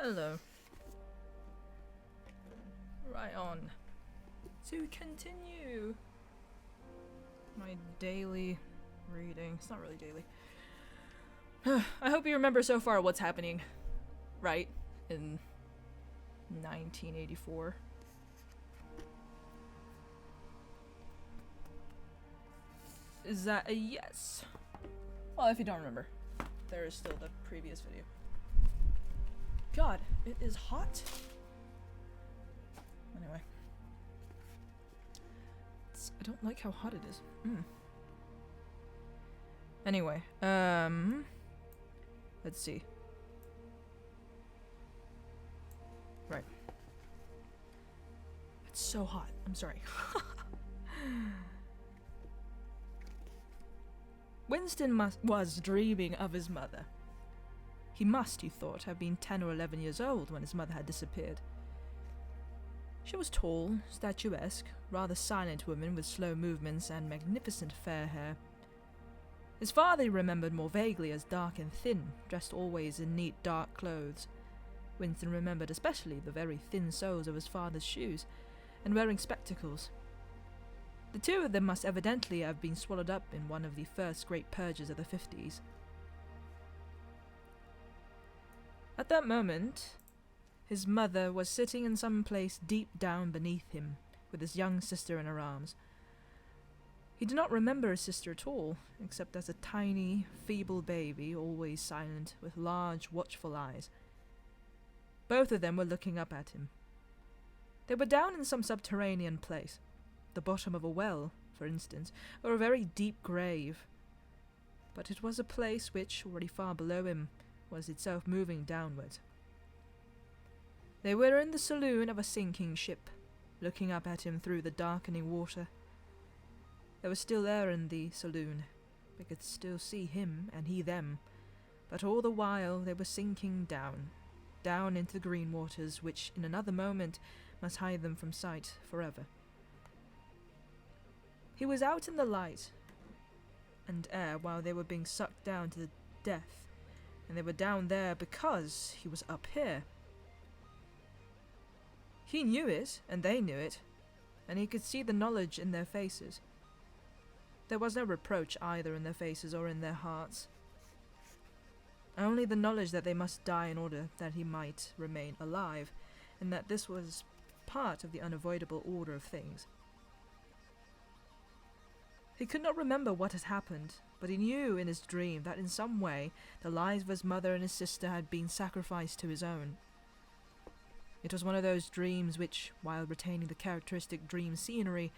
Hello. Right on. To continue my daily reading. It's not really daily. I hope you remember so far what's happening, right? In 1984. Is that a yes? Well, if you don't remember, there is still the previous video. God, it is hot. Anyway. I don't like how hot it is. Anyway, let's see. Right. It's so hot. I'm sorry. Winston was dreaming of his mother. He must, he thought, have been 10 or 11 years old when his mother had disappeared. She was tall, statuesque, rather silent woman with slow movements and magnificent fair hair. His father he remembered more vaguely as dark and thin, dressed always in neat dark clothes. Winston remembered especially the very thin soles of his father's shoes, and wearing spectacles. The two of them must evidently have been swallowed up in one of the first great purges of the 50s. At that moment, his mother was sitting in some place deep down beneath him, with his young sister in her arms. He did not remember his sister at all, except as a tiny, feeble baby, always silent, with large, watchful eyes. Both of them were looking up at him. They were down in some subterranean place, the bottom of a well, for instance, or a very deep grave. But it was a place which, already far below him, was itself moving downward. They were in the saloon of a sinking ship, looking up at him through the darkening water. There was still air in the saloon. They could still see him, and he them, but all the while they were sinking down into the green waters, which in another moment must hide them from sight forever. He was out in the light and air while they were being sucked down to death, and they were down there because he was up here. He knew it, and they knew it, and he could see the knowledge in their faces. There was no reproach either in their faces or in their hearts. Only the knowledge that they must die in order that he might remain alive, and that this was part of the unavoidable order of things. He could not remember what had happened, but he knew in his dream that in some way the lives of his mother and his sister had been sacrificed to his own. It was one of those dreams which, while retaining the characteristic dream scenery,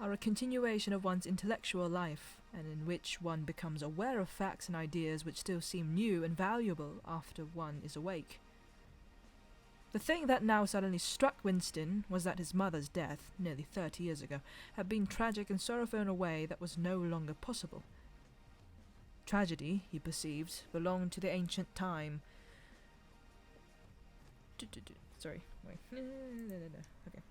are a continuation of one's intellectual life, and in which one becomes aware of facts and ideas which still seem new and valuable after one is awake. The thing that now suddenly struck Winston was that his mother's death, nearly 30 years ago, had been tragic and sorrowful in a way that was no longer possible. Tragedy, he perceived, belonged to the ancient time. Sorry, wait. Okay.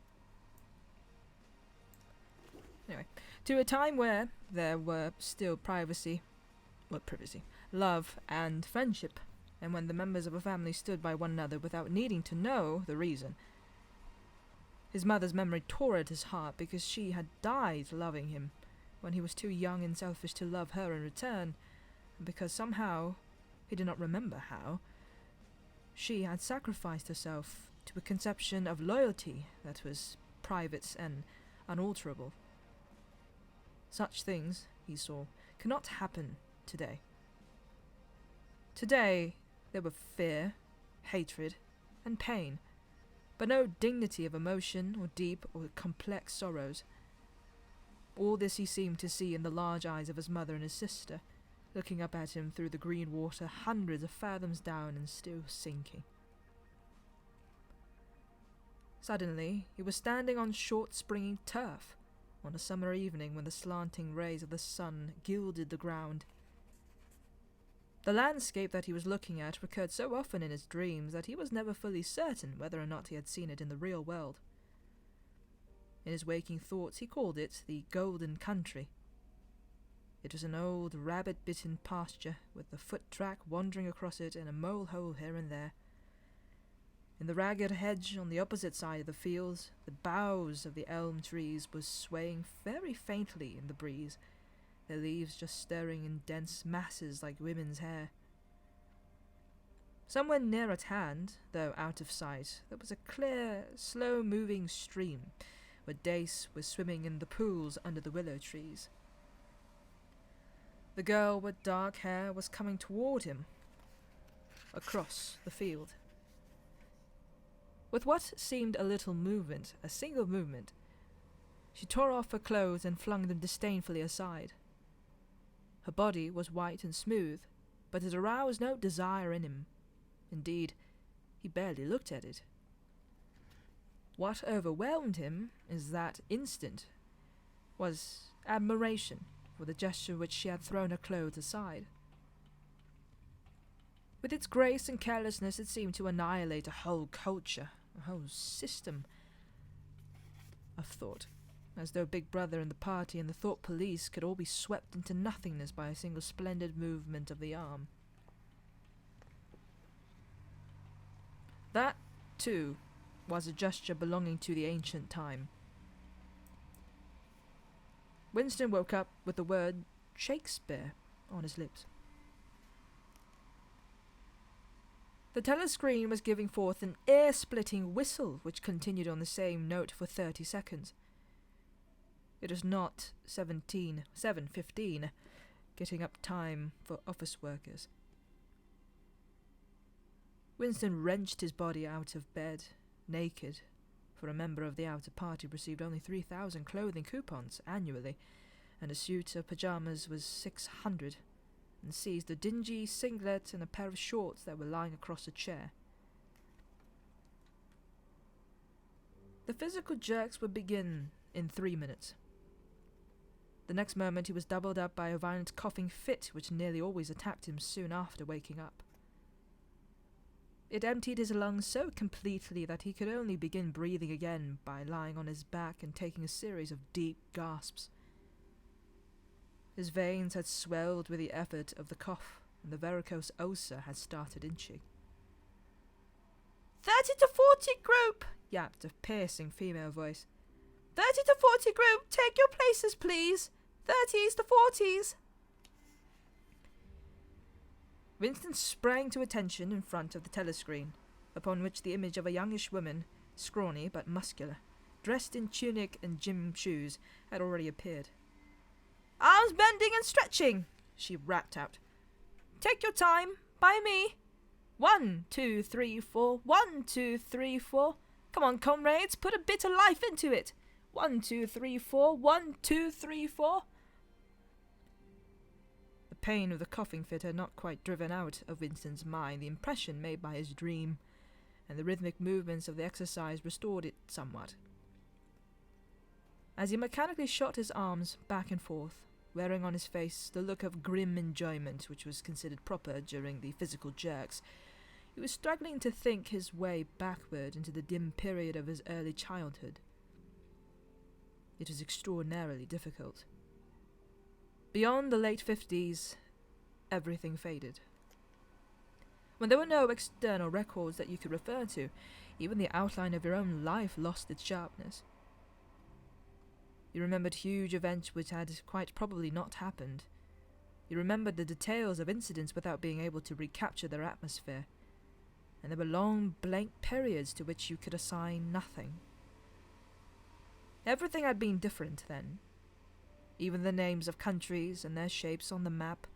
Anyway, to a time where there were still privacy, love, and friendship, and when the members of a family stood by one another without needing to know the reason. His mother's memory tore at his heart because she had died loving him when he was too young and selfish to love her in return, and because somehow, he did not remember how, she had sacrificed herself to a conception of loyalty that was private and unalterable. Such things, he saw, cannot happen today. Today, there were fear, hatred, and pain, but no dignity of emotion or deep or complex sorrows. All this he seemed to see in the large eyes of his mother and his sister, looking up at him through the green water hundreds of fathoms down and still sinking. Suddenly, he was standing on short springing turf, on a summer evening when the slanting rays of the sun gilded the ground. The landscape that he was looking at recurred so often in his dreams that he was never fully certain whether or not he had seen it in the real world. In his waking thoughts he called it the Golden Country. It was an old rabbit-bitten pasture, with a foot track wandering across it and a mole-hole here and there. In the ragged hedge on the opposite side of the field, the boughs of the elm trees were swaying very faintly in the breeze, their leaves just stirring in dense masses like women's hair. Somewhere near at hand, though out of sight, there was a clear, slow-moving stream, where dace was swimming in the pools under the willow trees. The girl with dark hair was coming toward him, across the field. With what seemed a little movement, a single movement, she tore off her clothes and flung them disdainfully aside. Her body was white and smooth, but it aroused no desire in him. Indeed, he barely looked at it. What overwhelmed him is that instant was admiration for the gesture which she had thrown her clothes aside. With its grace and carelessness, it seemed to annihilate a whole culture, a whole system of thought, as though Big Brother and the party and the thought police could all be swept into nothingness by a single splendid movement of the arm. That, too, was a gesture belonging to the ancient time. Winston woke up with the word Shakespeare on his lips. The telescreen was giving forth an ear-splitting whistle which continued on the same note for 30 seconds. It was not 7:15, getting up time for office workers. Winston wrenched his body out of bed, naked, for a member of the outer party received only 3,000 clothing coupons annually, and a suit of pyjamas was 600, and seized a dingy singlet and a pair of shorts that were lying across a chair. The physical jerks would begin in 3 minutes. The next moment he was doubled up by a violent coughing fit which nearly always attacked him soon after waking up. It emptied his lungs so completely that he could only begin breathing again by lying on his back and taking a series of deep gasps. His veins had swelled with the effort of the cough, and the varicose ulcer had started inching. 30 to 40 group, yapped a piercing female voice. 30 to 40 group, take your places, please. 30s to 40s. Winston sprang to attention in front of the telescreen, upon which the image of a youngish woman, scrawny but muscular, dressed in tunic and gym shoes, had already appeared. Arms bending and stretching, she rapped out. Take your time, by me. 1, 2, 3, 4, 1, 2, 3, 4. Come on, comrades, put a bit of life into it. 1, 2, 3, 4, 1, 2, 3, 4. The pain of the coughing fit had not quite driven out of Winston's mind the impression made by his dream, and the rhythmic movements of the exercise restored it somewhat. As he mechanically shot his arms back and forth, wearing on his face the look of grim enjoyment which was considered proper during the physical jerks, he was struggling to think his way backward into the dim period of his early childhood. It was extraordinarily difficult. Beyond the late 50s, everything faded. When there were no external records that you could refer to, even the outline of your own life lost its sharpness. You remembered huge events which had quite probably not happened. You remembered the details of incidents without being able to recapture their atmosphere. And there were long blank periods to which you could assign nothing. Everything had been different then. Even the names of countries and their shapes on the map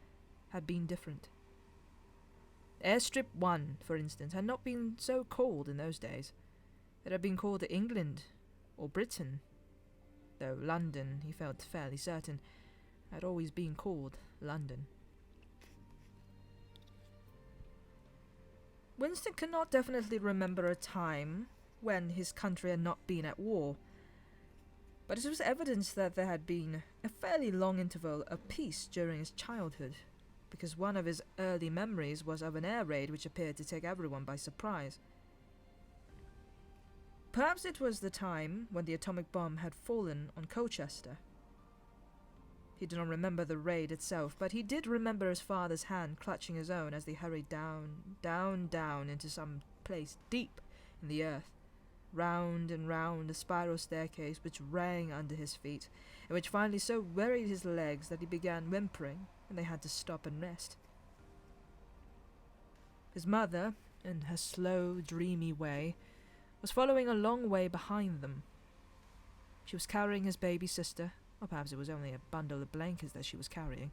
had been different. Airstrip 1, for instance, had not been so called in those days. It had been called England or Britain, though London, he felt fairly certain, had always been called London. Winston could not definitely remember a time when his country had not been at war, but it was evidence that there had been a fairly long interval of peace during his childhood, because one of his early memories was of an air raid which appeared to take everyone by surprise. Perhaps it was the time when the atomic bomb had fallen on Colchester. He did not remember the raid itself, but he did remember his father's hand clutching his own as they hurried down, down, down into some place deep in the earth, round and round a spiral staircase which rang under his feet, and which finally so wearied his legs that he began whimpering, and they had to stop and rest. His mother, in her slow, dreamy way, was following a long way behind them. She was carrying his baby sister, or perhaps it was only a bundle of blankets that she was carrying.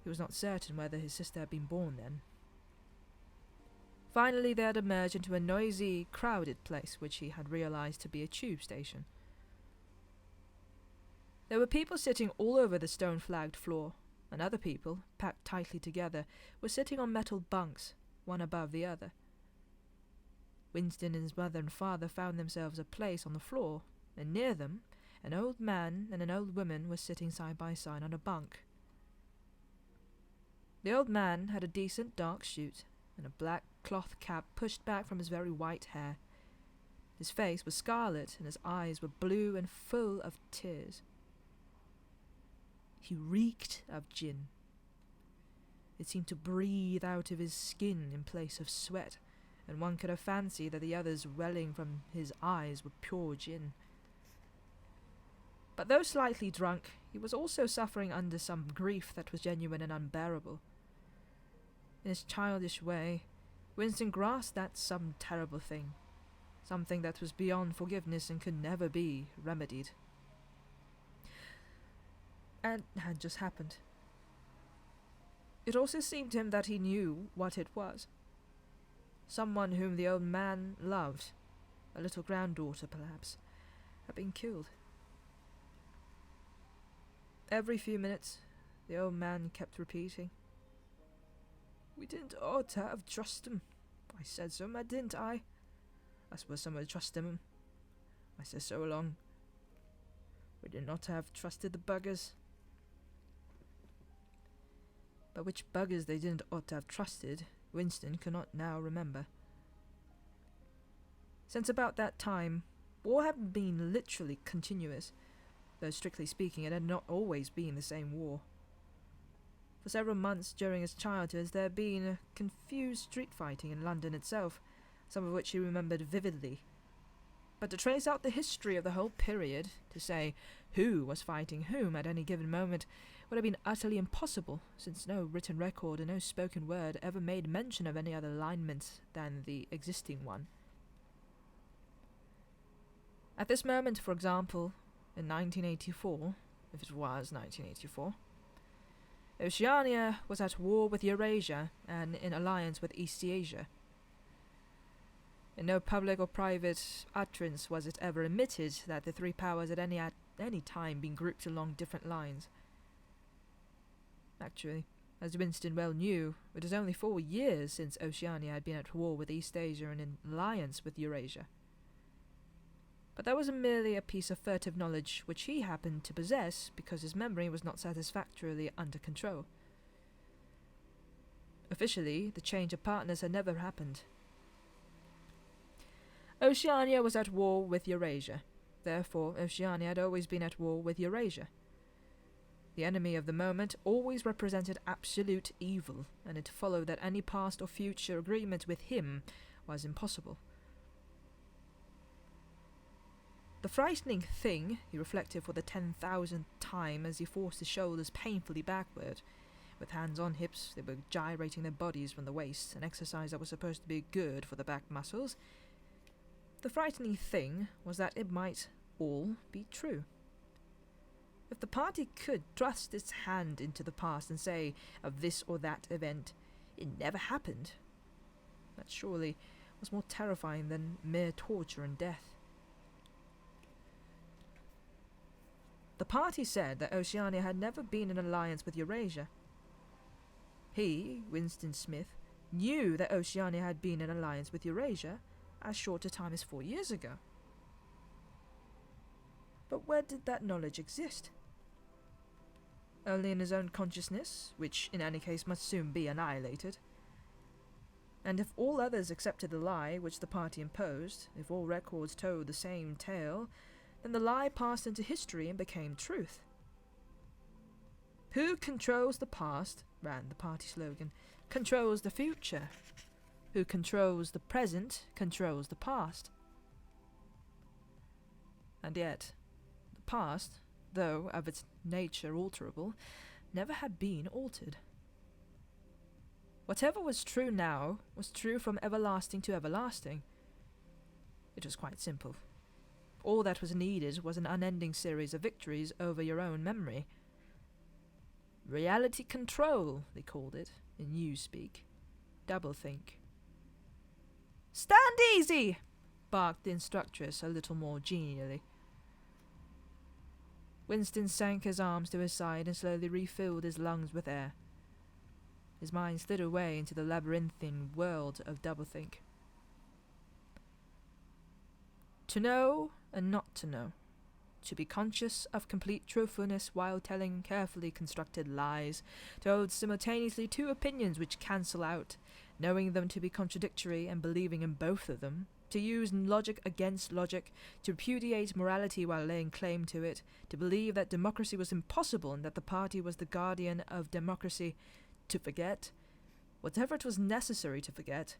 He was not certain whether his sister had been born then. Finally they had emerged into a noisy, crowded place which he had realized to be a tube station. There were people sitting all over the stone-flagged floor, and other people, packed tightly together, were sitting on metal bunks, one above the other. Winston and his mother and father found themselves a place on the floor, and near them, an old man and an old woman were sitting side by side on a bunk. The old man had a decent dark suit, and a black cloth cap pushed back from his very white hair. His face was scarlet, and his eyes were blue and full of tears. He reeked of gin. It seemed to breathe out of his skin in place of sweat, and one could have fancied that the others welling from his eyes were pure gin. But though slightly drunk, he was also suffering under some grief that was genuine and unbearable. In his childish way, Winston grasped that some terrible thing, something that was beyond forgiveness and could never be remedied. And had just happened. It also seemed to him that he knew what it was. Someone whom the old man loved, a little granddaughter perhaps, had been killed. Every few minutes, the old man kept repeating, "We didn't ought to have trusted him. I said so, didn't I? I suppose someone would trust him. I said so along. We did not have trusted the buggers." But which buggers they didn't ought to have trusted, Winston could not now remember. Since about that time, war had been literally continuous, though strictly speaking it had not always been the same war. For several months during his childhood there had been confused street fighting in London itself, some of which he remembered vividly. But to trace out the history of the whole period, to say who was fighting whom at any given moment, would have been utterly impossible, since no written record and no spoken word ever made mention of any other alignment than the existing one. At this moment, for example, in 1984, if it was 1984, Oceania was at war with Eurasia and in alliance with East Asia. In no public or private utterance was it ever admitted that the three powers had at any time been grouped along different lines. Actually, as Winston well knew, it was only 4 years since Oceania had been at war with East Asia and in alliance with Eurasia. But that was merely a piece of furtive knowledge which he happened to possess because his memory was not satisfactorily under control. Officially, the change of partners had never happened. Oceania was at war with Eurasia. Therefore, Oceania had always been at war with Eurasia. The enemy of the moment always represented absolute evil, and it followed that any past or future agreement with him was impossible. The frightening thing, he reflected for the 10,000th time as he forced his shoulders painfully backward. With hands on hips, they were gyrating their bodies from the waist, an exercise that was supposed to be good for the back muscles. The frightening thing was that it might all be true. If the party could thrust its hand into the past and say of this or that event, it never happened, that surely was more terrifying than mere torture and death. The party said that Oceania had never been in alliance with Eurasia. He, Winston Smith, knew that Oceania had been in alliance with Eurasia as short a time as 4 years ago. But where did that knowledge exist? Only in his own consciousness, which in any case must soon be annihilated. And if all others accepted the lie which the party imposed, if all records told the same tale, then the lie passed into history and became truth. "Who controls the past," ran the party slogan, "controls the future. who controls the present controls the past. And yet, the past, though of its nature alterable, never had been altered. Whatever was true now was true from everlasting to everlasting. It was quite simple. All that was needed was an unending series of victories over your own memory. Reality control, they called it, in newspeak. Doublethink. "Stand easy!" barked the instructress a little more genially. Winston sank his arms to his side and slowly refilled his lungs with air. His mind slid away into the labyrinthine world of doublethink. To know and not to know. To be conscious of complete truthfulness while telling carefully constructed lies. To hold simultaneously two opinions which cancel out, knowing them to be contradictory and believing in both of them. To use logic against logic. To repudiate morality while laying claim to it. To believe that democracy was impossible and that the party was the guardian of democracy. To forget whatever it was necessary to forget,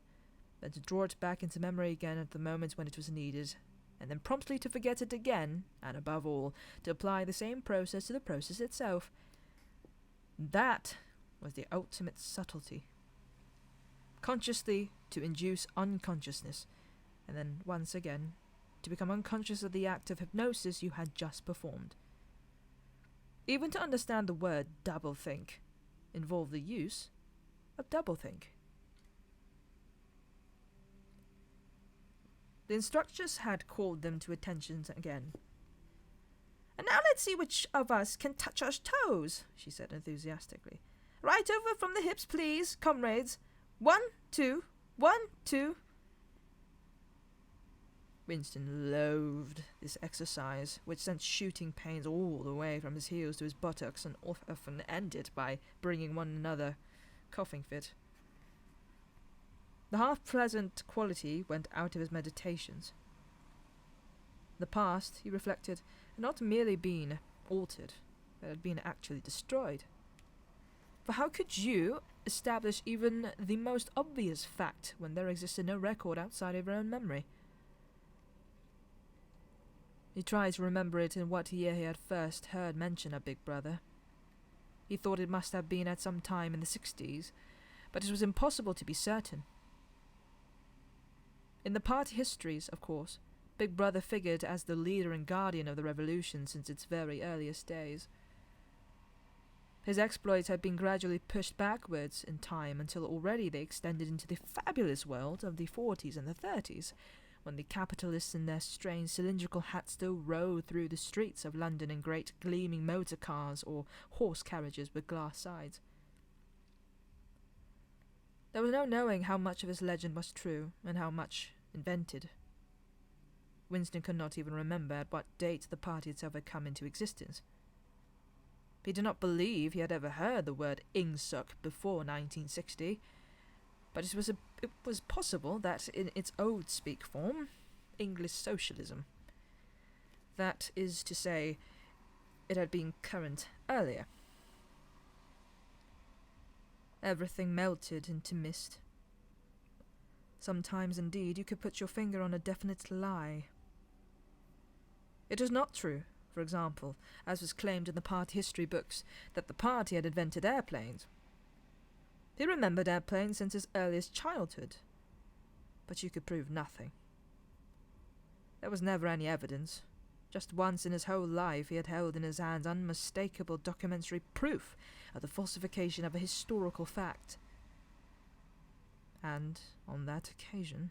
then to draw it back into memory again at the moment when it was needed, and then promptly to forget it again, and above all, to apply the same process to the process itself. That was the ultimate subtlety. Consciously to induce unconsciousness, and then once again to become unconscious of the act of hypnosis you had just performed. Even to understand the word doublethink involved the use of doublethink. The instructress had called them to attention again. "And now let's see which of us can touch our toes," she said enthusiastically. "Right over from the hips, please, comrades. 1, 2, 1, 2. Winston loathed this exercise, which sent shooting pains all the way from his heels to his buttocks and often ended by bringing one another coughing fit. The half-pleasant quality went out of his meditations. The past, he reflected, had not merely been altered, it had been actually destroyed. For how could you establish even the most obvious fact when there existed no record outside of your own memory? He tried to remember it in what year he had first heard mention of Big Brother. He thought it must have been at some time in the 60s, but it was impossible to be certain. In the party histories, of course, Big Brother figured as the leader and guardian of the revolution since its very earliest days. His exploits had been gradually pushed backwards in time until already they extended into the fabulous world of the 40s and the 30s, when the capitalists in their strange cylindrical hats still rode through the streets of London in great gleaming motor cars or horse carriages with glass sides. There was no knowing how much of his legend was true and how much invented. Winston could not even remember at what date the party itself had come into existence. He did not believe he had ever heard the word Ingsoc before 1960, but it was possible that in its old speak form, English socialism, that is to say, it had been current earlier. Everything melted into mist. Sometimes, indeed, you could put your finger on a definite lie. It was not true, for example, as was claimed in the party history books, that the party had invented airplanes. He remembered airplanes since his earliest childhood, but you could prove nothing. There was never any evidence. Just once in his whole life he had held in his hands unmistakable documentary proof of the falsification of a historical fact. And, on that occasion...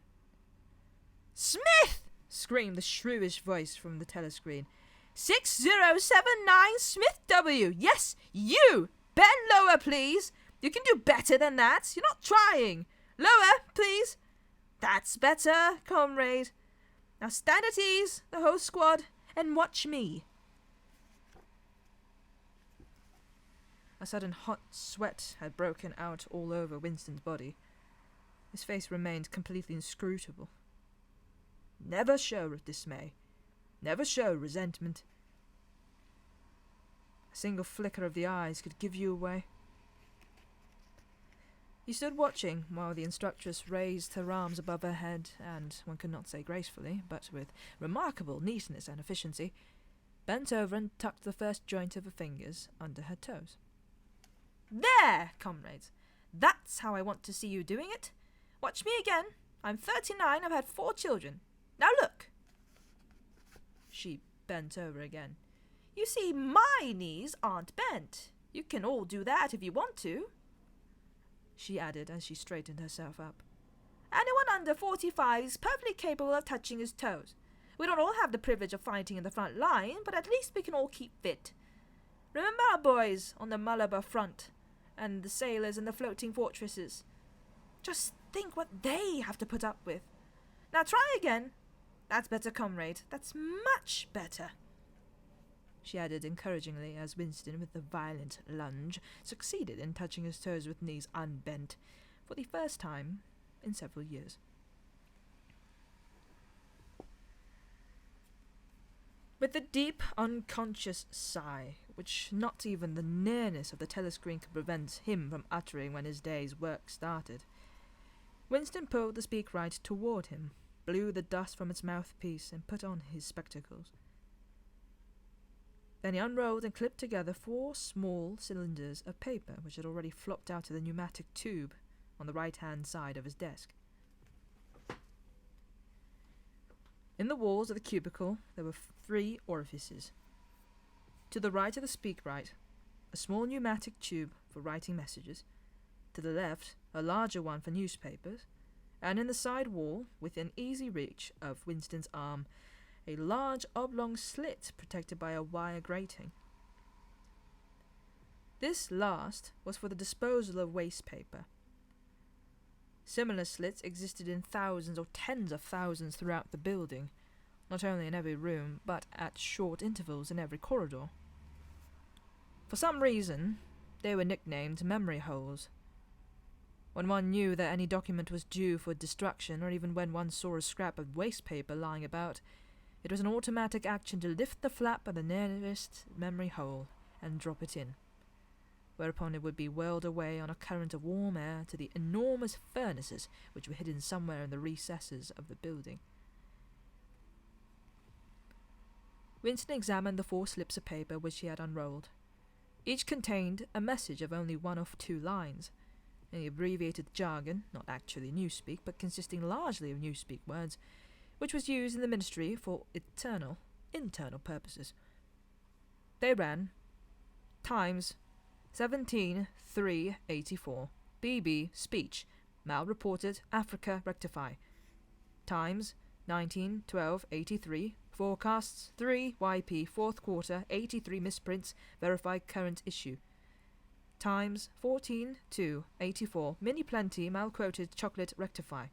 "Smith!" screamed the shrewish voice from the telescreen. 6079 Smith W. Yes, you! Bend lower, please! You can do better than that. You're not trying. Lower, please. That's better, comrade. Now stand at ease, the whole squad, and watch me. A sudden hot sweat had broken out all over Winston's body. His face remained completely inscrutable. Never show dismay. Never show resentment. A single flicker of the eyes could give you away. He stood watching while the instructress raised her arms above her head and, one could not say gracefully, but with remarkable neatness and efficiency, bent over and tucked the first joint of her fingers under her toes. "There, comrades! That's how I want to see you doing it. Watch me again. I'm 39, I've had 4 children. Now look!" She bent over again. "You see, my knees aren't bent. You can all do that if you want to," she added as she straightened herself up. "Anyone under 45 is perfectly capable of touching his toes. We don't all have the privilege of fighting in the front line, but at least we can all keep fit. Remember our boys on the Malabar front, and the sailors in the floating fortresses. Just think what they have to put up with. Now try again. That's better, comrade. That's much better," she added encouragingly as Winston, with a violent lunge, succeeded in touching his toes with knees unbent for the first time in several years. With a deep, unconscious sigh, which not even the nearness of the telescreen could prevent him from uttering when his day's work started, Winston pulled the speakwrite toward him, blew the dust from its mouthpiece, and put on his spectacles. Then he unrolled and clipped together 4 small cylinders of paper which had already flopped out of the pneumatic tube on the right-hand side of his desk. In the walls of the cubicle there were 3 orifices. To the right of the speakwrite, a small pneumatic tube for writing messages. To the left, a larger one for newspapers. And in the side wall, within easy reach of Winston's arm, a large oblong slit protected by a wire grating. This last was for the disposal of waste paper. Similar slits existed in thousands or tens of thousands throughout the building, not only in every room, but at short intervals in every corridor. For some reason, they were nicknamed memory holes. When one knew that any document was due for destruction, or even when one saw a scrap of waste paper lying about, it was an automatic action to lift the flap of the nearest memory hole and drop it in, whereupon it would be whirled away on a current of warm air to the enormous furnaces which were hidden somewhere in the recesses of the building. Winston examined the 4 slips of paper which he had unrolled. Each contained a message of only 1 or 2 lines, in the abbreviated jargon, not actually newspeak, but consisting largely of newspeak words, which was used in the ministry for internal purposes. They ran, Times, 17/3/84, BB, speech, Mal reported, Africa, rectify. Times, 19/12/83, forecasts, 3, YP, 4th quarter, 83 misprints, verify current issue. Times, 14/2/84, mini plenty, mal quoted, chocolate, rectify.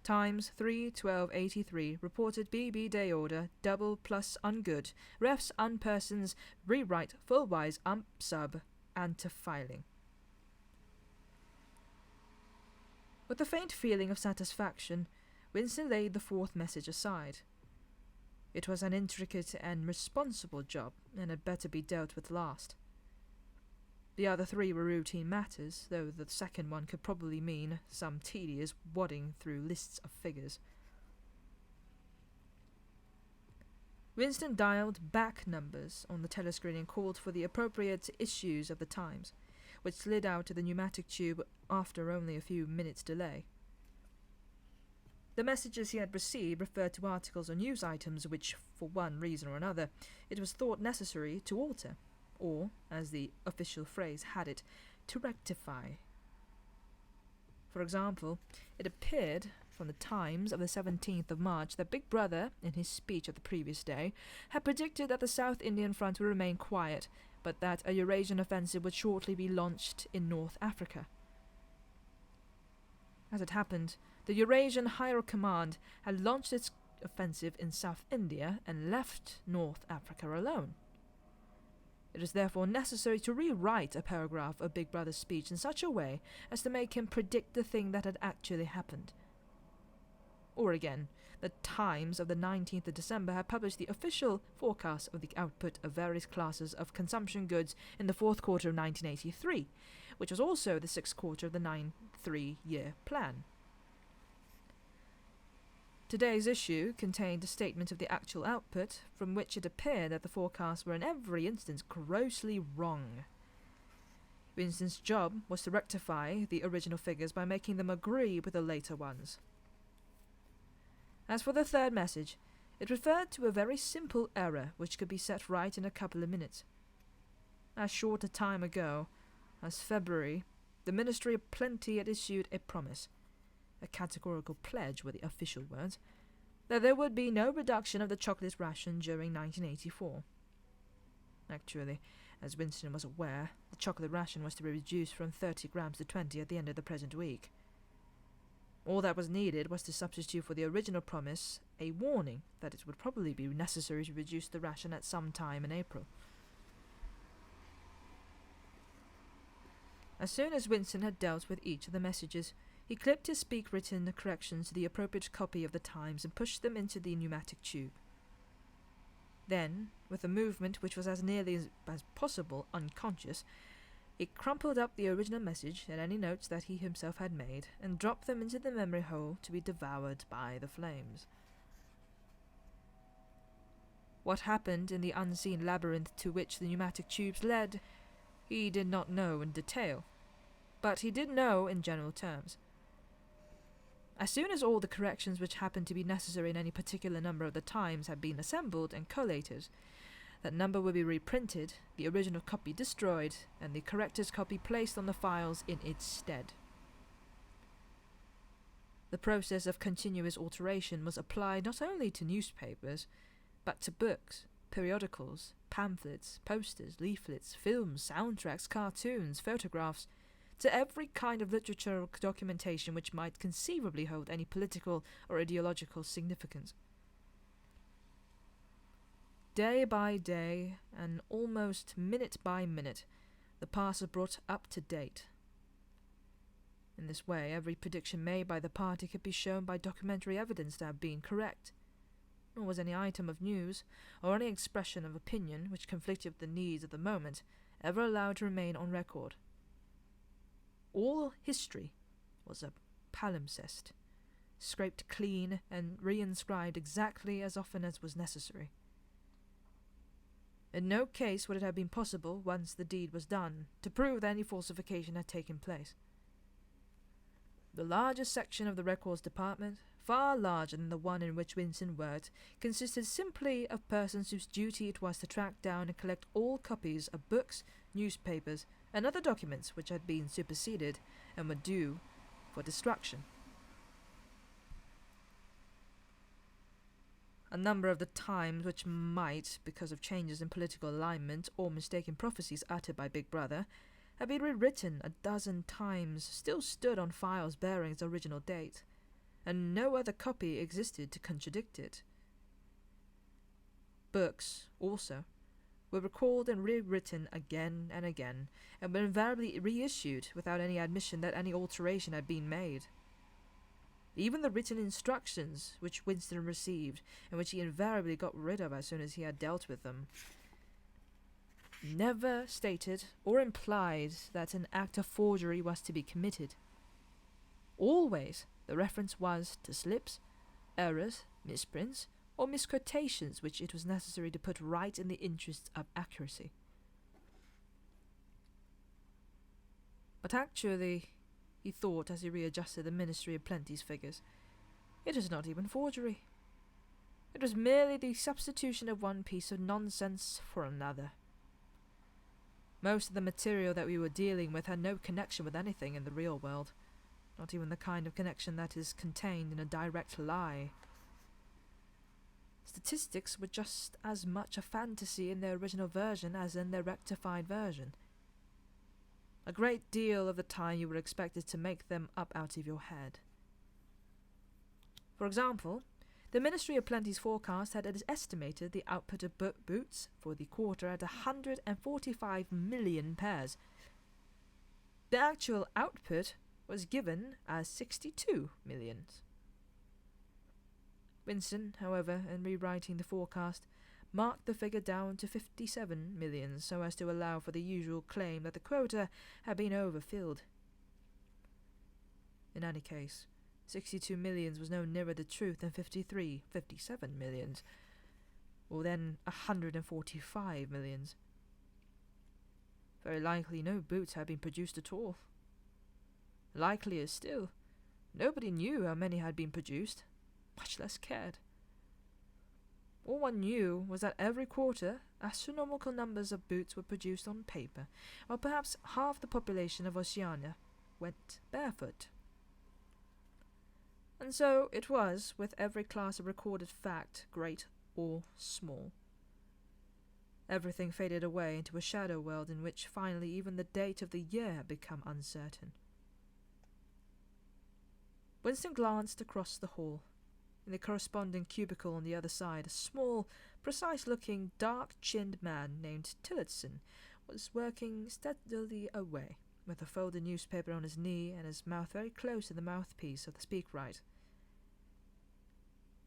Times, 3/12/83, reported BB day order, double plus ungood, refs unpersons, rewrite, full-wise, sub, anti-filing. With a faint feeling of satisfaction, Winston laid the 4th message aside. It was an intricate and responsible job, and had better be dealt with last. The other 3 were routine matters, though the second one could probably mean some tedious wadding through lists of figures. Winston dialed back numbers on the telescreen and called for the appropriate issues of the Times, which slid out of the pneumatic tube after only a few minutes' delay. The messages he had received referred to articles or news items which, for one reason or another, it was thought necessary to alter, or, as the official phrase had it, to rectify. For example, it appeared from the Times of the 17th of March that Big Brother, in his speech of the previous day, had predicted that the South Indian front would remain quiet, but that a Eurasian offensive would shortly be launched in North Africa. As it happened, the Eurasian Higher Command had launched its offensive in South India and left North Africa alone. It was therefore necessary to rewrite a paragraph of Big Brother's speech in such a way as to make him predict the thing that had actually happened. Or again, the Times of the 19th of December had published the official forecast of the output of various classes of consumption goods in the 4th quarter of 1983, which was also the sixth quarter of the 9-3-year plan. Today's issue contained a statement of the actual output, from which it appeared that the forecasts were in every instance grossly wrong. Winston's job was to rectify the original figures by making them agree with the later ones. As for the third message, it referred to a very simple error which could be set right in a couple of minutes. As short a time ago as February, the Ministry of Plenty had issued a promise, a categorical pledge were the official words, that there would be no reduction of the chocolate ration during 1984. Actually, as Winston was aware, the chocolate ration was to be reduced from 30 grams to 20 at the end of the present week. All that was needed was to substitute for the original promise a warning that it would probably be necessary to reduce the ration at some time in April. As soon as Winston had dealt with each of the messages, he clipped his speak-written corrections to the appropriate copy of the Times and pushed them into the pneumatic tube. Then, with a movement which was as nearly as possible unconscious, he crumpled up the original message and any notes that he himself had made, and dropped them into the memory hole to be devoured by the flames. What happened in the unseen labyrinth to which the pneumatic tubes led, he did not know in detail, but he did know in general terms. As soon as all the corrections which happened to be necessary in any particular number of the Times had been assembled and collated, that number would be reprinted, the original copy destroyed, and the corrector's copy placed on the files in its stead. The process of continuous alteration was applied not only to newspapers, but to books, periodicals, pamphlets, posters, leaflets, films, soundtracks, cartoons, photographs, to every kind of literature or documentation which might conceivably hold any political or ideological significance. Day by day, and almost minute by minute, the past was brought up to date. In this way, every prediction made by the party could be shown by documentary evidence to have been correct. Nor was any item of news, or any expression of opinion which conflicted with the needs of the moment, ever allowed to remain on record. All history was a palimpsest, scraped clean and reinscribed exactly as often as was necessary. In no case would it have been possible, once the deed was done, to prove that any falsification had taken place. The largest section of the records department, far larger than the one in which Winston worked, consisted simply of persons whose duty it was to track down and collect all copies of books, newspapers, and other documents which had been superseded and were due for destruction. A number of the Times which might, because of changes in political alignment or mistaken prophecies uttered by Big Brother, have been rewritten a dozen times, still stood on files bearing its original date, and no other copy existed to contradict it. Books, also, were recalled and rewritten again and again, and were invariably reissued without any admission that any alteration had been made. Even the written instructions which Winston received, and which he invariably got rid of as soon as he had dealt with them, never stated or implied that an act of forgery was to be committed. Always the reference was to slips, errors, misprints, or misquotations which it was necessary to put right in the interests of accuracy. But actually, he thought as he readjusted the Ministry of Plenty's figures, it was not even forgery. It was merely the substitution of one piece of nonsense for another. Most of the material that we were dealing with had no connection with anything in the real world, not even the kind of connection that is contained in a direct lie. Statistics were just as much a fantasy in their original version as in their rectified version. A great deal of the time you were expected to make them up out of your head. For example, the Ministry of Plenty's forecast had estimated the output of boots for the quarter at 145 million pairs. The actual output was given as 62 million. Winston, however, in rewriting the forecast, marked the figure down to 57 millions so as to allow for the usual claim that the quota had been overfilled. In any case, 62 millions was no nearer the truth than 57 millions, or then 145 millions. Very likely no boots had been produced at all. Likelier still, nobody knew how many had been produced, much less cared. All one knew was that every quarter astronomical numbers of boots were produced on paper, while perhaps half the population of Oceania went barefoot. And so it was with every class of recorded fact, great or small. Everything faded away into a shadow world in which finally even the date of the year had become uncertain. Winston glanced across the hall. In the corresponding cubicle on the other side, a small, precise-looking, dark-chinned man named Tillotson was working steadily away, with a folded newspaper on his knee and his mouth very close to the mouthpiece of the speakwrite.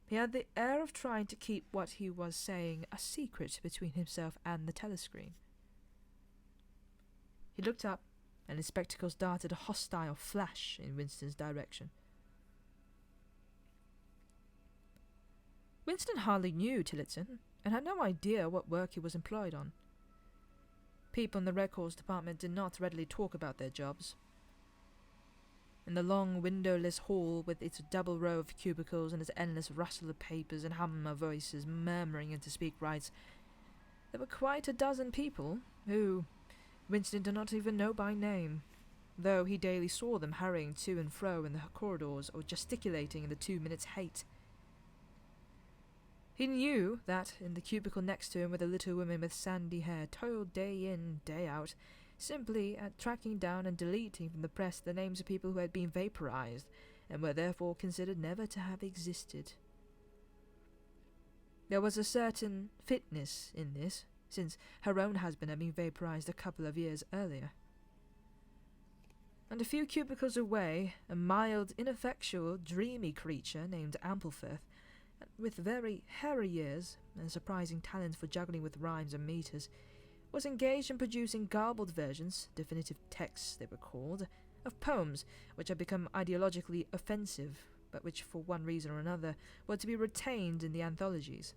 He had the air of trying to keep what he was saying a secret between himself and the telescreen. He looked up, and his spectacles darted a hostile flash in Winston's direction. Winston hardly knew Tillotson, and had no idea what work he was employed on. People in the records department did not readily talk about their jobs. In the long, windowless hall, with its double row of cubicles and its endless rustle of papers and hum of voices murmuring into speakwrites, there were quite a dozen people who Winston did not even know by name, though he daily saw them hurrying to and fro in the corridors or gesticulating in the 2 minutes hate. He knew that in the cubicle next to him where the little woman with sandy hair toiled day in, day out, simply at tracking down and deleting from the press the names of people who had been vaporized, and were therefore considered never to have existed. There was a certain fitness in this, since her own husband had been vaporized a couple of years earlier. And a few cubicles away, a mild, ineffectual, dreamy creature named Ampleforth, with very hairy ears and a surprising talent for juggling with rhymes and meters, was engaged in producing garbled versions, definitive texts they were called, of poems which had become ideologically offensive, but which for one reason or another were to be retained in the anthologies.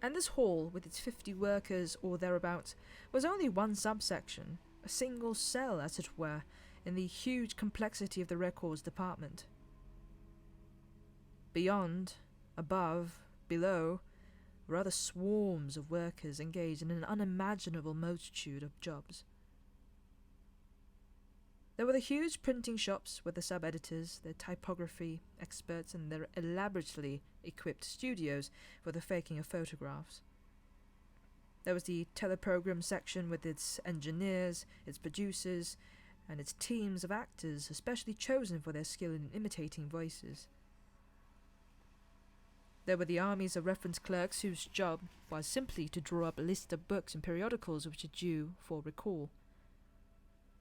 And this hall, with its 50 workers or thereabouts, was only one subsection, a single cell, as it were, in the huge complexity of the records department. Beyond, above, below, were other swarms of workers engaged in an unimaginable multitude of jobs. There were the huge printing shops with the sub-editors, their typography experts, and their elaborately equipped studios for the faking of photographs. There was the teleprogram section with its engineers, its producers, and its teams of actors especially chosen for their skill in imitating voices. There were the armies of reference clerks whose job was simply to draw up a list of books and periodicals which are due for recall.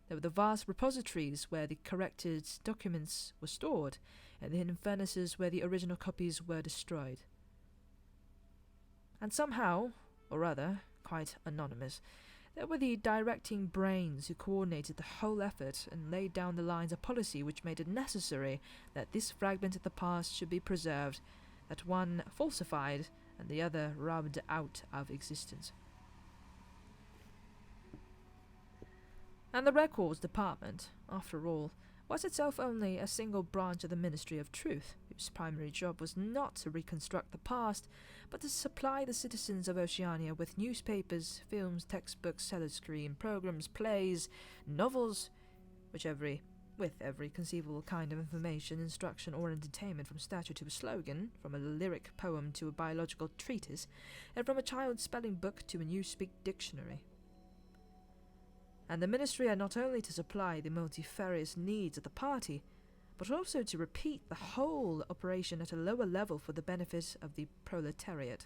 There were the vast repositories where the corrected documents were stored, and the hidden furnaces where the original copies were destroyed. And somehow, or other, quite anonymous, there were the directing brains who coordinated the whole effort and laid down the lines of policy which made it necessary that this fragment of the past should be preserved, that one falsified and the other rubbed out of existence. And the records department, after all, was itself only a single branch of the Ministry of Truth, whose primary job was not to reconstruct the past, but to supply the citizens of Oceania with newspapers, films, textbooks, telescreen, programs, plays, novels, with every conceivable kind of information, instruction, or entertainment, from statue to a slogan, from a lyric poem to a biological treatise, and from a child's spelling book to a newspeak dictionary. And the ministry had not only to supply the multifarious needs of the party, but also to repeat the whole operation at a lower level for the benefit of the proletariat.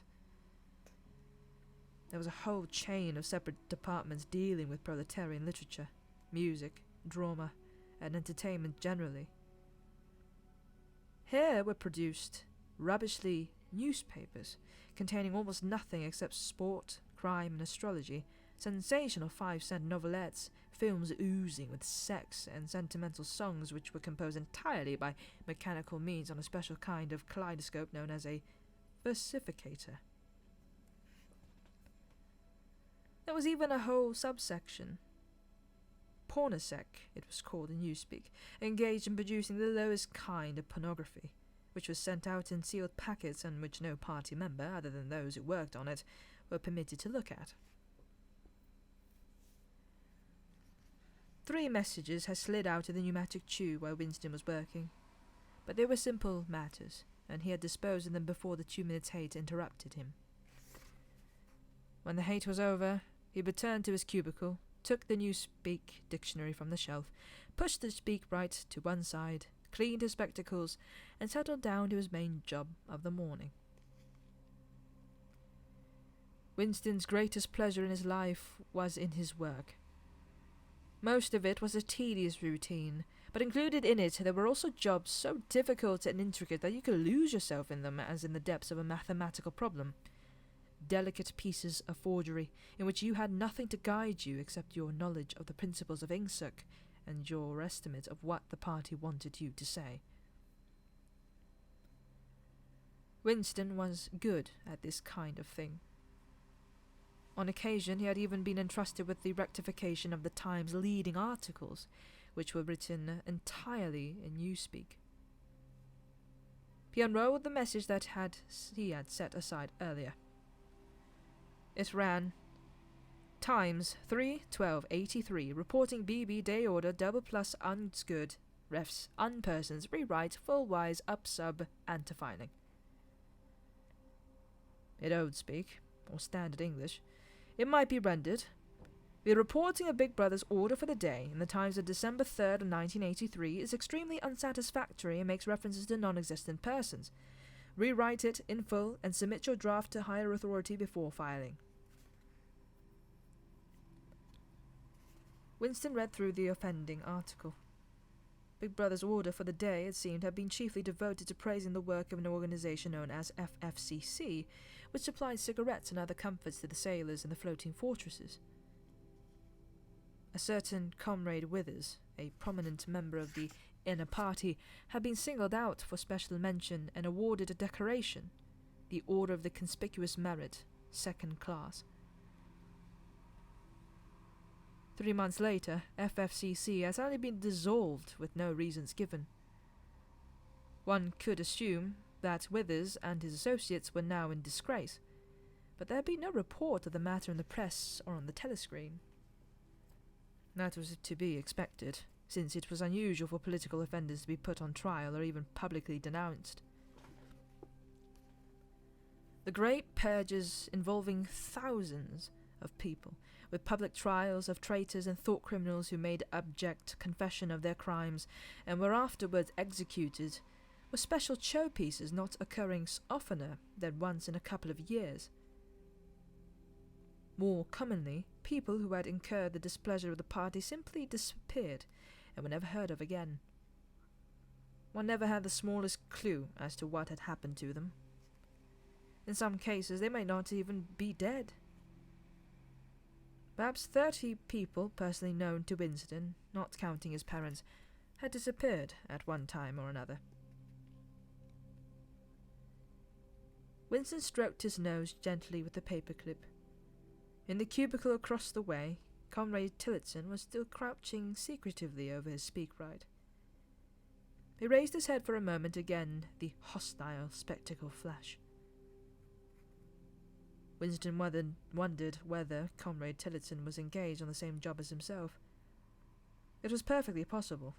There was a whole chain of separate departments dealing with proletarian literature, music, drama, and entertainment generally. Here were produced rubbishly newspapers, containing almost nothing except sport, crime, and astrology, sensational 5-cent novelettes, films oozing with sex, and sentimental songs which were composed entirely by mechanical means on a special kind of kaleidoscope known as a versificator. There was even a whole subsection, pornosec it was called in newspeak, engaged in producing the lowest kind of pornography, which was sent out in sealed packets and which no party member, other than those who worked on it, were permitted to look at. 3 messages had slid out of the pneumatic tube while Winston was working, but they were simple matters, and he had disposed of them before the 2 minutes hate interrupted him. When the hate was over, he returned to his cubicle, took the Newspeak dictionary from the shelf, pushed the SpeakBrite to one side, cleaned his spectacles, and settled down to his main job of the morning. Winston's greatest pleasure in his life was in his work. Most of it was a tedious routine, but included in it there were also jobs so difficult and intricate that you could lose yourself in them as in the depths of a mathematical problem. Delicate pieces of forgery in which you had nothing to guide you except your knowledge of the principles of INSUC and your estimate of what the party wanted you to say. Winston was good at this kind of thing. On occasion he had even been entrusted with the rectification of the Times' leading articles, which were written entirely in newspeak. He unrolled the message that he had set aside earlier. It ran, Times 3/12/83, reporting BB day order double plus unsgood, refs unpersons, rewrite full wise up sub antifiling. In old speak, or standard English, it might be rendered, the reporting of Big Brother's order for the day in the Times of December 3rd of 1983 is extremely unsatisfactory and makes references to non-existent persons. Rewrite it in full and submit your draft to higher authority before filing. Winston read through the offending article. Big Brother's order for the day, it seemed, had been chiefly devoted to praising the work of an organization known as FFCC, which supplied cigarettes and other comforts to the sailors in the floating fortresses. A certain Comrade Withers, a prominent member of the inner party, had been singled out for special mention and awarded a decoration, the Order of the Conspicuous Merit, 2nd class. 3 months later, FFCC has only been dissolved with no reasons given. One could assume that Withers and his associates were now in disgrace, but there had been no report of the matter in the press or on the telescreen. That was to be expected, since it was unusual for political offenders to be put on trial or even publicly denounced. The great purges involving thousands of people, with public trials of traitors and thought criminals who made abject confession of their crimes and were afterwards executed, were special showpieces not occurring oftener than once in a couple of years. More commonly, people who had incurred the displeasure of the party simply disappeared and were never heard of again. One never had the smallest clue as to what had happened to them. In some cases, they might not even be dead. Perhaps 30 people personally known to Winston, not counting his parents, had disappeared at one time or another. Winston stroked his nose gently with the paperclip. In the cubicle across the way, Comrade Tillotson was still crouching secretively over his SpeakBrite. He raised his head for a moment again, the hostile spectacle flash. Winston wondered whether Comrade Tillotson was engaged on the same job as himself. It was perfectly possible.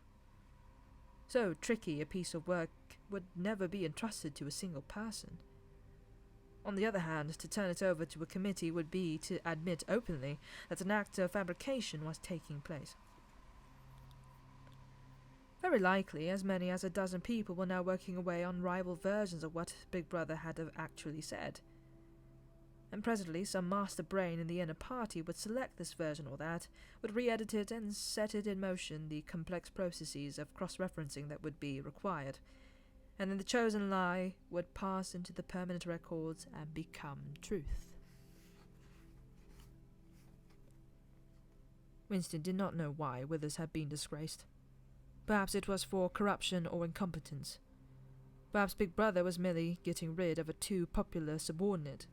So tricky a piece of work would never be entrusted to a single person. On the other hand, to turn it over to a committee would be to admit openly that an act of fabrication was taking place. Very likely, as many as a dozen people were now working away on rival versions of what Big Brother had actually said. And presently some master brain in the inner party would select this version or that, would re-edit it and set it in motion the complex processes of cross-referencing that would be required. and then the chosen lie would pass into the permanent records and become truth. Winston did not know why Withers had been disgraced. Perhaps it was for corruption or incompetence. Perhaps Big Brother was merely getting rid of a too popular subordinate.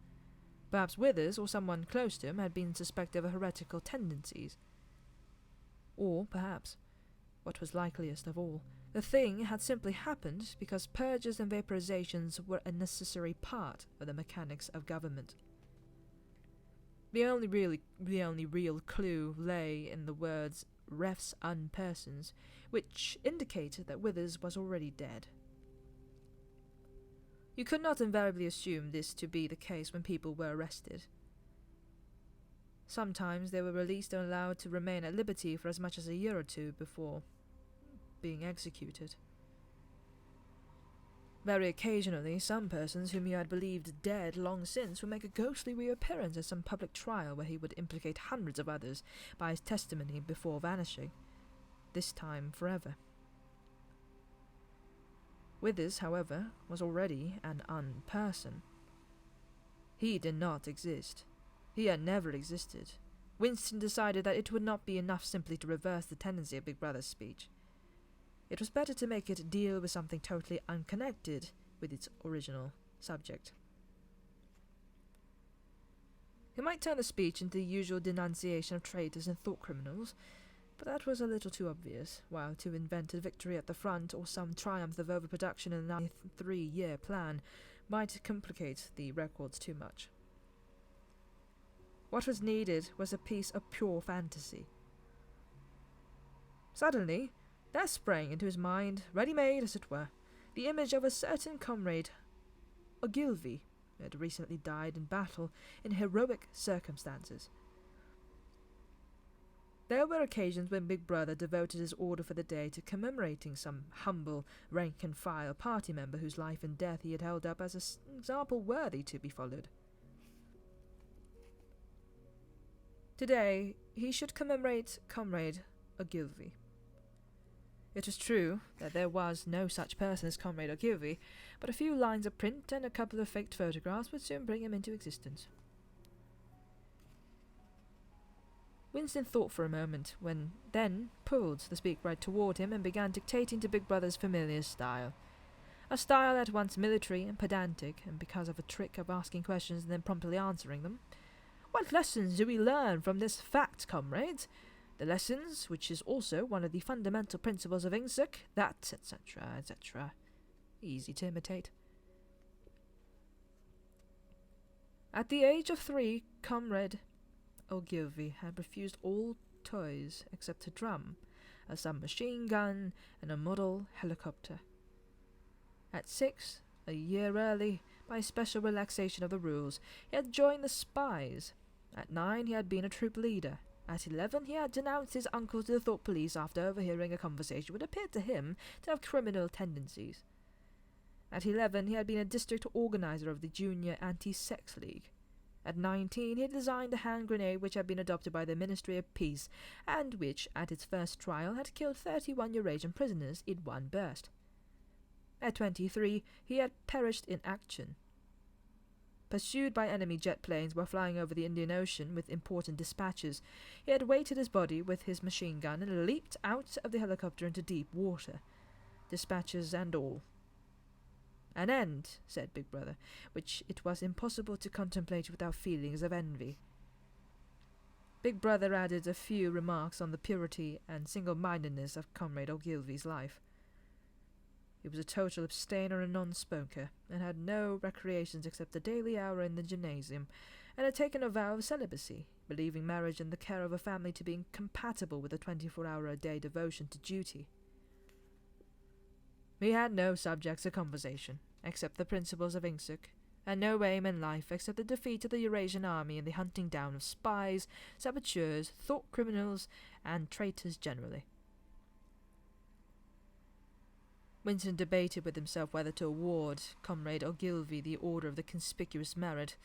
Perhaps Withers, or someone close to him, had been suspected of heretical tendencies. Or, perhaps, what was likeliest of all, the thing had simply happened because purges and vaporizations were a necessary part of the mechanics of government. The only real clue lay in the words refs unpersons, which indicated that Withers was already dead. You could not invariably assume this to be the case when people were arrested. Sometimes they were released and allowed to remain at liberty for as much as a year or two before being executed. Very occasionally, some persons whom you had believed dead long since would make a ghostly reappearance at some public trial where he would implicate hundreds of others by his testimony before vanishing, this time forever. Withers, however, was already an unperson. He did not exist. He had never existed. Winston decided that it would not be enough simply to reverse the tendency of Big Brother's speech. It was better to make it deal with something totally unconnected with its original subject. He might turn the speech into the usual denunciation of traitors and thought criminals, but that was a little too obvious, while to invent a victory at the front or some triumph of overproduction in a 3-year plan might complicate the records too much. What was needed was a piece of pure fantasy. Suddenly, there sprang into his mind, ready-made as it were, the image of a certain comrade, Ogilvy, who had recently died in battle in heroic circumstances. There were occasions when Big Brother devoted his order for the day to commemorating some humble, rank-and-file party member whose life and death he had held up as an example worthy to be followed. Today, he should commemorate Comrade Ogilvy. It was true that there was no such person as Comrade Ogilvy, but a few lines of print and a couple of faked photographs would soon bring him into existence. Winston thought for a moment, then pulled the speak right toward him and began dictating to Big Brother's familiar style. A style at once military and pedantic, and because of a trick of asking questions and then promptly answering them. What lessons do we learn from this fact, comrades? The lessons, which is also one of the fundamental principles of NTEFii, that, etc., etc. Easy to imitate. At the age of 3, Comrade Ogilvy had refused all toys except a drum, a submachine gun, and a model helicopter. At 6, a year early, by special relaxation of the rules, he had joined the Spies. At 9, he had been a troop leader. At 11, he had denounced his uncle to the thought police after overhearing a conversation which appeared to him to have criminal tendencies. At 11, he had been a district organizer of the Junior Anti-Sex League. At 19, he had designed a hand grenade which had been adopted by the Ministry of Peace, and which, at its first trial, had killed 31 Eurasian prisoners in one burst. At 23, he had perished in action. Pursued by enemy jet planes while flying over the Indian Ocean with important dispatches, he had weighted his body with his machine gun and leaped out of the helicopter into deep water, dispatches and all. An end, said Big Brother, which it was impossible to contemplate without feelings of envy. Big Brother added a few remarks on the purity and single-mindedness of Comrade Ogilvy's life. He was a total abstainer and non-smoker, and had no recreations except the daily hour in the gymnasium, and had taken a vow of celibacy, believing marriage and the care of a family to be incompatible with a 24-hour-a-day devotion to duty. He had no subjects of conversation, except the principles of NTEFii, and no aim in life except the defeat of the Eurasian army and the hunting down of spies, saboteurs, thought criminals, and traitors generally. Winston debated with himself whether to award Comrade Ogilvy the Order of the Conspicuous Merit,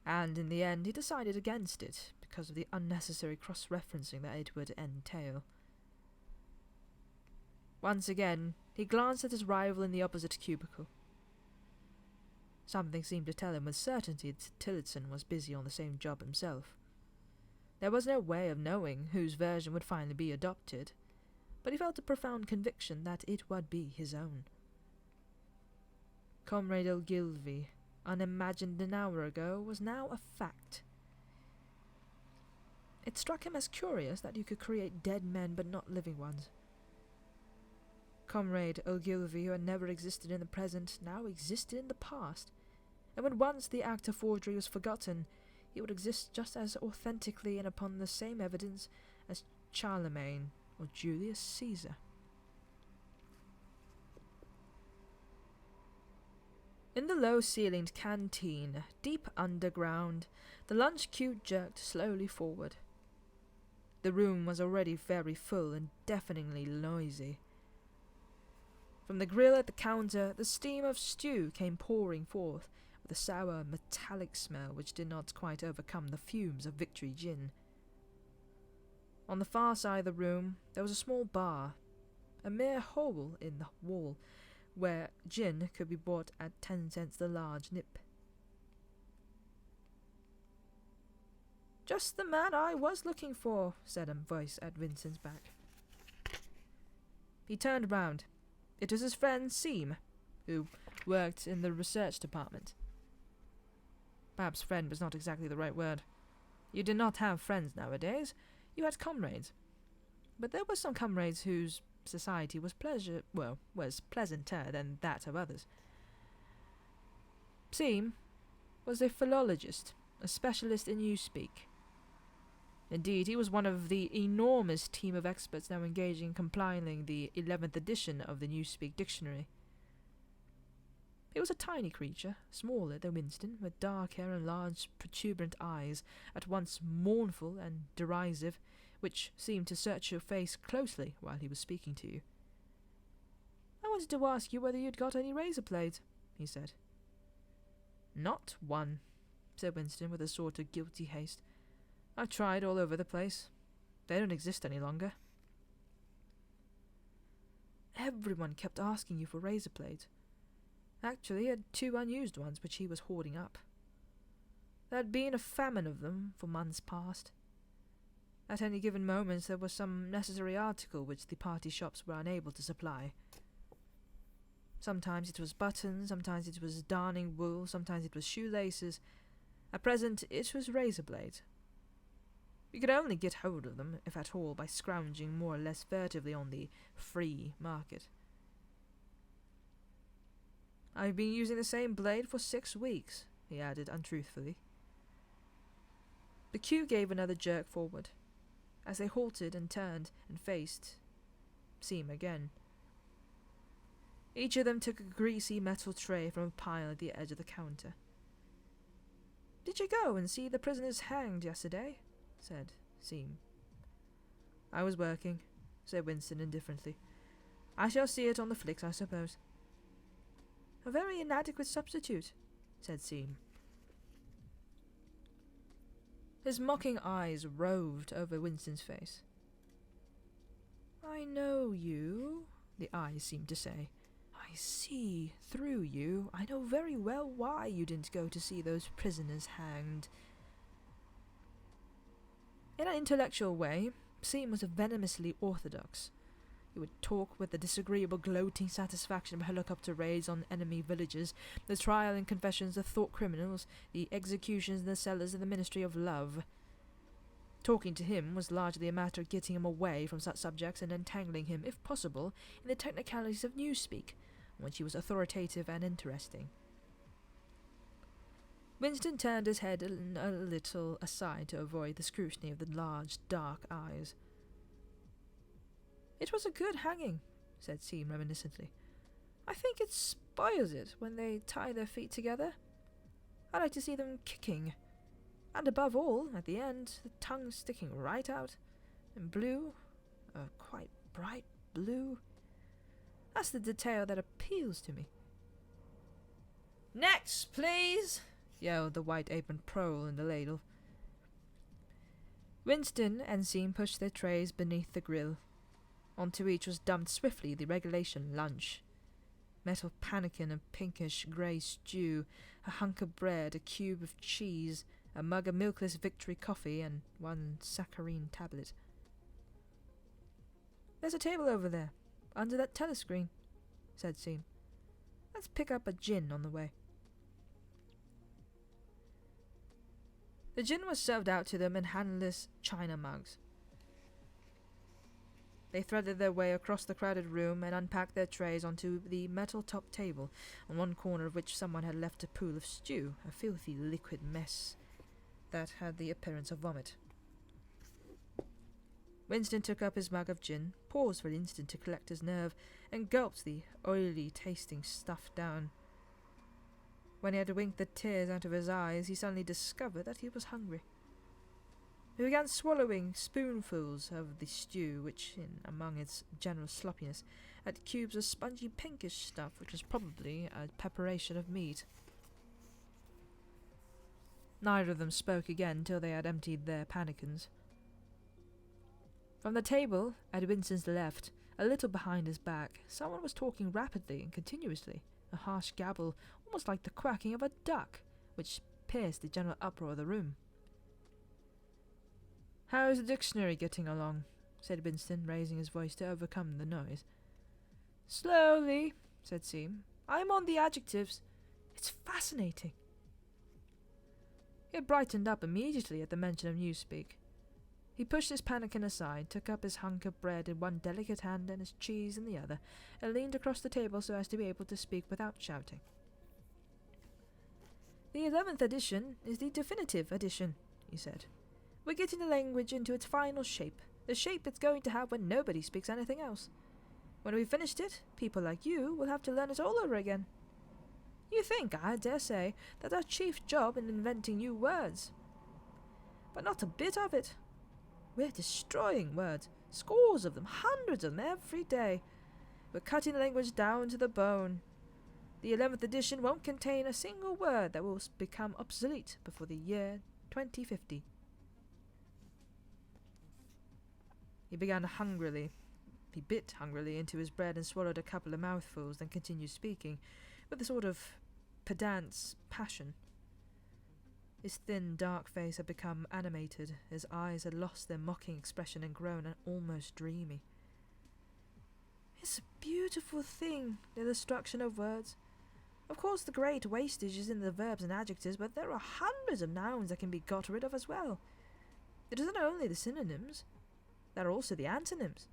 and in the end he decided against it because of the unnecessary cross-referencing that it would entail. Once again, He glanced at his rival in the opposite cubicle. Something seemed to tell him with certainty that Tillotson was busy on the same job himself. There was no way of knowing whose version would finally be adopted, but he felt a profound conviction that it would be his own. Comrade Ogilvy, unimagined an hour ago, was now a fact. It struck him as curious that you could create dead men but not living ones. Comrade Ogilvy, who had never existed in the present, now existed in the past, and when once the act of forgery was forgotten, he would exist just as authentically and upon the same evidence as Charlemagne or Julius Caesar. In the low-ceilinged canteen, deep underground, the lunch queue jerked slowly forward. The room was already very full and deafeningly noisy. From the grill at the counter, the steam of stew came pouring forth, with a sour, metallic smell which did not quite overcome the fumes of Victory gin. On the far side of the room, there was a small bar, a mere hole in the wall, where gin could be bought at 10 cents the large nip. "Just the man I was looking for," said a voice at Vincent's back. He turned round. It was his friend Seam, who worked in the research department. Perhaps friend was not exactly the right word. You did not have friends nowadays. You had comrades. But there were some comrades whose society was pleasanter than that of others. Seam was a philologist, a specialist in newspeak. Indeed, he was one of the enormous team of experts now engaged in compiling the 11th edition of the Newspeak Dictionary. He was a tiny creature, smaller than Winston, with dark hair and large, protuberant eyes, at once mournful and derisive, which seemed to search your face closely while he was speaking to you. "I wanted to ask you whether you'd got any razor blades," he said. "Not one," said Winston with a sort of guilty haste. "I've tried all over the place. They don't exist any longer." Everyone kept asking you for razor blades. Actually, he had 2 unused ones which he was hoarding up. There had been a famine of them for months past. At any given moment there was some necessary article which the party shops were unable to supply. Sometimes it was buttons, sometimes it was darning wool, sometimes it was shoelaces. At present it was razor blades. You could only get hold of them, if at all, by scrounging more or less furtively on the free market. "I've been using the same blade for 6 weeks," he added untruthfully. The queue gave another jerk forward, as they halted and turned and faced Seam again. Each of them took a greasy metal tray from a pile at the edge of the counter. "Did you go and see the prisoners hanged yesterday?" said Seam. "I was working," said Winston indifferently. "I shall see it on the flicks, I suppose." "A very inadequate substitute," said Seam. His mocking eyes roved over Winston's face. "I know you," the eyes seemed to say. "I see through you. I know very well why you didn't go to see those prisoners hanged." In an intellectual way, Seam was venomously orthodox. He would talk with the disagreeable gloating satisfaction of helicopter raids on enemy villages, the trial and confessions of thought criminals, the executions in the cellars of the Ministry of Love. Talking to him was largely a matter of getting him away from such subjects and entangling him, if possible, in the technicalities of newspeak, on which he was authoritative and interesting. Winston turned his head a little aside to avoid the scrutiny of the large, dark eyes. "It was a good hanging," said Seam reminiscently. "I think it spoils it when they tie their feet together. I like to see them kicking. And above all, at the end, the tongue sticking right out. And blue, a quite bright blue. That's the detail that appeals to me." "Next, please!" yelled the white-aproned prole in the ladle. Winston and Seam pushed their trays beneath the grill. Onto each was dumped swiftly the regulation lunch. Metal pannikin of pinkish grey stew, a hunk of bread, a cube of cheese, a mug of milkless Victory coffee, and one saccharine tablet. "There's a table over there, under that telescreen," said Seam. "Let's pick up a gin on the way." The gin was served out to them in handless china mugs. They threaded their way across the crowded room and unpacked their trays onto the metal-topped table, on one corner of which someone had left a pool of stew, a filthy liquid mess that had the appearance of vomit. Winston took up his mug of gin, paused for an instant to collect his nerve, and gulped the oily-tasting stuff down. When he had winked the tears out of his eyes, he suddenly discovered that he was hungry. He began swallowing spoonfuls of the stew, which, in among its general sloppiness, had cubes of spongy pinkish stuff, which was probably a preparation of meat. Neither of them spoke again till they had emptied their pannikins. From the table, at Winston's left, a little behind his back, someone was talking rapidly and continuously, a harsh gabble, almost like the quacking of a duck, which pierced the general uproar of the room. "How is the dictionary getting along?" said Winston, raising his voice to overcome the noise. "Slowly," said Seam. "I'm on the adjectives. It's fascinating." He had brightened up immediately at the mention of Newspeak. He pushed his pannikin aside, took up his hunk of bread in one delicate hand and his cheese in the other, and leaned across the table so as to be able to speak without shouting. "The 11th edition is the definitive edition," he said. "We're getting the language into its final shape, the shape it's going to have when nobody speaks anything else. When we've finished it, people like you will have to learn it all over again. You think, I dare say, that our chief job in inventing new words. But not a bit of it. We're destroying words, scores of them, hundreds of them every day. We're cutting the language down to the bone. The 11th edition won't contain a single word that will become obsolete before the year 2050. He began hungrily. He bit hungrily into his bread and swallowed a couple of mouthfuls, then continued speaking, with a sort of pedant's passion. His thin, dark face had become animated. His eyes had lost their mocking expression and grown almost dreamy. "It's a beautiful thing, the destruction of words. Of course, the great wastage is in the verbs and adjectives, but there are hundreds of nouns that can be got rid of as well. It isn't only the synonyms. There are also the antonyms.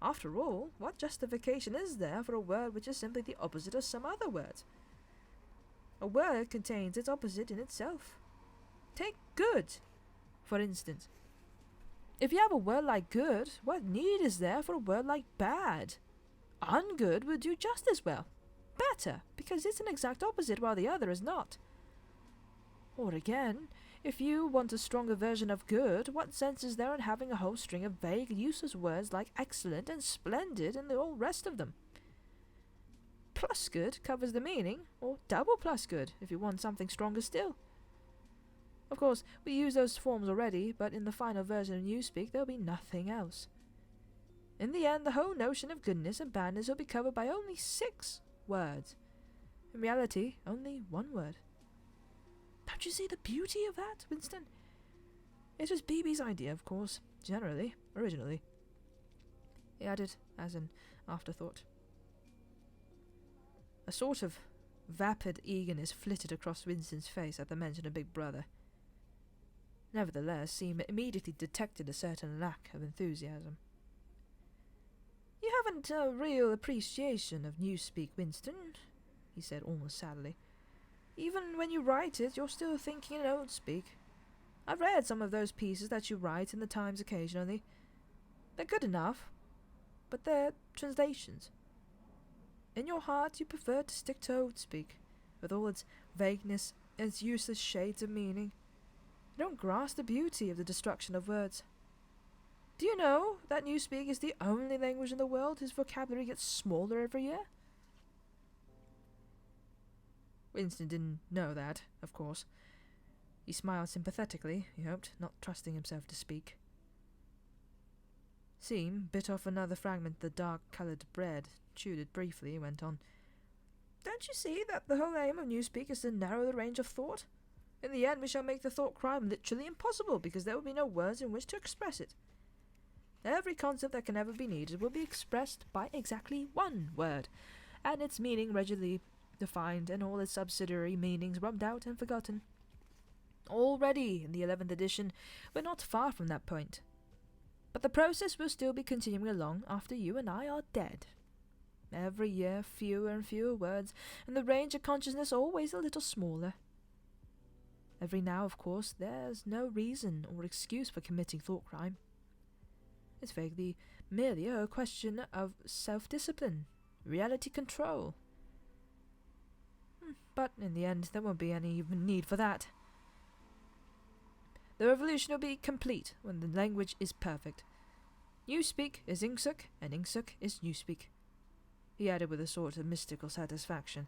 After all, what justification is there for a word which is simply the opposite of some other words? A word contains its opposite in itself. Take good, for instance. If you have a word like good, what need is there for a word like bad? Ungood would do just as well. Better, because it's an exact opposite while the other is not. Or again, if you want a stronger version of good, what sense is there in having a whole string of vague, useless words like excellent and splendid and all rest of them? Plus good covers the meaning, or double plus good if you want something stronger still. Of course, we use those forms already, but in the final version of Newspeak there will be nothing else. In the end, the whole notion of goodness and badness will be covered by only 6 words. In reality, only 1 word. Don't you see the beauty of that, Winston? It was BB's idea, of course, originally. He added as an afterthought. A sort of vapid eagerness flitted across Winston's face at the mention of Big Brother. Nevertheless, he immediately detected a certain lack of enthusiasm. "You haven't a real appreciation of Newspeak, Winston," he said almost sadly. "Even when you write it, you're still thinking in old speak. I've read some of those pieces that you write in the Times occasionally. They're good enough, but they're translations. In your heart you prefer to stick to old speak, with all its vagueness and its useless shades of meaning. You don't grasp the beauty of the destruction of words. Do you know that Newspeak is the only language in the world whose vocabulary gets smaller every year?" Winston didn't know that, of course. He smiled sympathetically, he hoped, not trusting himself to speak. Seam bit off another fragment of the dark-coloured bread, chewed it briefly, and went on. Don't you see that the whole aim of Newspeak is to narrow the range of thought? In the end, we shall make the thought crime literally impossible, because there will be no words in which to express it. Every concept that can ever be needed will be expressed by exactly one word, and its meaning readily defined, and all its subsidiary meanings rubbed out and forgotten. Already, in the 11th edition, we're not far from that point. But the process will still be continuing along after you and I are dead. Every year, fewer and fewer words, and the range of consciousness always a little smaller. Every now, of course, there's no reason or excuse for committing thought crime. It's vaguely merely a question of self-discipline, reality control. But in the end, there won't be any even need for that. The revolution will be complete when the language is perfect. Newspeak is Ingsuk, and Ingsuk is Newspeak. He added with a sort of mystical satisfaction.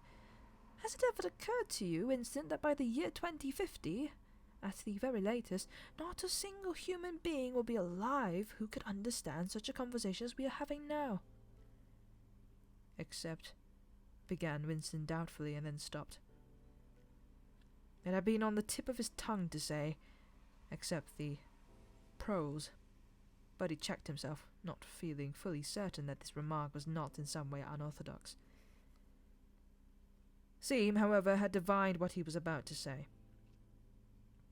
Has it ever occurred to you, Winston, that by the year 2050, at the very latest, not a single human being will be alive who could understand such a conversation as we are having now? Except, began Winston doubtfully, and then stopped. It had been on the tip of his tongue to say, except the prose, but he checked himself, not feeling fully certain that this remark was not in some way unorthodox. Seam, however, had divined what he was about to say.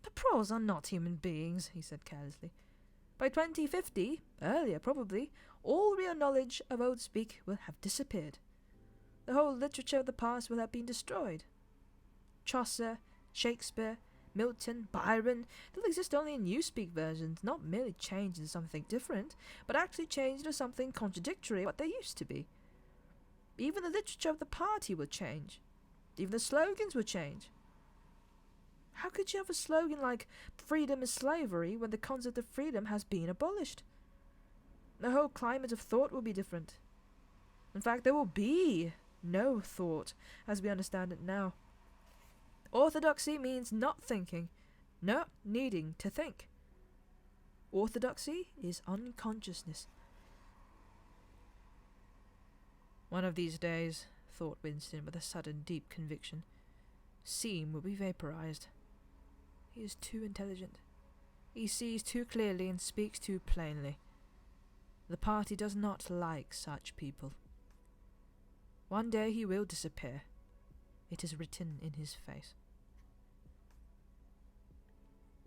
The prose are not human beings, he said carelessly. By 2050, earlier probably, all real knowledge of Old Speak will have disappeared. The whole literature of the past will have been destroyed. Chaucer, Shakespeare, Milton, Byron, they'll exist only in Newspeak versions, not merely changed into something different, but actually changed into something contradictory to what they used to be. Even the literature of the party will change. Even the slogans will change. How could you have a slogan like freedom is slavery when the concept of freedom has been abolished? The whole climate of thought will be different. In fact, there will be no thought as we understand it now. Orthodoxy means not thinking, not needing to think. Orthodoxy is unconsciousness. One of these days, thought Winston with a sudden deep conviction, Seam will be vaporized. He is too intelligent. He sees too clearly and speaks too plainly. The party does not like such people. One day he will disappear. It is written in his face.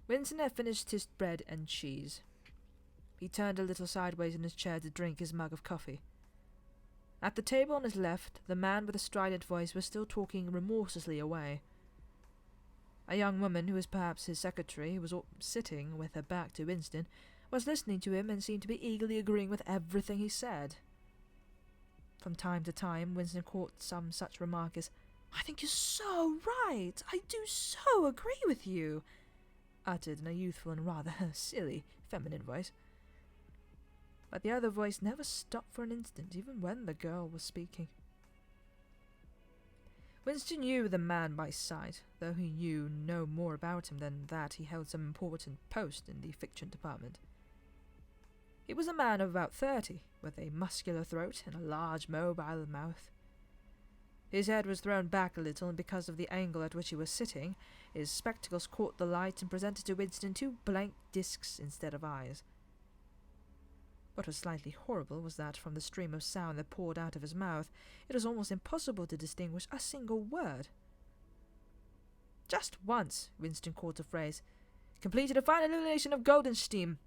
Winston had finished his bread and cheese. He turned a little sideways in his chair to drink his mug of coffee. At the table on his left, the man with the strident voice was still talking remorselessly away. A young woman, who was perhaps his secretary, who was sitting with her back to Winston, was listening to him and seemed to be eagerly agreeing with everything he said. From time to time, Winston caught some such remark as, "I think you're so right. I do so agree with you," uttered in a youthful and rather silly feminine voice. But the other voice never stopped for an instant, even when the girl was speaking. Winston knew the man by sight, though he knew no more about him than that he held some important post in the fiction department. He was a man of about 30, with a muscular throat and a large mobile mouth. His head was thrown back a little, and because of the angle at which he was sitting, his spectacles caught the light and presented to Winston two blank discs instead of eyes. What was slightly horrible was that, from the stream of sound that poured out of his mouth, it was almost impossible to distinguish a single word. Just once, Winston caught a phrase, "completed a fine illumination of Goldenstein,"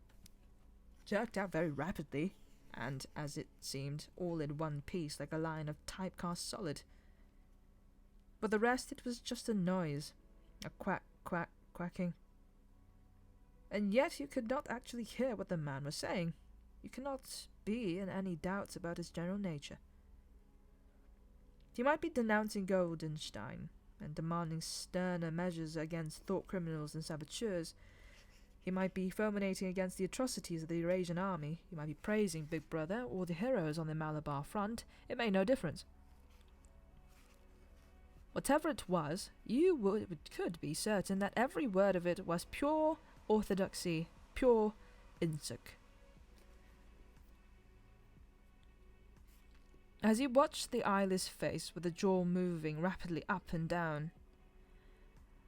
jerked out very rapidly, and, as it seemed, all in one piece like a line of typecast solid. For the rest, it was just a noise, a quack, quack, quacking. And yet you could not actually hear what the man was saying. You cannot be in any doubts about his general nature. He might be denouncing Goldenstein and demanding sterner measures against thought criminals and saboteurs. He might be fulminating against the atrocities of the Eurasian army. He might be praising Big Brother or the heroes on the Malabar front. It made no difference. Whatever it was, you could be certain that every word of it was pure orthodoxy, pure Insuk. As he watched the eyeless face with the jaw moving rapidly up and down,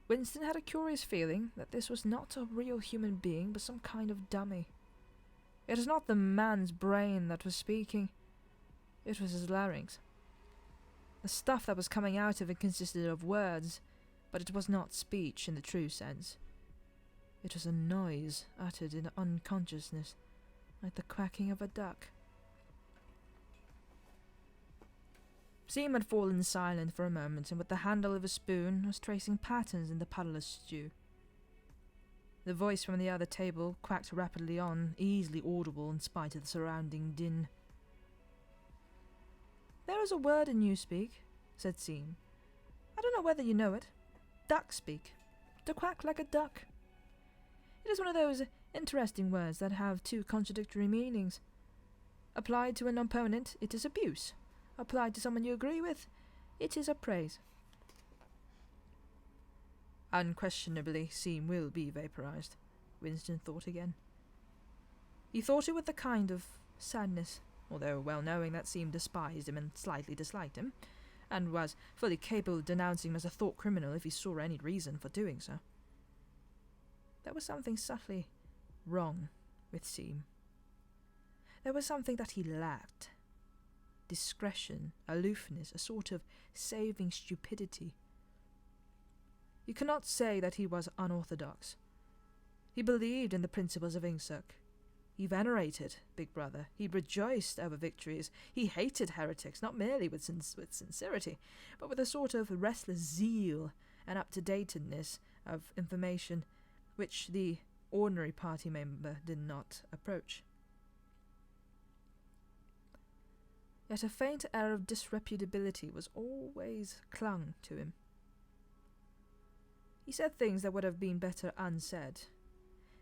Winston had a curious feeling that this was not a real human being but some kind of dummy. It was not the man's brain that was speaking, it was his larynx. The stuff that was coming out of it consisted of words, but it was not speech in the true sense. It was a noise uttered in unconsciousness, like the quacking of a duck. Seam had fallen silent for a moment, and with the handle of a spoon was tracing patterns in the puddle of stew. The voice from the other table quacked rapidly on, easily audible in spite of the surrounding din. "There is a word in Newspeak," said Seam. "I don't know whether you know it. Duck speak. To quack like a duck. It is one of those interesting words that have two contradictory meanings. Applied to an opponent, it is abuse. Applied to someone you agree with, it is a praise." Unquestionably, Seam will be vaporized, Winston thought again. He thought it with a kind of sadness, although well knowing that Seam despised him and slightly disliked him, and was fully capable of denouncing him as a thought criminal if he saw any reason for doing so. There was something subtly wrong with Seam. There was something that he lacked. Discretion, aloofness, a sort of saving stupidity. You cannot say that he was unorthodox. He believed in the principles of Ingsoc. He venerated Big Brother. He rejoiced over victories. He hated heretics, not merely with sincerity, but with a sort of restless zeal and up-to-datedness of information which the ordinary party member did not approach. Yet a faint air of disreputability was always clung to him. He said things that would have been better unsaid.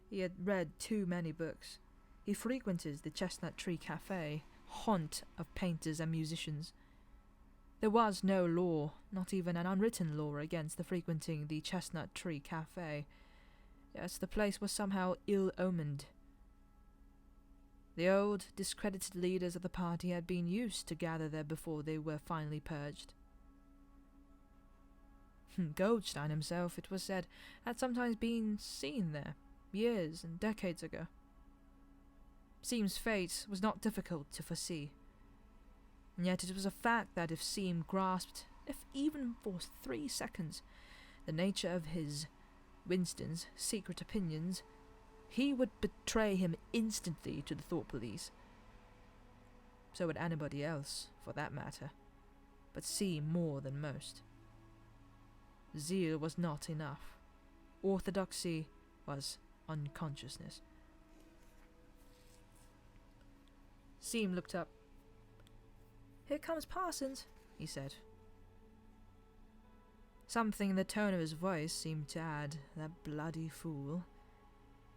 He had read too many books. He frequented the Chestnut Tree Cafe, haunt of painters and musicians. There was no law, not even an unwritten law, against the frequenting the Chestnut Tree Cafe. Yes, the place was somehow ill-omened. The old, discredited leaders of the party had been used to gather there before they were finally purged. Goldstein himself, it was said, had sometimes been seen there, years and decades ago. Seam's fate was not difficult to foresee, and yet it was a fact that if Seam grasped, if even for 3 seconds, the nature of his, Winston's, secret opinions, he would betray him instantly to the thought police. So would anybody else, for that matter, but Seam more than most. Zeal was not enough. Orthodoxy was unconsciousness. Seam looked up. "Here comes Parsons," he said. Something in the tone of his voice seemed to add, "That bloody fool."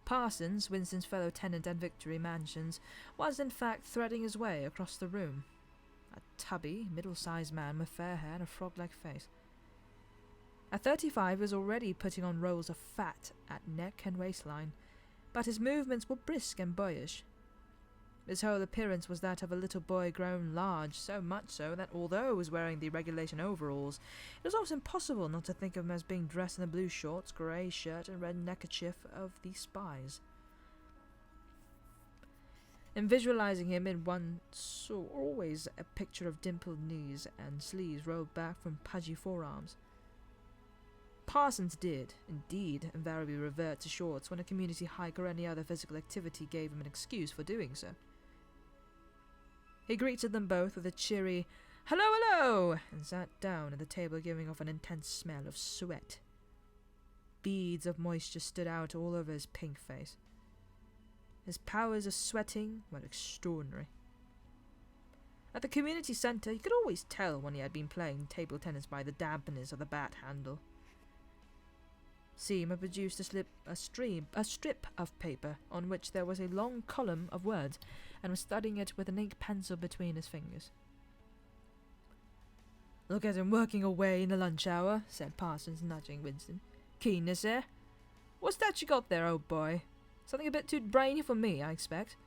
Parsons, Winston's fellow tenant at Victory Mansions, was in fact threading his way across the room. A tubby, middle-sized man with fair hair and a frog-like face. At 35 he was already putting on rolls of fat at neck and waistline, but his movements were brisk and boyish. His whole appearance was that of a little boy grown large, so much so that although he was wearing the regulation overalls, it was almost impossible not to think of him as being dressed in the blue shorts, grey shirt and red neckerchief of the spies. In visualizing him in one saw always a picture of dimpled knees and sleeves rolled back from pudgy forearms. Parsons did, indeed, invariably revert to shorts when a community hike or any other physical activity gave him an excuse for doing so. He greeted them both with a cheery, "Hello, hello!" and sat down at the table, giving off an intense smell of sweat. Beads of moisture stood out all over his pink face. His powers of sweating were extraordinary. At the community centre, you could always tell when he had been playing table tennis by the dampness of the bat handle. Seam had produced a strip of paper on which there was a long column of words, and was studying it with an ink pencil between his fingers. "Look at him working away in the lunch hour," said Parsons, nudging Winston. "Keenness, eh? What's that you got there, old boy? Something a bit too brainy for me, I expect.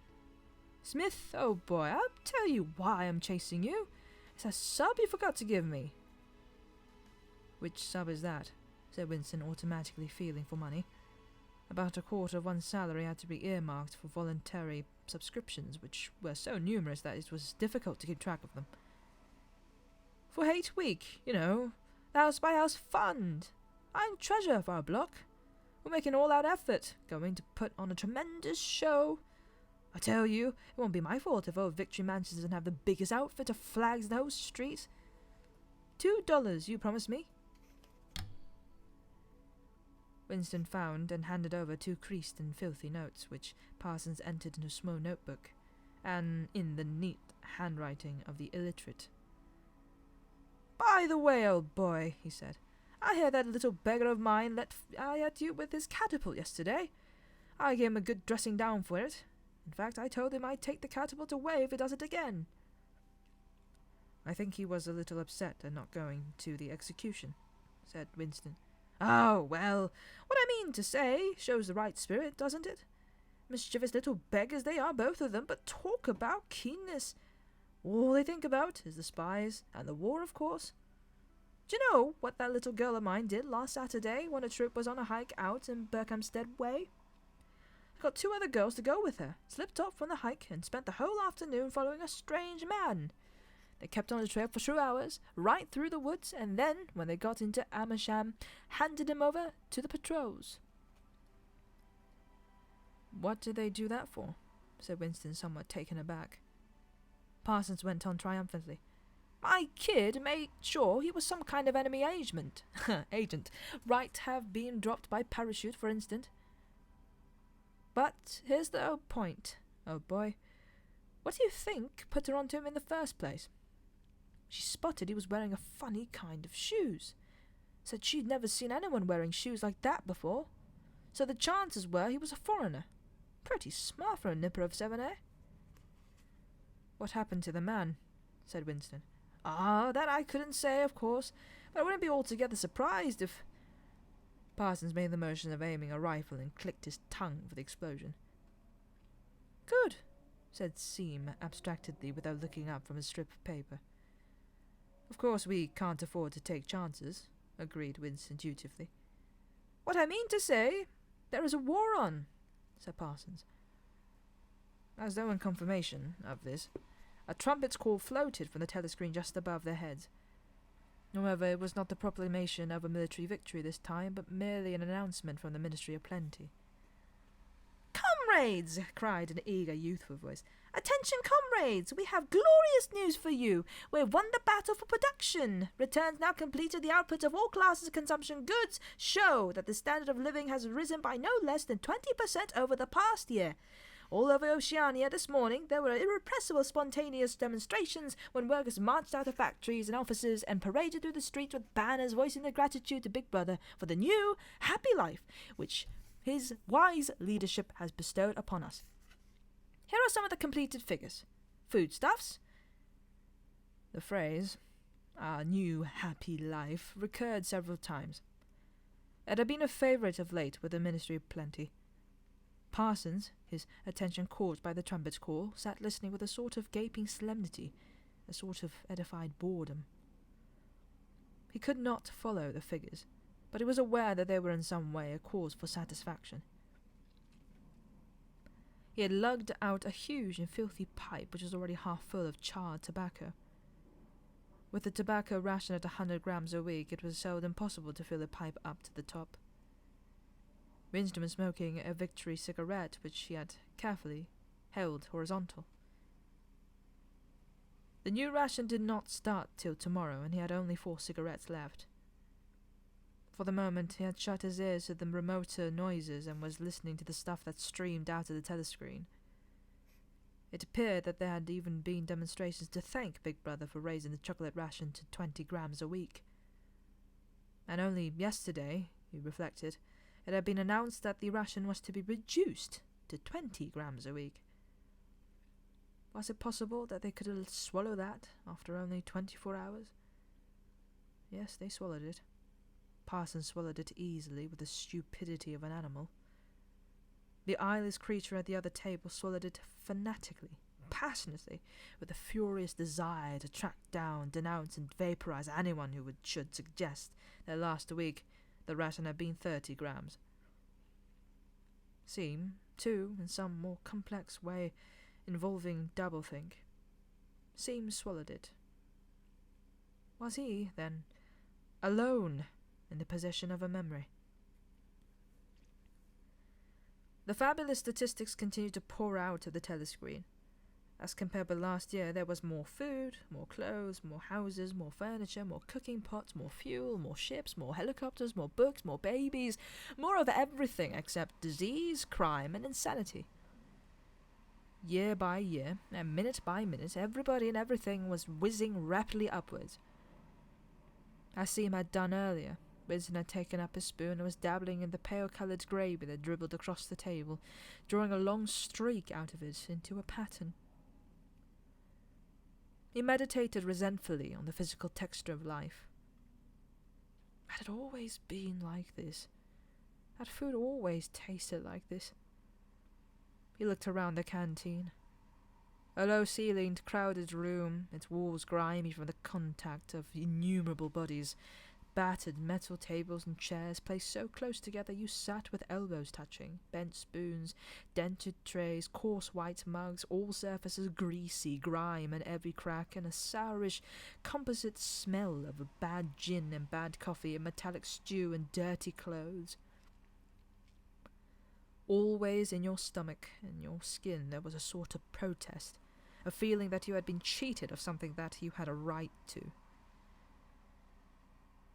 Smith, old boy, I'll tell you why I'm chasing you. You're a It's that sub you forgot to give me. Which sub is that? Said Winston, automatically feeling for money. About a quarter of one's salary had to be earmarked for voluntary subscriptions, which were so numerous that it was difficult to keep track of them. For 8 week, you know, the house-by-house fund. I'm treasurer of our block. We're making all-out effort, going to put on a tremendous show. I tell you, it won't be my fault if old Victory Mansion doesn't have the biggest outfit of flags in the whole street. $2, you promised me. Winston found and handed over 2 creased and filthy notes, which Parsons entered into a small notebook, and in the neat handwriting of the illiterate. By the way, old boy, he said, I hear that little beggar of mine let fly at you with his catapult yesterday. I gave him a good dressing down for it. In fact, I told him I'd take the catapult away if he does it again. I think he was a little upset at not going to the execution, said Winston. Oh, well, what I mean to say shows the right spirit, doesn't it? Mischievous little beggars they are, both of them, but talk about keenness. All they think about is the spies and the war, of course. Do you know what that little girl of mine did last Saturday when a troop was on a hike out in Berkhamsted Way? I got 2 other girls to go with her, slipped off from the hike, and spent the whole afternoon following a strange man. They kept on the trail for 2 hours, right through the woods, and then, when they got into Amersham, handed him over to the patrols. What did they do that for? Said Winston, somewhat taken aback. Parsons went on triumphantly. My kid made sure he was some kind of enemy agent. Right have been dropped by parachute, for instance. But here's the whole point, oh boy. What do you think put her onto him in the first place? She spotted he was wearing a funny kind of shoes. Said she'd never seen anyone wearing shoes like that before. So the chances were he was a foreigner. Pretty smart for a nipper of 7, eh? What happened to the man? Said Winston. That I couldn't say, of course, but I wouldn't be altogether surprised if... Parsons made the motion of aiming a rifle and clicked his tongue for the explosion. Good, said Seam abstractedly without looking up from his strip of paper. Of course we can't afford to take chances, agreed Winston dutifully. What I mean to say, there is a war on, said Parsons. As though in confirmation of this, a trumpet's call floated from the telescreen just above their heads. However, it was not the proclamation of a military victory this time, but merely an announcement from the Ministry of Plenty. Comrades! Cried an eager, youthful voice. Attention, comrades! We have glorious news for you! We've won the battle for production! Returns now completed, the output of all classes of consumption goods show that the standard of living has risen by no less than 20% over the past year. All over Oceania this morning there were irrepressible spontaneous demonstrations when workers marched out of factories and offices and paraded through the streets with banners voicing their gratitude to Big Brother for the new, happy life which his wise leadership has bestowed upon us. Here are some of the completed figures. Foodstuffs. The phrase, our new happy life, recurred several times. It had been a favourite of late with the Ministry of Plenty. Parsons, his attention caught by the trumpet's call, sat listening with a sort of gaping solemnity, a sort of edified boredom. He could not follow the figures, but he was aware that they were in some way a cause for satisfaction. He had lugged out a huge and filthy pipe which was already half full of charred tobacco. With the tobacco ration at 100 grams a week, it was seldom possible to fill a pipe up to the top. Winston was smoking a Victory cigarette which he had carefully held horizontal. The new ration did not start till tomorrow, and he had only 4 cigarettes left. For the moment he had shut his ears to the remoter noises and was listening to the stuff that streamed out of the telescreen. It appeared that there had even been demonstrations to thank Big Brother for raising the chocolate ration to 20 grams a week. And only yesterday, he reflected, it had been announced that the ration was to be reduced to 20 grams a week. Was it possible that they could swallow that after only 24 hours? Yes, they swallowed it. Parsons swallowed it easily with the stupidity of an animal. The eyeless creature at the other table swallowed it fanatically, passionately, with a furious desire to track down, denounce, and vaporize anyone who should suggest that last week the ration had been 30 grams. Seem, too, in some more complex way involving doublethink. Seem swallowed it. Was he, then, alone in the possession of a memory? The fabulous statistics continued to pour out of the telescreen. As compared with last year, there was more food, more clothes, more houses, more furniture, more cooking pots, more fuel, more ships, more helicopters, more books, more babies, more of everything except disease, crime, and insanity. Year by year, and minute by minute, everybody and everything was whizzing rapidly upwards. As Seam had done earlier, Winston had taken up his spoon and was dabbling in the pale-coloured gravy that dribbled across the table, drawing a long streak out of it into a pattern. He meditated resentfully on the physical texture of life. Had it always been like this? Had food always tasted like this? He looked around the canteen. A low-ceilinged, crowded room, its walls grimy from the contact of innumerable bodies, battered metal tables and chairs placed so close together you sat with elbows touching, bent spoons, dented trays, coarse white mugs, all surfaces greasy, grime in every crack, and a sourish, composite smell of bad gin and bad coffee and metallic stew and dirty clothes. Always in your stomach and your skin there was a sort of protest, a feeling that you had been cheated of something that you had a right to.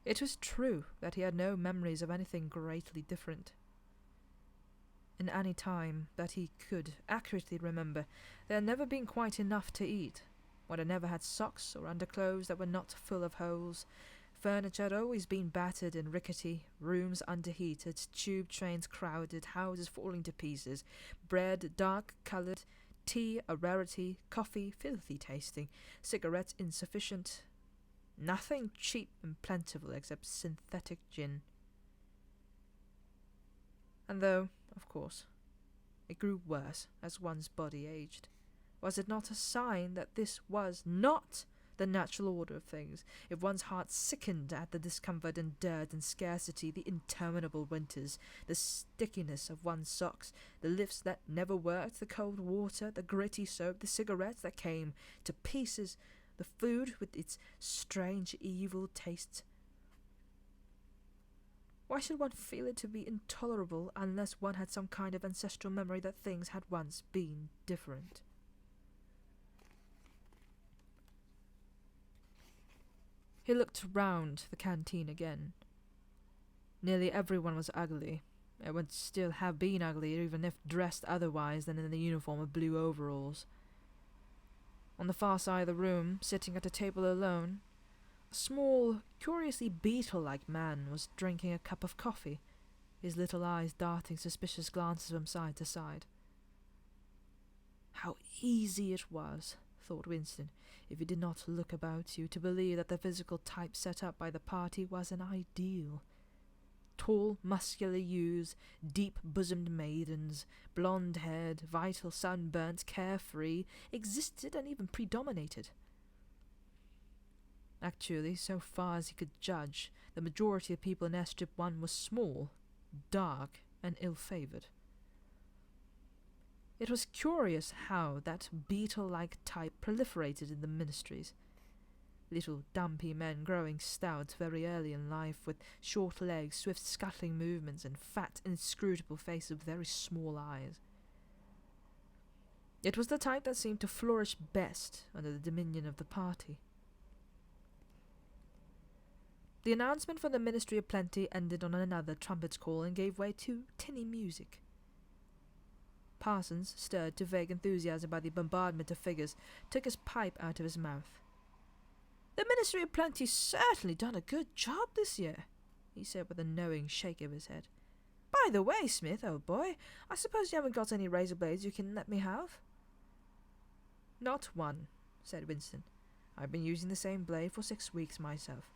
It was true that he had no memories of anything greatly different. In any time that he could accurately remember, there had never been quite enough to eat. One had never had socks or underclothes that were not full of holes. Furniture had always been battered and rickety, rooms underheated, tube trains crowded, houses falling to pieces, bread dark-coloured, tea a rarity, coffee filthy tasting, cigarettes insufficient. Nothing cheap and plentiful except synthetic gin. And though, of course, it grew worse as one's body aged, was it not a sign that this was not the natural order of things, if one's heart sickened at the discomfort and dirt and scarcity, the interminable winters, the stickiness of one's socks, the lifts that never worked, the cold water, the gritty soap, the cigarettes that came to pieces, the food with its strange evil tastes? Why should one feel it to be intolerable unless one had some kind of ancestral memory that things had once been different? He looked round the canteen again. Nearly everyone was ugly. It would still have been ugly even if dressed otherwise than in the uniform of blue overalls. On the far side of the room, sitting at a table alone, a small, curiously beetle-like man was drinking a cup of coffee, his little eyes darting suspicious glances from side to side. How easy it was, thought Winston, if you did not look about you, to believe that the physical type set up by the party was an ideal. Tall, muscular youths, deep-bosomed maidens, blonde-haired, vital, sunburnt, carefree, existed and even predominated. Actually, so far as he could judge, the majority of people in Airstrip 1 was small, dark, and ill-favoured. It was curious how that beetle-like type proliferated in the ministries. Little dumpy men growing stout very early in life, with short legs, swift scuttling movements, and fat, inscrutable faces with very small eyes. It was the type that seemed to flourish best under the dominion of the party. The announcement from the Ministry of Plenty ended on another trumpet call and gave way to tinny music. Parsons, stirred to vague enthusiasm by the bombardment of figures, took his pipe out of his mouth. "The Ministry of Plenty's certainly done a good job this year," he said with a knowing shake of his head. "By the way, Smith, old boy, I suppose you haven't got any razor blades you can let me have?" "Not one," said Winston. "I've been using the same blade for 6 weeks myself."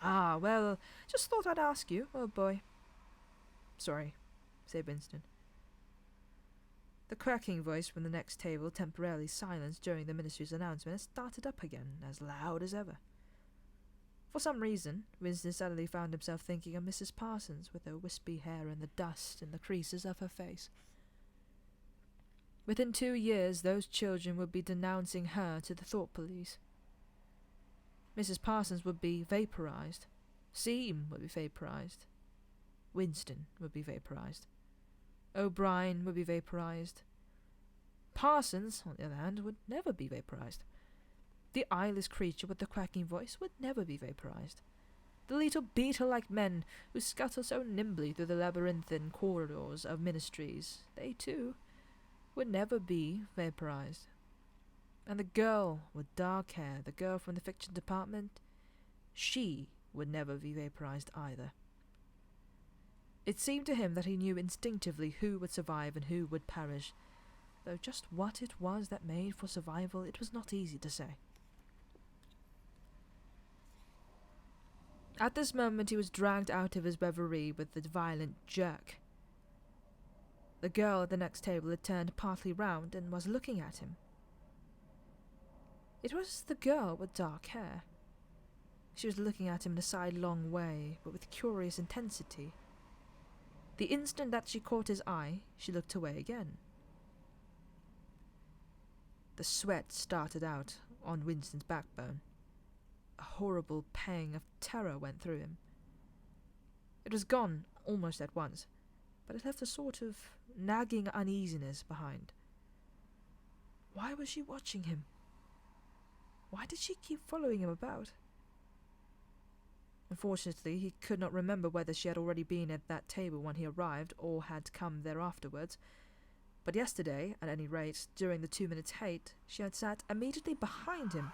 "Ah, well, just thought I'd ask you, old boy." "Sorry," said Winston. The quacking voice from the next table, temporarily silenced during the ministry's announcement, started up again, as loud as ever. For some reason, Winston suddenly found himself thinking of Mrs. Parsons, with her wispy hair and the dust in the creases of her face. Within 2 years, those children would be denouncing her to the thought police. Mrs. Parsons would be vaporized. Seam would be vaporized. Winston would be vaporized. O'Brien would be vaporized. Parsons, on the other hand, would never be vaporized. The eyeless creature with the quacking voice would never be vaporized. The little beetle-like men who scuttle so nimbly through the labyrinthine corridors of ministries, they too would never be vaporized. And the girl with dark hair, the girl from the fiction department, she would never be vaporized either. It seemed to him that he knew instinctively who would survive and who would perish, though just what it was that made for survival it was not easy to say. At this moment he was dragged out of his reverie with a violent jerk. The girl at the next table had turned partly round and was looking at him. It was the girl with dark hair. She was looking at him in a sidelong way, but with curious intensity. The instant that she caught his eye, she looked away again. The sweat started out on Winston's backbone. A horrible pang of terror went through him. It was gone almost at once, but it left a sort of nagging uneasiness behind. Why was she watching him? Why did she keep following him about? Unfortunately, he could not remember whether she had already been at that table when he arrived or had come there afterwards, but yesterday, at any rate, during the 2 minutes' hate, she had sat immediately behind him,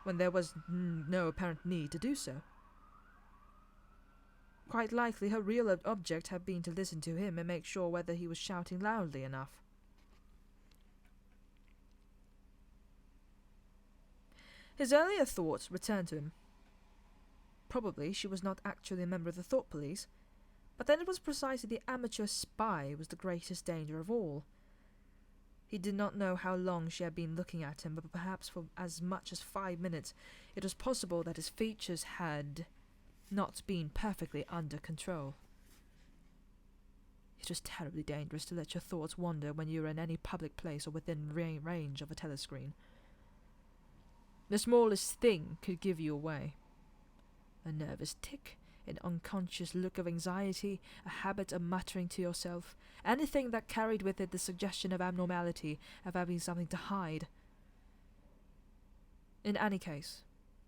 when there was no apparent need to do so. Quite likely her real object had been to listen to him and make sure whether he was shouting loudly enough. His earlier thoughts returned to him. Probably she was not actually a member of the thought police, but then it was precisely the amateur spy who was the greatest danger of all. He did not know how long she had been looking at him, but perhaps for as much as 5 minutes. It was possible that his features had not been perfectly under control. It was terribly dangerous to let your thoughts wander when you were in any public place or within range of a telescreen. The smallest thing could give you away. A nervous tic, an unconscious look of anxiety, a habit of muttering to yourself, anything that carried with it the suggestion of abnormality, of having something to hide. In any case,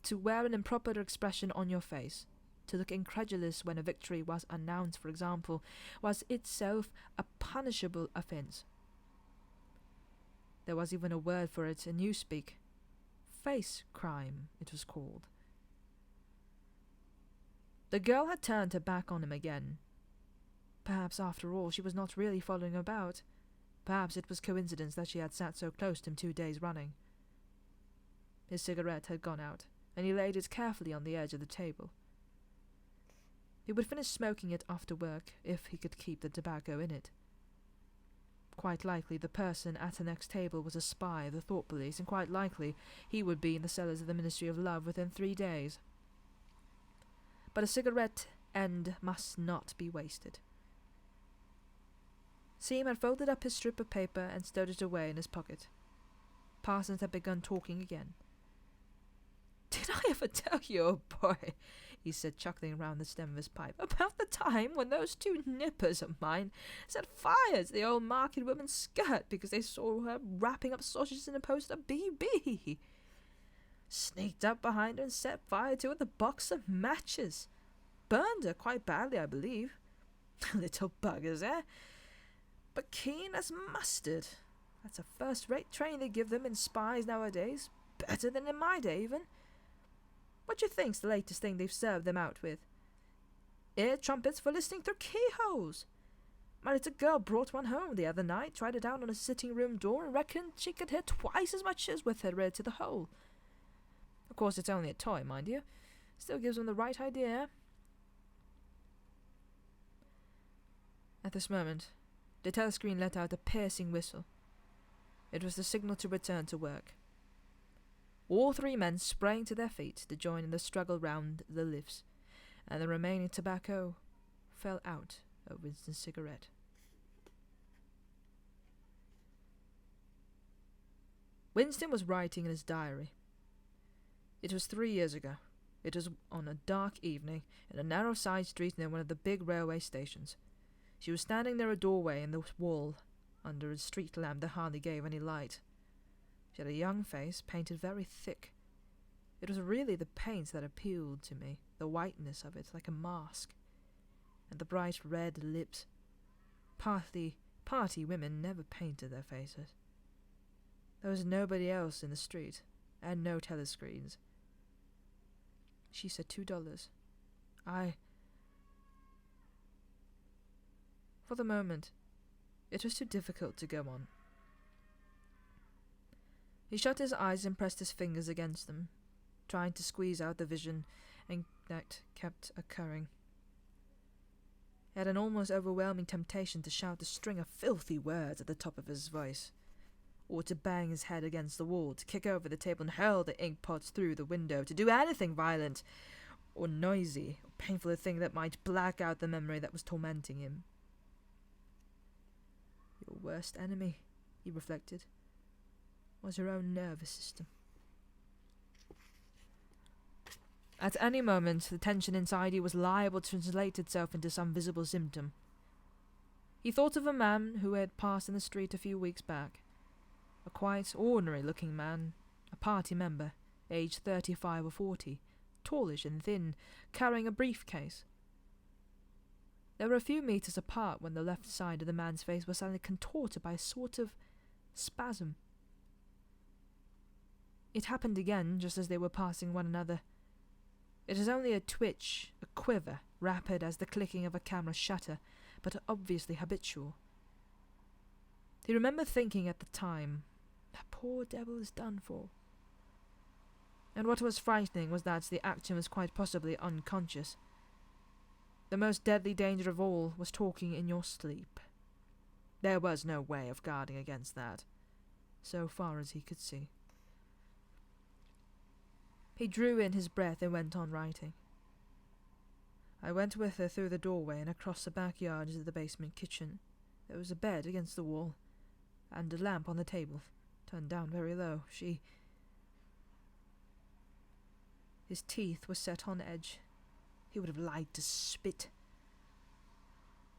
to wear an improper expression on your face, to look incredulous when a victory was announced, for example, was itself a punishable offence. There was even a word for it in newspeak. Face crime, it was called. The girl had turned her back on him again. Perhaps, after all, she was not really following him about. Perhaps it was coincidence that she had sat so close to him 2 days running. His cigarette had gone out, and he laid it carefully on the edge of the table. He would finish smoking it after work, if he could keep the tobacco in it. Quite likely the person at the next table was a spy of the thought police, and quite likely he would be in the cellars of the Ministry of Love within 3 days. But a cigarette end must not be wasted. Seam had folded up his strip of paper and stowed it away in his pocket. Parsons had begun talking again. "Did I ever tell you, oh boy," he said, chuckling round the stem of his pipe, "about the time when those 2 nippers of mine set fire to the old market woman's skirt because they saw her wrapping up sausages in a poster BB? Sneaked up behind her and set fire to her with a box of matches. Burned her quite badly, I believe. Little buggers, eh? But keen as mustard. That's a first-rate training they give them in spies nowadays. Better than in my day, even. What do you think's the latest thing they've served them out with? Ear trumpets for listening through keyholes. My little girl brought one home the other night, tried it out on a sitting-room door, and reckoned she could hear twice as much as with her ear to the hole. Of course, it's only a toy, mind you. Still gives them the right idea." At this moment, The telescreen let out a piercing whistle. It was the signal to return to work. All three men sprang to their feet to join in the struggle round the lifts, and the remaining tobacco fell out of Winston's cigarette. Winston was writing in his diary. It was 3 years ago. It was on a dark evening in a narrow side street near one of the big railway stations. She was standing near a doorway in the wall under a street lamp that hardly gave any light. She had a young face, painted very thick. It was really the paint that appealed to me, the whiteness of it, like a mask, and the bright red lips. Party women never painted their faces. There was nobody else in the street, and no telescreens. She said $2. For the moment, it was too difficult to go on. He shut his eyes and pressed his fingers against them, trying to squeeze out the vision and that kept occurring. He had an almost overwhelming temptation to shout a string of filthy words at the top of his voice, or to bang his head against the wall, to kick over the table and hurl the ink pots through the window, to do anything violent or noisy or painful a thing that might black out the memory that was tormenting him. Your worst enemy, he reflected, was your own nervous system. At any moment, the tension inside you was liable to translate itself into some visible symptom. He thought of a man who had passed in the street a few weeks back. A quite ordinary-looking man, a party member, aged 35 or 40, tallish and thin, carrying a briefcase. They were a few meters apart when the left side of the man's face was suddenly contorted by a sort of spasm. It happened again just as they were passing one another. It was only a twitch, a quiver, rapid as the clicking of a camera shutter, but obviously habitual. He remembered thinking at the time, that poor devil is done for. And what was frightening was that the actor was quite possibly unconscious. The most deadly danger of all was talking in your sleep. There was no way of guarding against that, so far as he could see. He drew in his breath and went on writing. I went with her through the doorway and across the backyard to the basement kitchen. There was a bed against the wall, and a lamp on the table, turned down very low. His teeth were set on edge. He would have liked to spit.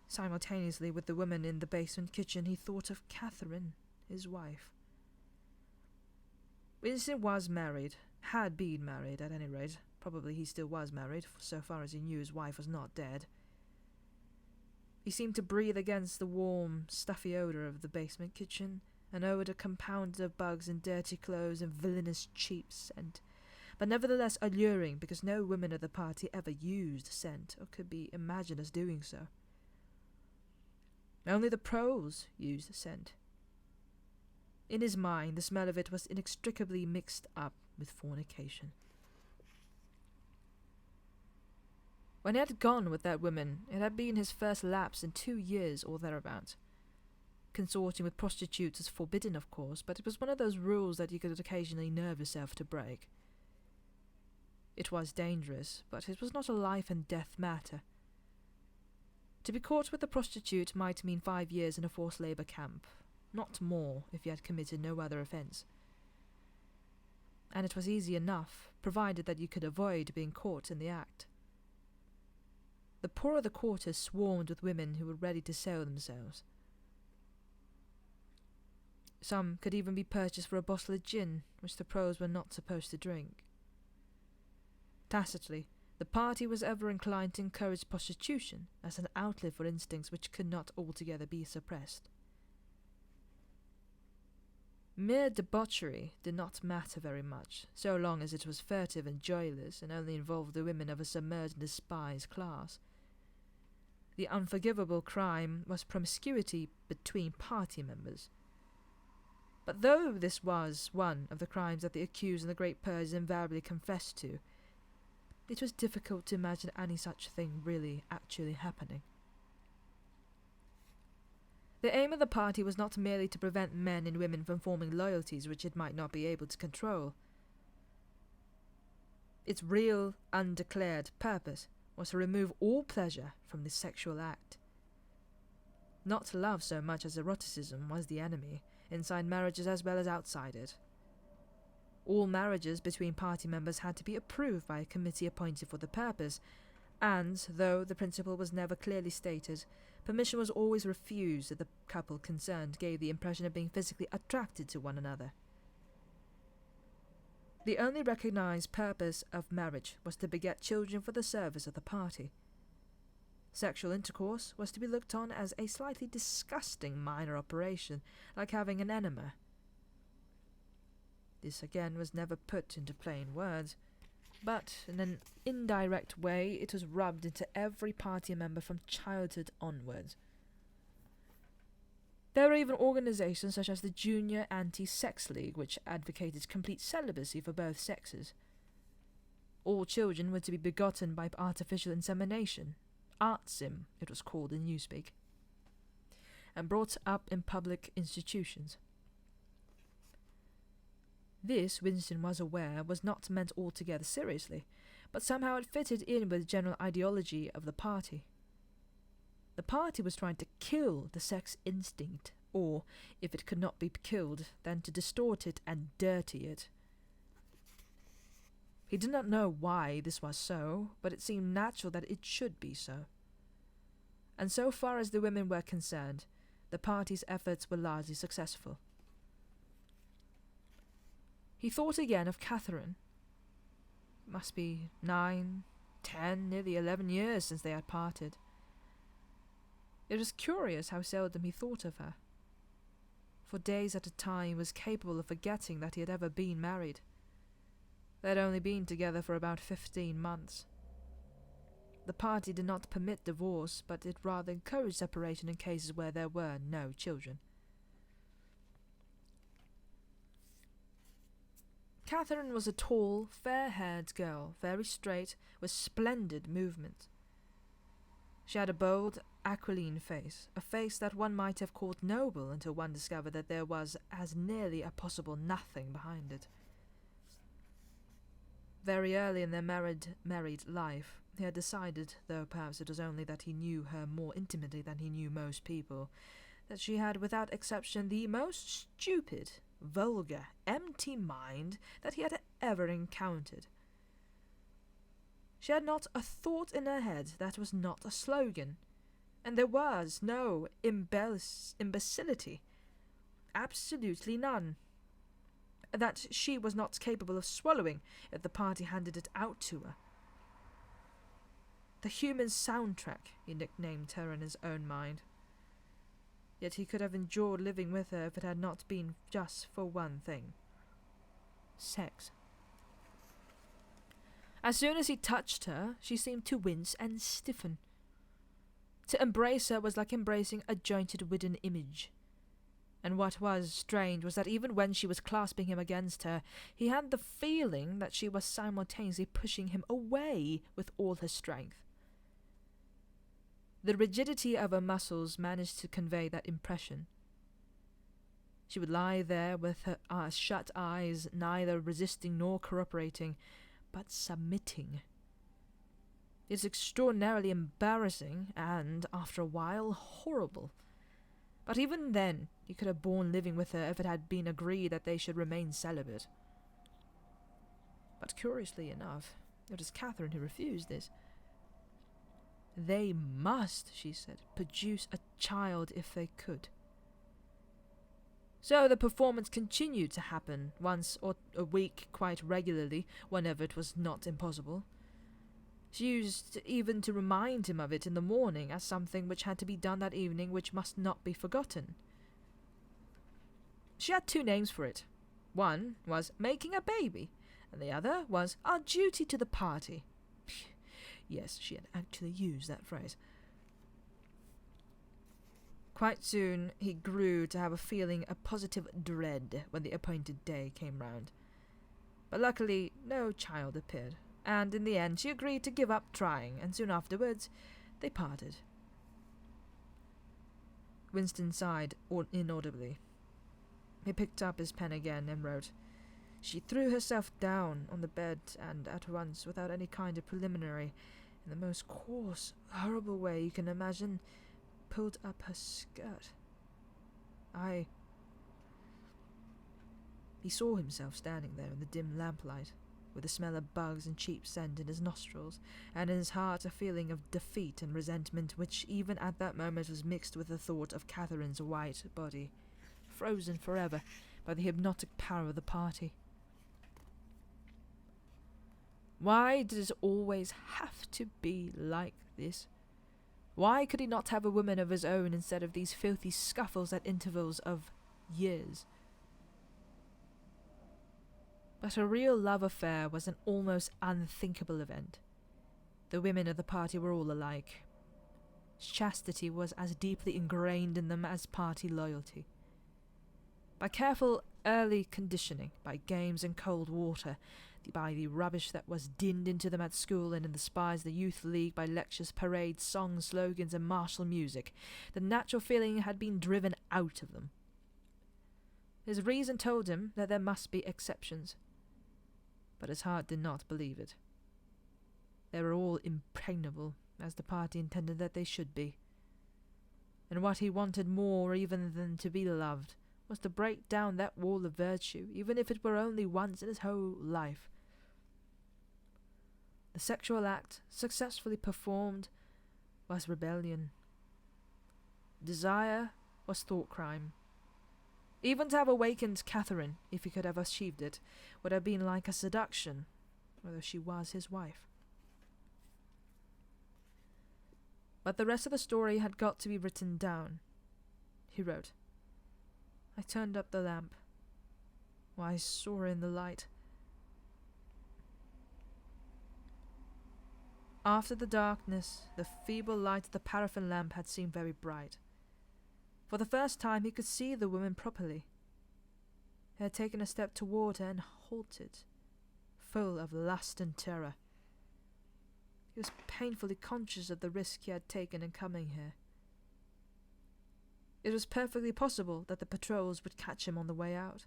Simultaneously with the woman in the basement kitchen, he thought of Catherine, his wife. Winston was married, had been married at any rate. Probably he still was married, for so far as he knew his wife was not dead. He seemed to breathe against the warm, stuffy odour of the basement kitchen, an odour compounded of bugs and dirty clothes and villainous cheap scent, but nevertheless alluring because no women of the party ever used scent or could be imagined as doing so. Only the pros used scent. In his mind, the smell of it was inextricably mixed up with fornication. When he had gone with that woman, it had been his first lapse in 2 years or thereabouts. Consorting with prostitutes is forbidden, of course, but it was one of those rules that you could occasionally nerve yourself to break. It was dangerous, but it was not a life-and-death matter. To be caught with a prostitute might mean 5 years in a forced labour camp, not more if you had committed no other offence. And it was easy enough, provided that you could avoid being caught in the act. The poor of the quarter swarmed with women who were ready to sell themselves. Some could even be purchased for a bottle of gin, which the pros were not supposed to drink. Tacitly, the party was ever inclined to encourage prostitution as an outlet for instincts which could not altogether be suppressed. Mere debauchery did not matter very much, so long as it was furtive and joyless and only involved the women of a submerged and despised class. The unforgivable crime was promiscuity between party members. But though this was one of the crimes that the accused and the great purges invariably confessed to, it was difficult to imagine any such thing really actually happening. The aim of the party was not merely to prevent men and women from forming loyalties which it might not be able to control. Its real, undeclared purpose was to remove all pleasure from the sexual act. Not love so much as eroticism was the enemy, inside marriages as well as outside it. All marriages between party members had to be approved by a committee appointed for the purpose, and, though the principle was never clearly stated, permission was always refused if the couple concerned gave the impression of being physically attracted to one another. The only recognized purpose of marriage was to beget children for the service of the party. Sexual intercourse was to be looked on as a slightly disgusting minor operation, like having an enema. This again was never put into plain words, but in an indirect way it was rubbed into every party member from childhood onwards. There were even organizations such as the Junior Anti-Sex League, which advocated complete celibacy for both sexes. All children were to be begotten by artificial insemination, ARTSIM it was called in newspeak, and brought up in public institutions. This, Winston was aware, was not meant altogether seriously, but somehow it fitted in with the general ideology of the party. The party was trying to kill the sex instinct, or, if it could not be killed, then to distort it and dirty it. He did not know why this was so, but it seemed natural that it should be so. And so far as the women were concerned, the party's efforts were largely successful. He thought again of Catherine. It must be 9, 10, nearly 11 years since they had parted. It was curious how seldom he thought of her. For days at a time he was capable of forgetting that he had ever been married. They had only been together for about 15 months. The party did not permit divorce, but it rather encouraged separation in cases where there were no children. Catherine was a tall, fair-haired girl, very straight, with splendid movement. She had a bold, aquiline face, a face that one might have called noble until one discovered that there was as nearly a possible nothing behind it. Very early in their married life, he had decided, though perhaps it was only that he knew her more intimately than he knew most people, that she had without exception the most stupid, vulgar, empty mind that he had ever encountered. She had not a thought in her head that was not a slogan, and there was no imbecility, absolutely none, that she was not capable of swallowing if the party handed it out to her. The human soundtrack, he nicknamed her in his own mind. Yet he could have endured living with her if it had not been just for one thing: sex. As soon as he touched her, she seemed to wince and stiffen. To embrace her was like embracing a jointed wooden image. And what was strange was that even when she was clasping him against her, he had the feeling that she was simultaneously pushing him away with all her strength. The rigidity of her muscles managed to convey that impression. She would lie there with her shut eyes, neither resisting nor cooperating, but submitting. It is extraordinarily embarrassing and, after a while, horrible. But even then, he could have borne living with her if it had been agreed that they should remain celibate. But curiously enough, it was Catherine who refused this. They must, she said, produce a child if they could. So the performance continued to happen once or a week quite regularly, whenever it was not impossible. She used even to remind him of it in the morning as something which had to be done that evening, which must not be forgotten. She had 2 names for it. One was making a baby, and the other was our duty to the party. Yes, she had actually used that phrase. Quite soon he grew to have a feeling of positive dread when the appointed day came round. But luckily no child appeared, and in the end she agreed to give up trying, and soon afterwards they parted. Winston sighed inaudibly. He picked up his pen again and wrote, "She threw herself down on the bed and at once, without any kind of preliminary, in the most coarse, horrible way you can imagine, pulled up her skirt. He saw himself standing there in the dim lamplight, with the smell of bugs and cheap scent in his nostrils, and in his heart a feeling of defeat and resentment which even at that moment was mixed with the thought of Catherine's white body, frozen forever by the hypnotic power of the party. Why did it always have to be like this? Why could he not have a woman of his own instead of these filthy scuffles at intervals of years? But a real love affair was an almost unthinkable event. The women of the party were all alike. Chastity was as deeply ingrained in them as party loyalty. By careful early conditioning, by games and cold water, by the rubbish that was dinned into them at school and in the spies of the youth league, by lectures, parades, songs, slogans, and martial music, the natural feeling had been driven out of them. His reason told him that there must be exceptions, but his heart did not believe it. They were all impregnable, as the party intended that they should be. And what he wanted more even than to be loved was to break down that wall of virtue, even if it were only once in his whole life. The sexual act, successfully performed, was rebellion. Desire was thought crime. Even to have awakened Catherine, if he could have achieved it, would have been like a seduction, whether she was his wife. But the rest of the story had got to be written down. He wrote, "I turned up the lamp. I saw her in the light. After the darkness, the feeble light of the paraffin lamp had seemed very bright. For the first time he could see the woman properly. He had taken a step toward her and halted, full of lust and terror. He was painfully conscious of the risk he had taken in coming here. It was perfectly possible that the patrols would catch him on the way out.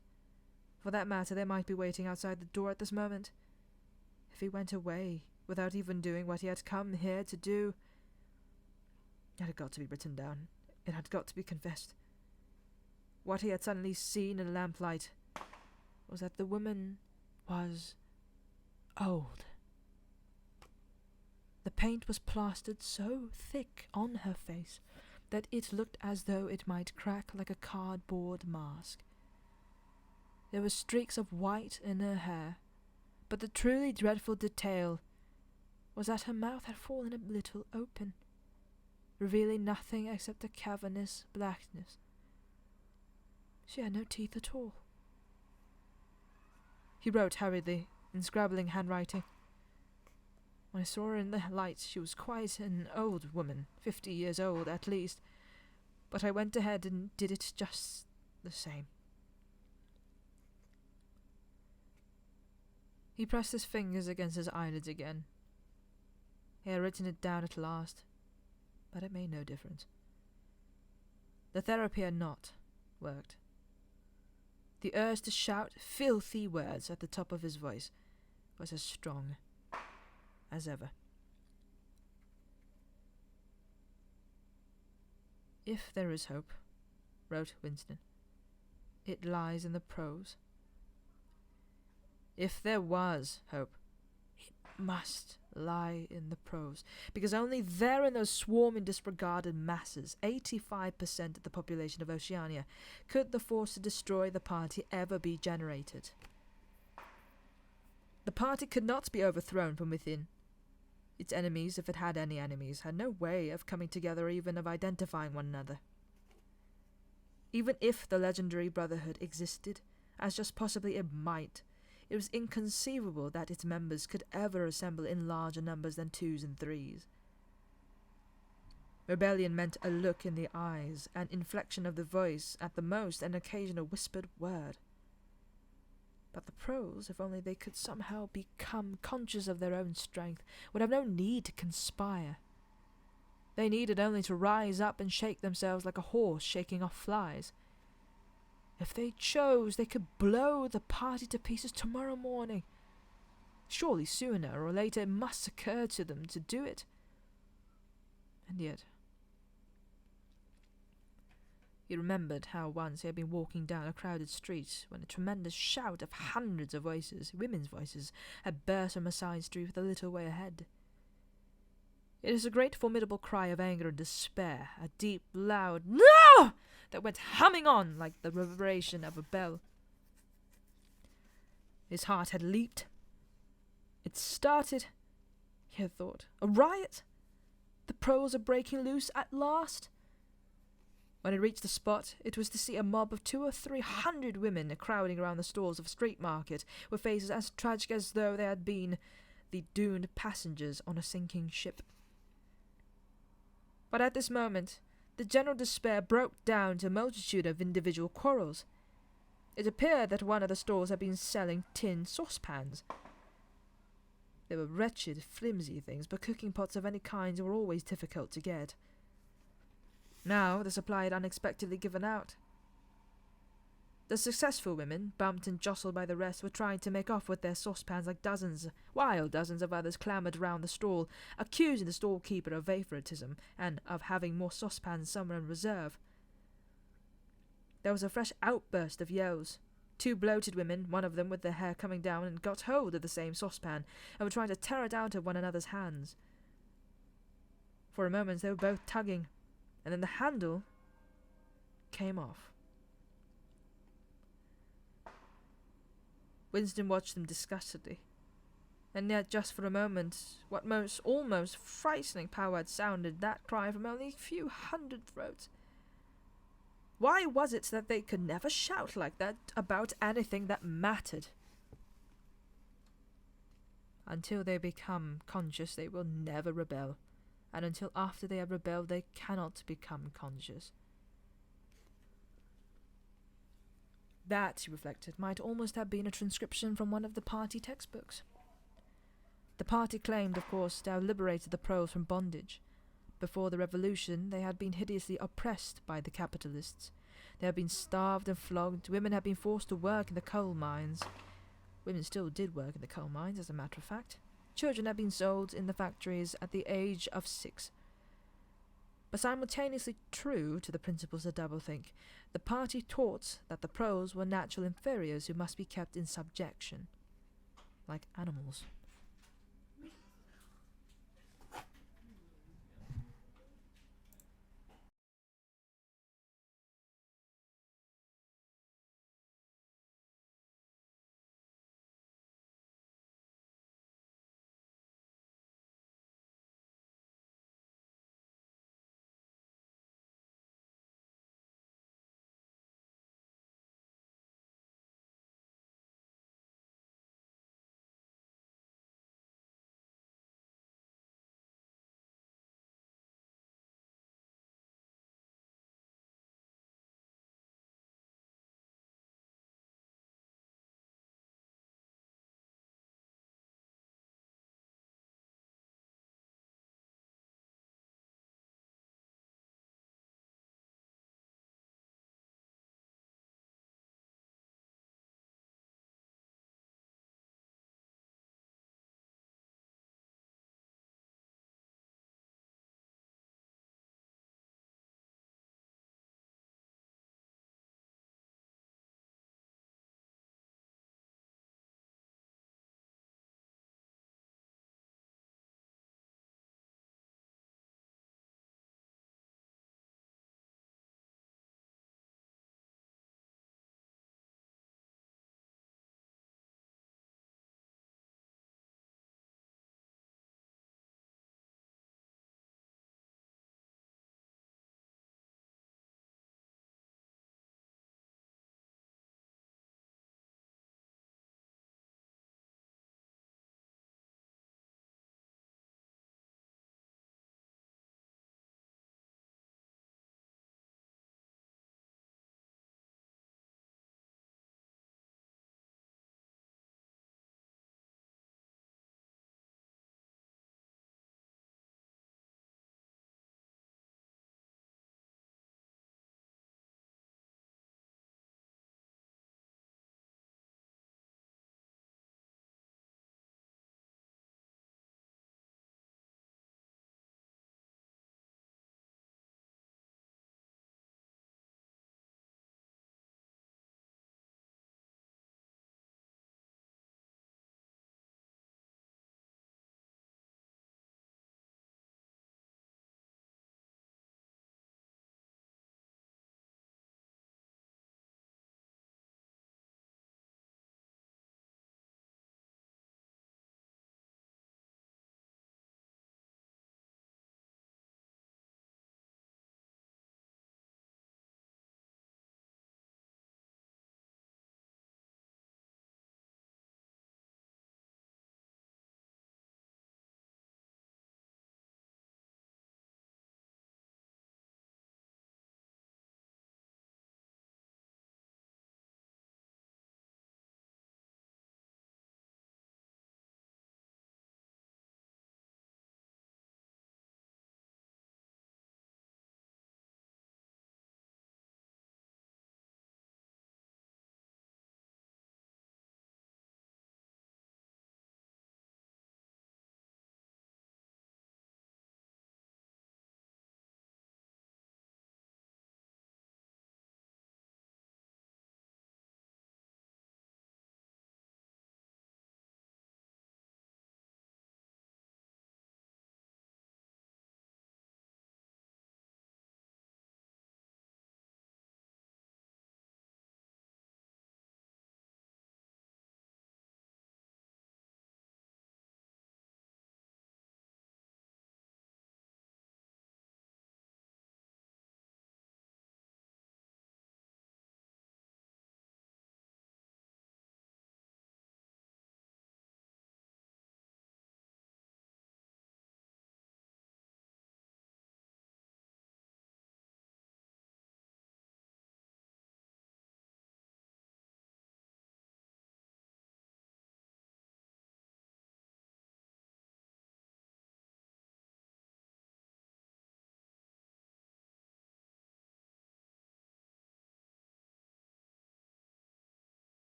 For that matter, they might be waiting outside the door at this moment. If he went away, without even doing what he had come here to do, it had got to be written down. It had got to be confessed. What he had suddenly seen in the lamplight was that the woman was old. The paint was plastered so thick on her face that it looked as though it might crack like a cardboard mask. There were streaks of white in her hair, but the truly dreadful detail was that her mouth had fallen a little open, revealing nothing except a cavernous blackness. She had no teeth at all. He wrote hurriedly, in scrabbling handwriting. When I saw her in the light, she was quite an old woman, 50 years old at least, but I went ahead and did it just the same. He pressed his fingers against his eyelids again. He had written it down at last, but it made no difference. The therapy had not worked. The urge to shout filthy words at the top of his voice was as strong as ever. "If there is hope," wrote Winston, "it lies in the prose. If there was hope, it must lie in the prose, because only there in those swarming disregarded masses, 85% of the population of Oceania, could the force to destroy the party ever be generated. The party could not be overthrown from within. Its enemies, if it had any enemies, had no way of coming together or even of identifying one another. Even if the legendary brotherhood existed, as just possibly it might, it was inconceivable that its members could ever assemble in larger numbers than 2s and 3s. Rebellion meant a look in the eyes, an inflection of the voice, at the most an occasional whispered word. But the pros, if only they could somehow become conscious of their own strength, would have no need to conspire. They needed only to rise up and shake themselves like a horse shaking off flies. If they chose, they could blow the party to pieces tomorrow morning. Surely sooner or later it must occur to them to do it. And yet, he remembered how once he had been walking down a crowded street when a tremendous shout of hundreds of voices, women's voices, had burst from a side street with a little way ahead. It is a great formidable cry of anger and despair, a deep, loud "No!" that went humming on like the reverberation of a bell. His heart had leaped. It started, he had thought, a riot. The pros are breaking loose at last. When he reached the spot, it was to see a mob of 200 or 300 women crowding around the stalls of a street market, with faces as tragic as though they had been the doomed passengers on a sinking ship. But at this moment, the general despair broke down to a multitude of individual quarrels. It appeared that one of the stalls had been selling tin saucepans. They were wretched, flimsy things, but cooking pots of any kind were always difficult to get. Now the supply had unexpectedly given out. The successful women, bumped and jostled by the rest, were trying to make off with their saucepans like dozens, while dozens of others clamoured round the stall, accusing the stall-keeper of favouritism and of having more saucepans somewhere in reserve. There was a fresh outburst of yells. 2 bloated women, one of them with their hair coming down, and got hold of the same saucepan, and were trying to tear it out of one another's hands. For a moment they were both tugging, and then the handle came off. Winston watched them disgustedly, and yet just for a moment what almost frightening power had sounded that cry from only a few hundred throats. Why was it that they could never shout like that about anything that mattered? Until they become conscious, they will never rebel, and until after they have rebelled, they cannot become conscious. That, he reflected, might almost have been a transcription from one of the party textbooks. The party claimed, of course, to have liberated the pros from bondage. Before the revolution, they had been hideously oppressed by the capitalists. They had been starved and flogged. Women had been forced to work in the coal mines. Women still did work in the coal mines, as a matter of fact. Children had been sold in the factories at the age of 6. But simultaneously true to the principles of doublethink, the party taught that the pros were natural inferiors who must be kept in subjection, like animals.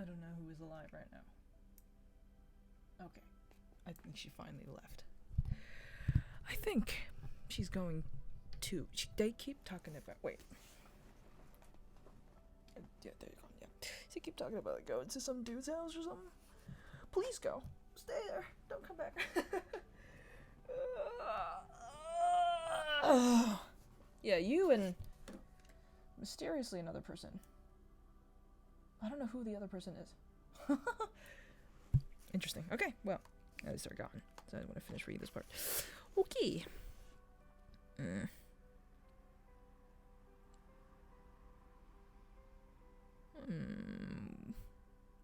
don't know who is alive right now. Okay. I think she finally left. I think she's going to... They keep talking about... Wait. Yeah, there you go. Yeah. They keep talking about going to some dude's house or something. Please go. Stay there. Don't come back. Yeah, you and mysteriously another person. I don't know who the other person is. Interesting. Okay, well, at least they're gone. So I want to finish reading this part. Okay.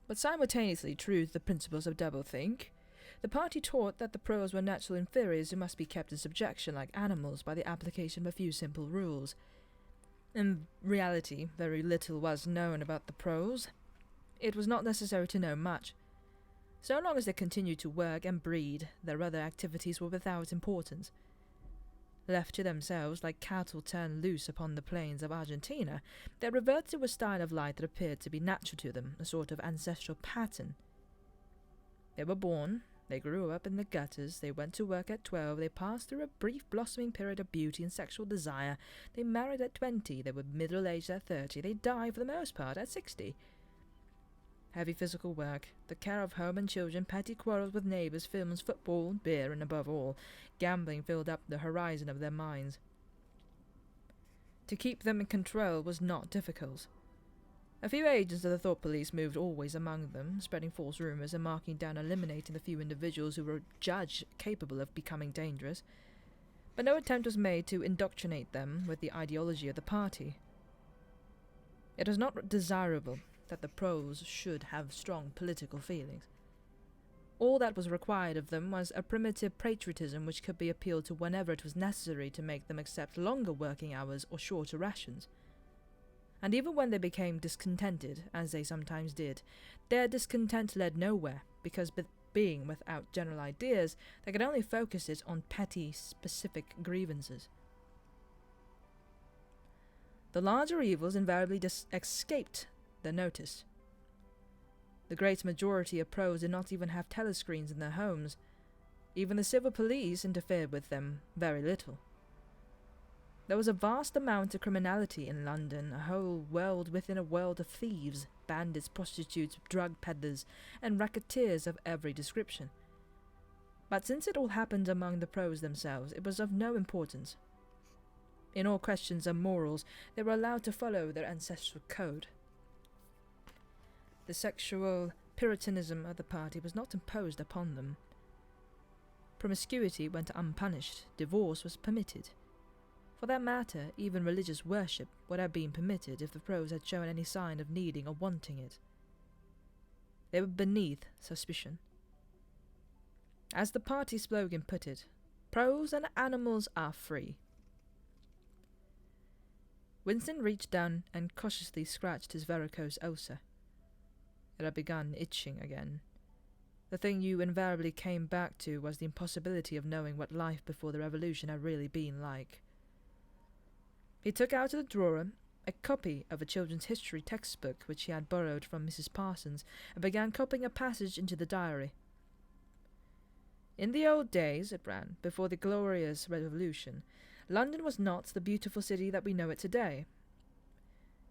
But simultaneously true to the principles of doublethink, the party taught that the pros were natural inferiors who must be kept in subjection like animals by the application of a few simple rules. In reality, very little was known about the pros. It was not necessary to know much. So long as they continued to work and breed, their other activities were without importance. Left to themselves, like cattle turned loose upon the plains of Argentina, they reverted to a style of life that appeared to be natural to them, a sort of ancestral pattern. They were born, they grew up in the gutters, they went to work at 12, they passed through a brief blossoming period of beauty and sexual desire, they married at 20, they were middle-aged at 30, they died for the most part at 60. Heavy physical work, the care of home and children, petty quarrels with neighbours, films, football, beer, and above all, gambling filled up the horizon of their minds. To keep them in control was not difficult. A few agents of the thought police moved always among them, spreading false rumours and marking down and eliminating the few individuals who were judged capable of becoming dangerous. But no attempt was made to indoctrinate them with the ideology of the party. It was not desirable that the pros should have strong political feelings. All that was required of them was a primitive patriotism which could be appealed to whenever it was necessary to make them accept longer working hours or shorter rations. And even when they became discontented, as they sometimes did, their discontent led nowhere, because being without general ideas, they could only focus it on petty, specific grievances. The larger evils invariably escaped their notice. The great majority of pros did not even have telescreens in their homes. Even the civil police interfered with them very little. There was a vast amount of criminality in London, a whole world within a world of thieves, bandits, prostitutes, drug peddlers, and racketeers of every description. But since it all happened among the pros themselves, it was of no importance. In all questions of morals, they were allowed to follow their ancestral code. The sexual puritanism of the party was not imposed upon them. Promiscuity went unpunished, divorce was permitted. For that matter, even religious worship would have been permitted if the pros had shown any sign of needing or wanting it. They were beneath suspicion. As the party slogan put it, pros and animals are free. Winston reached down and cautiously scratched his varicose ulcer. It had begun itching again. The thing you invariably came back to was the impossibility of knowing what life before the revolution had really been like. He took out of the drawer a copy of a children's history textbook which he had borrowed from Mrs. Parsons and began copying a passage into the diary. In the old days, it ran, before the glorious revolution, London was not the beautiful city that we know it today.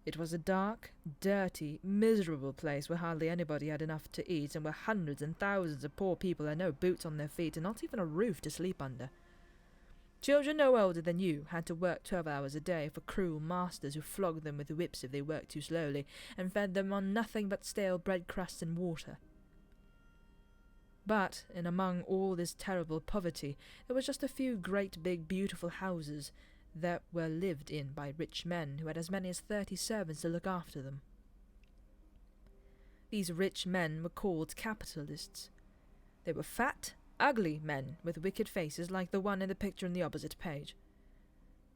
It was a dark, dirty, miserable place where hardly anybody had enough to eat and where hundreds and thousands of poor people had no boots on their feet and not even a roof to sleep under. Children no older than you had to work 12 hours a day for cruel masters who flogged them with whips if they worked too slowly and fed them on nothing but stale bread crusts and water. But, in among all this terrible poverty, there was just a few great big beautiful houses that were lived in by rich men who had as many as 30 servants to look after them. These rich men were called capitalists. They were fat, ugly men with wicked faces like the one in the picture on the opposite page.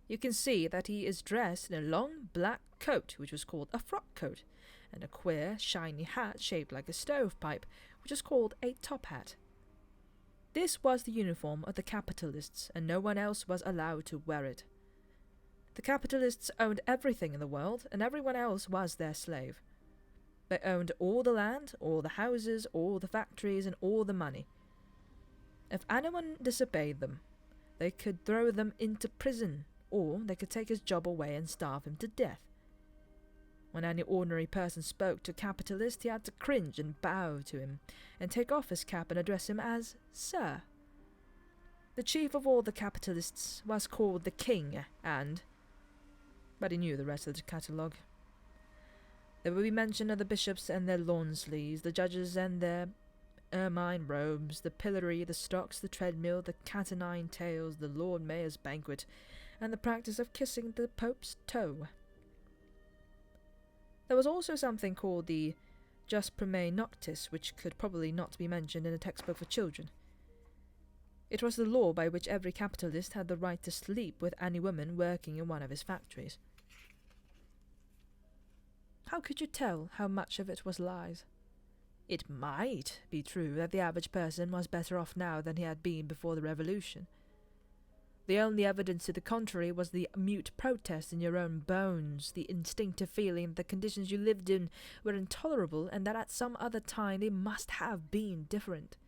You can see that he is dressed in a long black coat, which was called a frock coat, and a queer, shiny hat shaped like a stovepipe, which is called a top hat. This was the uniform of the capitalists, and no one else was allowed to wear it. The capitalists owned everything in the world, and everyone else was their slave. They owned all the land, all the houses, all the factories, and all the money. If anyone disobeyed them, they could throw them into prison, or they could take his job away and starve him to death. When any ordinary person spoke to a capitalist, he had to cringe and bow to him, and take off his cap and address him as Sir. The chief of all the capitalists was called the King, but he knew the rest of the catalogue. There would be mention of the bishops and their lawn sleeves, the judges and their ermine robes, the pillory, the stocks, the treadmill, the cat o' nine tails, the Lord Mayor's banquet, and the practice of kissing the Pope's toe. There was also something called the Jus Primae Noctis, which could probably not be mentioned in a textbook for children. It was the law by which every capitalist had the right to sleep with any woman working in one of his factories. How could you tell how much of it was lies? It might be true that the average person was better off now than he had been before the revolution. The only evidence to the contrary was the mute protest in your own bones, the instinctive feeling that the conditions you lived in were intolerable and that at some other time they must have been different.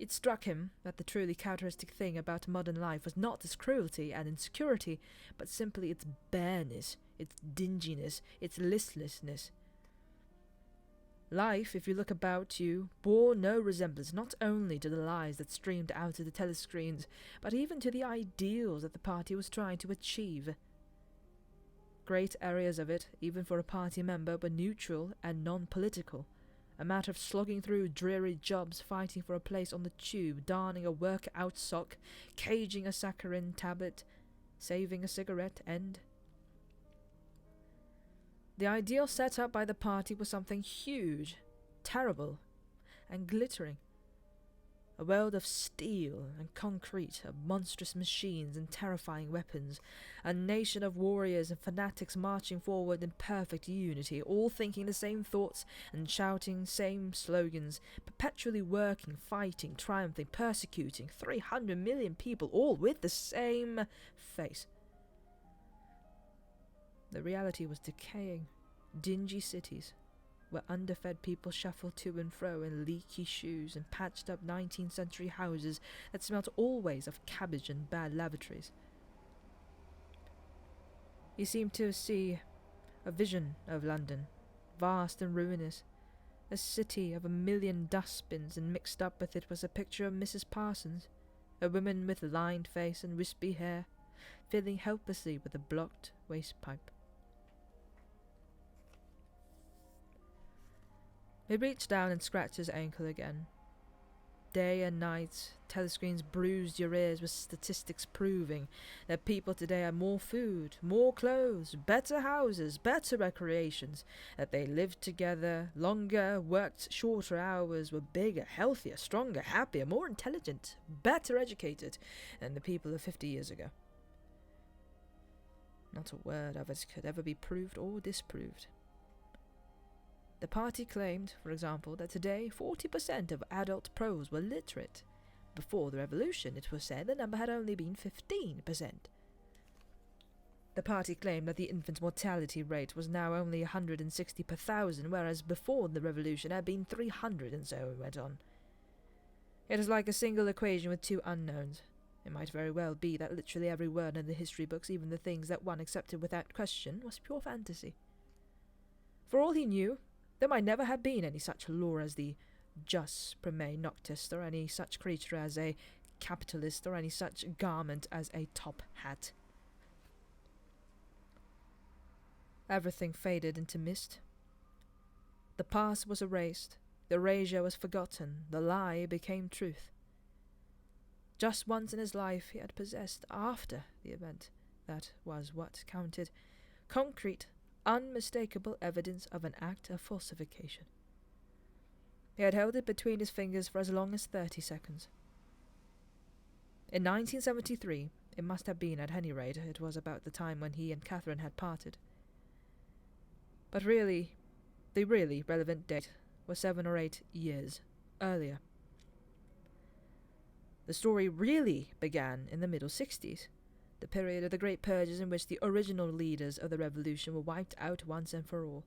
It struck him that the truly characteristic thing about modern life was not its cruelty and insecurity, but simply its bareness, its dinginess, its listlessness. Life, if you look about you, bore no resemblance not only to the lies that streamed out of the telescreens, but even to the ideals that the party was trying to achieve. Great areas of it, even for a party member, were neutral and non-political, a matter of slogging through dreary jobs, fighting for a place on the tube, darning a work-out sock, caging a saccharin tablet, saving a cigarette end. The ideal set up by the party was something huge, terrible, and glittering. A world of steel and concrete, of monstrous machines and terrifying weapons, a nation of warriors and fanatics marching forward in perfect unity, all thinking the same thoughts and shouting same slogans, perpetually working, fighting, triumphing, persecuting, 300 million people, all with the same face. The reality was decaying. Dingy cities, where underfed people shuffled to and fro in leaky shoes, and patched up 19th century houses that smelt always of cabbage and bad lavatories. He seemed to see a vision of London, vast and ruinous, a city of 1,000,000 dustbins, and mixed up with it was a picture of Mrs. Parsons, a woman with lined face and wispy hair, filling helplessly with a blocked waste pipe. He reached down and scratched his ankle again. Day and night, telescreens bruised your ears with statistics proving that people today have more food, more clothes, better houses, better recreations, that they lived together longer, worked shorter hours, were bigger, healthier, stronger, happier, more intelligent, better educated than the people of 50 years ago. Not a word of it could ever be proved or disproved. The party claimed, for example, that today 40% of adult pros were literate. Before the revolution, it was said the number had only been 15%. The party claimed that the infant mortality rate was now only 160 per thousand, whereas before the revolution had been 300, and so it went on. It is like a single equation with two unknowns. It might very well be that literally every word in the history books, even the things that one accepted without question, was pure fantasy. For all he knew, there might never have been any such law as the Jus Primae Noctis, or any such creature as a capitalist, or any such garment as a top hat. Everything faded into mist. The past was erased, the erasure was forgotten, the lie became truth. Just once in his life he had possessed, after the event, that was what counted, concrete, unmistakable evidence of an act of falsification. He had held it between his fingers for as long as 30 seconds. In 1973, it must have been at any rate, it was about the time when he and Catherine had parted. But really, the really relevant date was 7 or 8 years earlier. The story really began in the middle 60s, the period of the Great Purges in which the original leaders of the revolution were wiped out once and for all.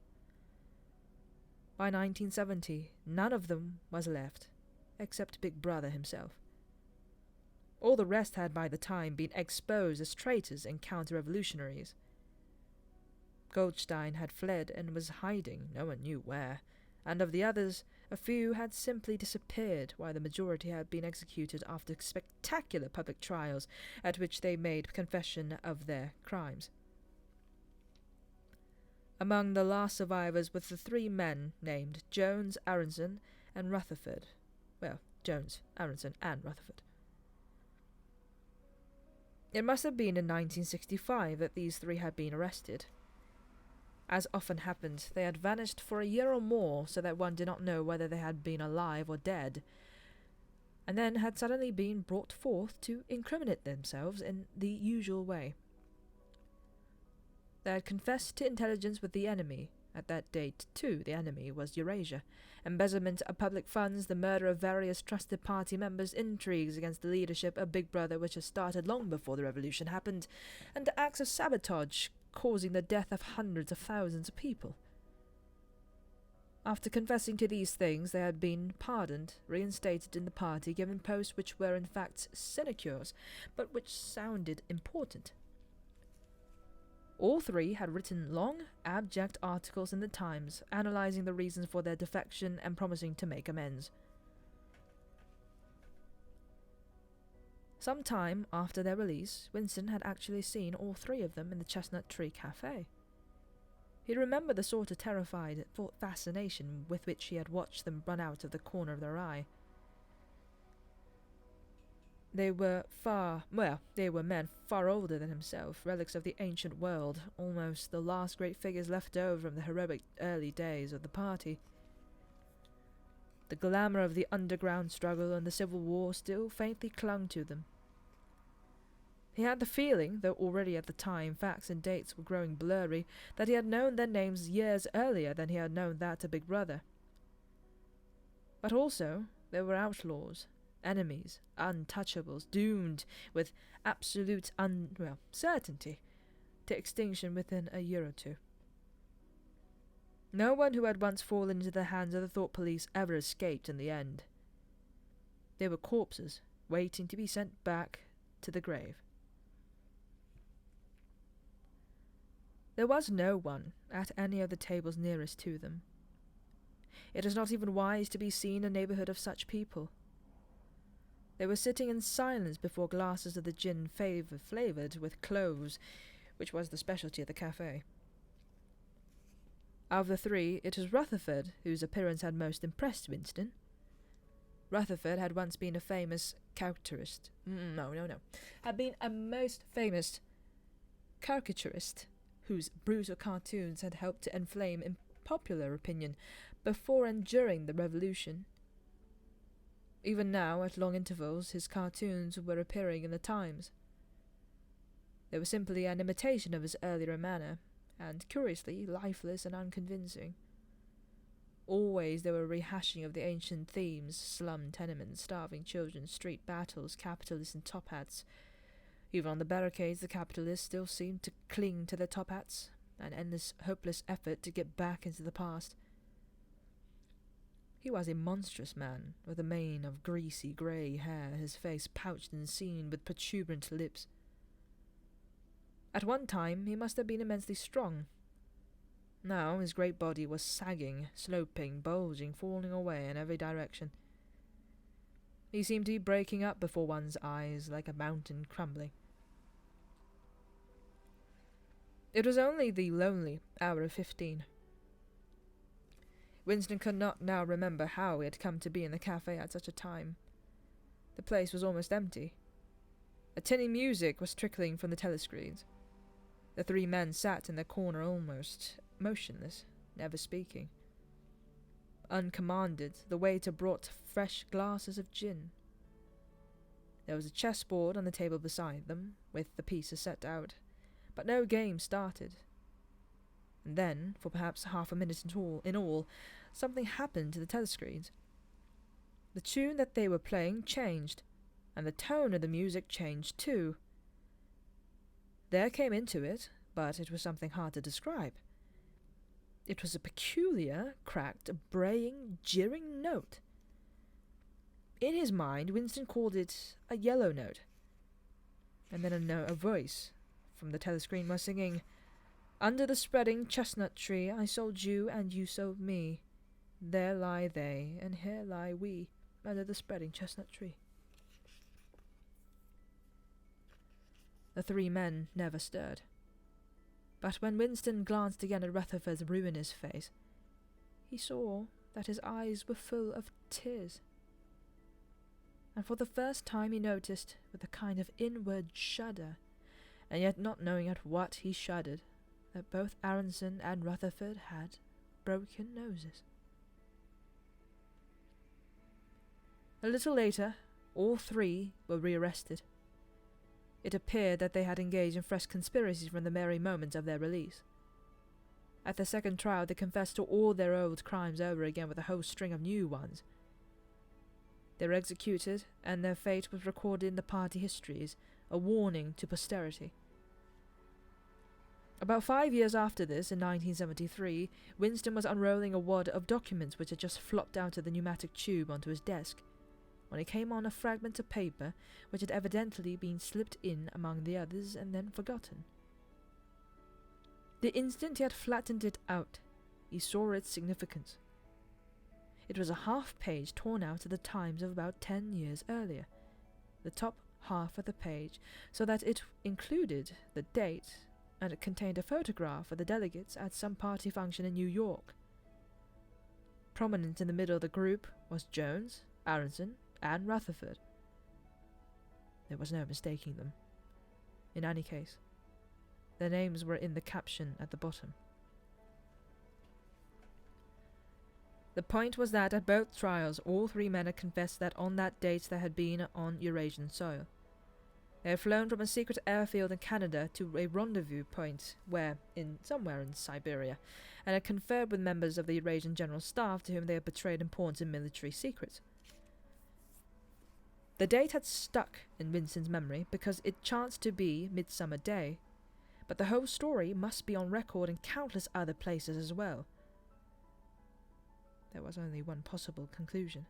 By 1970, none of them was left, except Big Brother himself. All the rest had by the time been exposed as traitors and counter-revolutionaries. Goldstein had fled and was hiding, no one knew where, and of the others, a few had simply disappeared, while the majority had been executed after spectacular public trials at which they made confession of their crimes. Among the last survivors were the three men named Jones, Aronson, and Rutherford. Well, Jones, Aronson, and Rutherford. It must have been in 1965 that these three had been arrested. As often happened, they had vanished for a year or more, so that one did not know whether they had been alive or dead, and then had suddenly been brought forth to incriminate themselves in the usual way. They had confessed to intelligence with the enemy. At that date, too, the enemy was Eurasia. Embezzlement of public funds, the murder of various trusted party members, intrigues against the leadership of Big Brother which had started long before the revolution happened, and acts of sabotage causing the death of hundreds of thousands of people. After confessing to these things, they had been pardoned, reinstated in the party, given posts which were in fact sinecures, but which sounded important. All three had written long, abject articles in the Times, analysing the reasons for their defection and promising to make amends. Some time after their release, Winston had actually seen all three of them in the Chestnut Tree Cafe. He remembered the sort of terrified fascination with which he had watched them run out of the corner of their eye. They were men far older than himself, relics of the ancient world, almost the last great figures left over from the heroic early days of the party. The glamour of the underground struggle and the Civil War still faintly clung to them. He had the feeling, though already at the time facts and dates were growing blurry, that he had known their names years earlier than he had known that of Big Brother. But also, they were outlaws, enemies, untouchables, doomed with absolute certainty to extinction within a year or two. No one who had once fallen into the hands of the thought police ever escaped in the end. They were corpses, waiting to be sent back to the grave. There was no one at any of the tables nearest to them. It is not even wise to be seen in a neighbourhood of such people. They were sitting in silence before glasses of the gin flavoured with cloves, which was the specialty of the cafe. Of the three, it was Rutherford whose appearance had most impressed Winston. Rutherford had once been a famous caricaturist. Had been a most famous caricaturist whose brutal cartoons had helped to inflame in popular opinion before and during the Revolution. Even now, at long intervals, his cartoons were appearing in the Times. They were simply an imitation of his earlier manner, and curiously lifeless and unconvincing. Always they were rehashing of the ancient themes: slum tenements, starving children, street battles, capitalists in top hats. Even on the barricades, the capitalists still seemed to cling to their top hats, an endless, hopeless effort to get back into the past. He was a monstrous man, with a mane of greasy grey hair, his face pouched and seamed with protuberant lips. At one time he must have been immensely strong. Now his great body was sagging, sloping, bulging, falling away in every direction. He seemed to be breaking up before one's eyes like a mountain crumbling. It was only the lonely hour of 15. Winston could not now remember how he had come to be in the cafe at such a time. The place was almost empty. A tinny music was trickling from the telescreens. The three men sat in their corner almost motionless, never speaking. Uncommanded, the waiter brought fresh glasses of gin. There was a chessboard on the table beside them, with the pieces set out, but no game started. And then, for perhaps half a minute in all, something happened to the telescreens. The tune that they were playing changed, and the tone of the music changed too. There came into it, but it was something hard to describe, It was a peculiar, cracked, braying, jeering note. In his mind, Winston called it a yellow note. And then a voice from the telescreen was singing, "Under the spreading chestnut tree I sold you and you sold me. There lie they, and here lie we, under the spreading chestnut tree." The three men never stirred. But when Winston glanced again at Rutherford's ruinous face, he saw that his eyes were full of tears. And for the first time he noticed, with a kind of inward shudder, and yet not knowing at what he shuddered, that both Aronson and Rutherford had broken noses. A little later, all three were rearrested. It appeared that they had engaged in fresh conspiracies from the very moment of their release. At the second trial they confessed to all their old crimes over again with a whole string of new ones. They were executed, and their fate was recorded in the party histories, a warning to posterity. About 5 years after this, in 1973, Winston was unrolling a wad of documents which had just flopped out of the pneumatic tube onto his desk, when he came on a fragment of paper which had evidently been slipped in among the others and then forgotten. The instant he had flattened it out, he saw its significance. It was a half-page torn out of the Times of about 10 years earlier, the top half of the page, so that it included the date, and it contained a photograph of the delegates at some party function in New York. Prominent in the middle of the group was Jones, Aronson, and Rutherford. There was no mistaking them. In any case, their names were in the caption at the bottom. The point was that at both trials all three men had confessed that on that date they had been on Eurasian soil. They had flown from a secret airfield in Canada to a rendezvous point somewhere in Siberia, and had conferred with members of the Eurasian General Staff to whom they had betrayed important military secrets. The date had stuck in Winston's memory because it chanced to be Midsummer Day, but the whole story must be on record in countless other places as well. There was only one possible conclusion.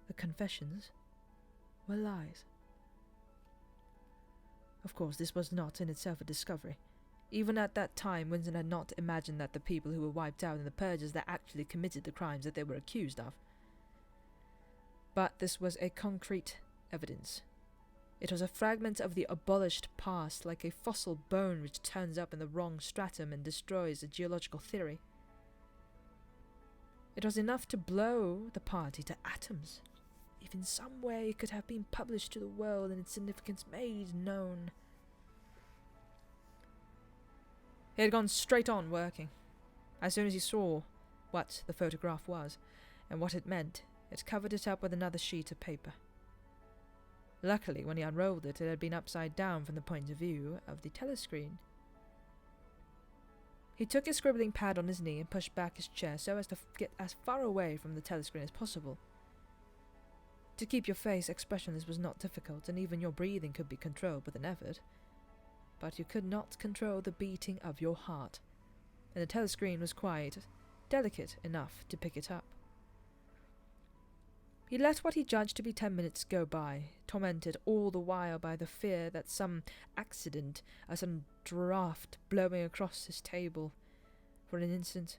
The confessions were lies. Of course, this was not in itself a discovery. Even at that time, Winston had not imagined that the people who were wiped out in the purges that actually committed the crimes that they were accused of. But this was a concrete evidence. It was a fragment of the abolished past, like a fossil bone which turns up in the wrong stratum and destroys a geological theory. It was enough to blow the party to atoms, if in some way it could have been published to the world and its significance made known. He had gone straight on working. As soon as he saw what the photograph was, and what it meant, it covered it up with another sheet of paper. Luckily, when he unrolled it, it had been upside down from the point of view of the telescreen. He took his scribbling pad on his knee and pushed back his chair so as to get as far away from the telescreen as possible. To keep your face expressionless was not difficult, and even your breathing could be controlled with an effort. But you could not control the beating of your heart, and the telescreen was quite delicate enough to pick it up. He let what he judged to be 10 minutes go by, tormented all the while by the fear that some accident, a sudden draught blowing across his table for an instant,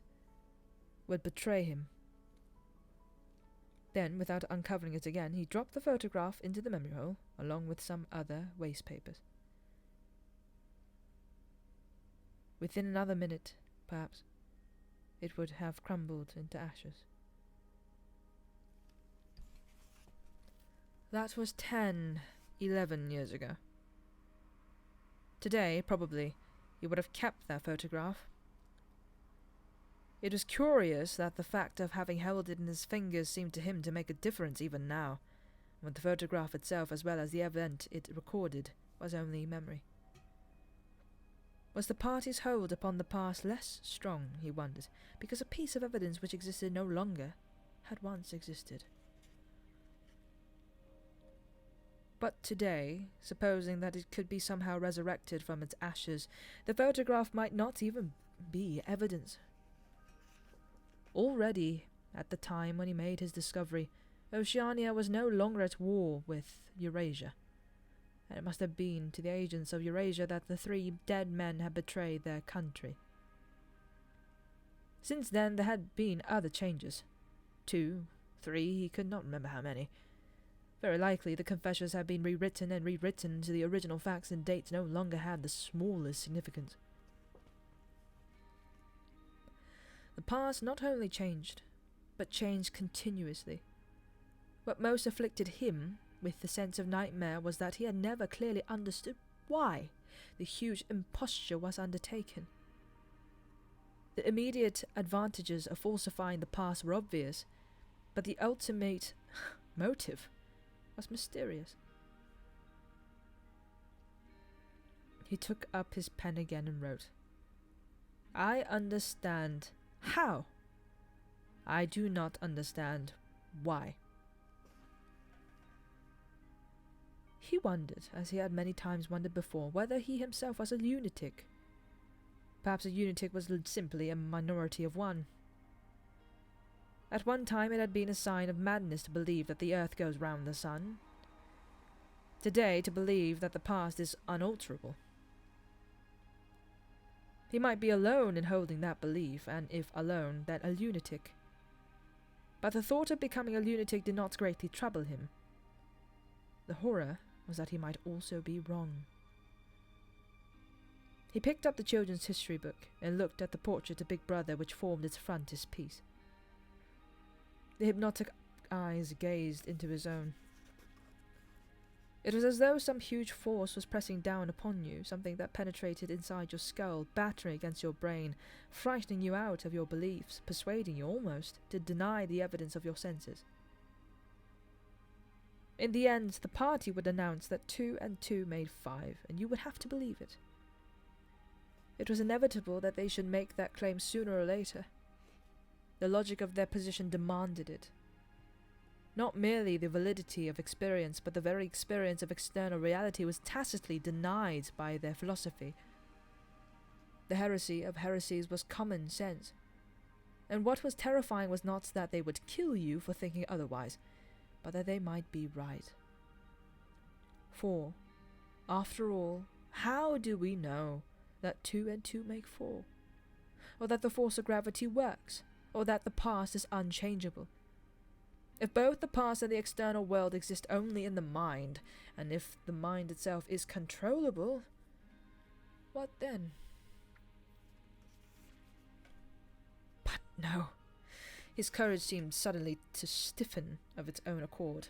would betray him. Then, without uncovering it again, he dropped the photograph into the memory hole, along with some other waste papers. Within another minute, perhaps, it would have crumbled into ashes. That was 11 years ago. Today, probably, he would have kept that photograph. It was curious that the fact of having held it in his fingers seemed to him to make a difference even now, when the photograph itself, as well as the event it recorded, was only memory. Was the party's hold upon the past less strong, he wondered, because a piece of evidence which existed no longer had once existed? But today, supposing that it could be somehow resurrected from its ashes, the photograph might not even be evidence. Already, at the time when he made his discovery, Oceania was no longer at war with Eurasia, and it must have been to the agents of Eurasia that the 3 dead men had betrayed their country. Since then there had been other changes. 2, 3, he could not remember how many. Very likely the confessions had been rewritten and rewritten so the original facts and dates no longer had the smallest significance. The past not only changed, but changed continuously. What most afflicted him with the sense of nightmare was that he had never clearly understood why the huge imposture was undertaken. The immediate advantages of falsifying the past were obvious, but the ultimate motive was mysterious. He took up his pen again and wrote, "I understand how. I do not understand why." He wondered, as he had many times wondered before, whether he himself was a lunatic. Perhaps a lunatic was simply a minority of one. At one time it had been a sign of madness to believe that the earth goes round the sun. Today, to believe that the past is unalterable. He might be alone in holding that belief, and if alone, then a lunatic. But the thought of becoming a lunatic did not greatly trouble him. The horror was that he might also be wrong. He picked up the children's history book and looked at the portrait of Big Brother which formed its frontispiece. The hypnotic eyes gazed into his own. It was as though some huge force was pressing down upon you, something that penetrated inside your skull, battering against your brain, frightening you out of your beliefs, persuading you almost to deny the evidence of your senses. In the end, the party would announce that 2 and 2 made 5, and you would have to believe it. It was inevitable that they should make that claim sooner or later. The logic of their position demanded it. Not merely the validity of experience, but the very experience of external reality was tacitly denied by their philosophy. The heresy of heresies was common sense. And what was terrifying was not that they would kill you for thinking otherwise, but that they might be right. For, after all, how do we know that 2 and 2 make 4? Or that the force of gravity works? Or that the past is unchangeable? If both the past and the external world exist only in the mind, and if the mind itself is controllable, what then? But no. His courage seemed suddenly to stiffen of its own accord.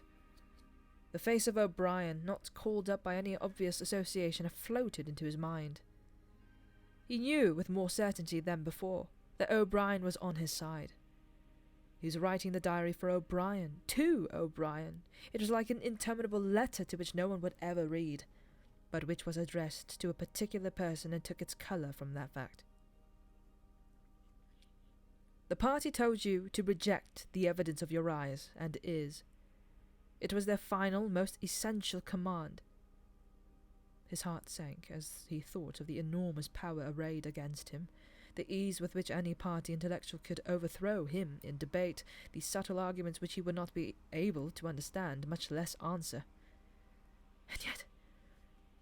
The face of O'Brien, not called up by any obvious association, had floated into his mind. He knew with more certainty than before that O'Brien was on his side. He was writing the diary for O'Brien, to O'Brien. It was like an interminable letter to which no one would ever read, but which was addressed to a particular person and took its colour from that fact. The party told you to reject the evidence of your eyes, and is. It was their final, most essential command. His heart sank as he thought of the enormous power arrayed against him, the ease with which any party intellectual could overthrow him in debate, the subtle arguments which he would not be able to understand, much less answer. And yet,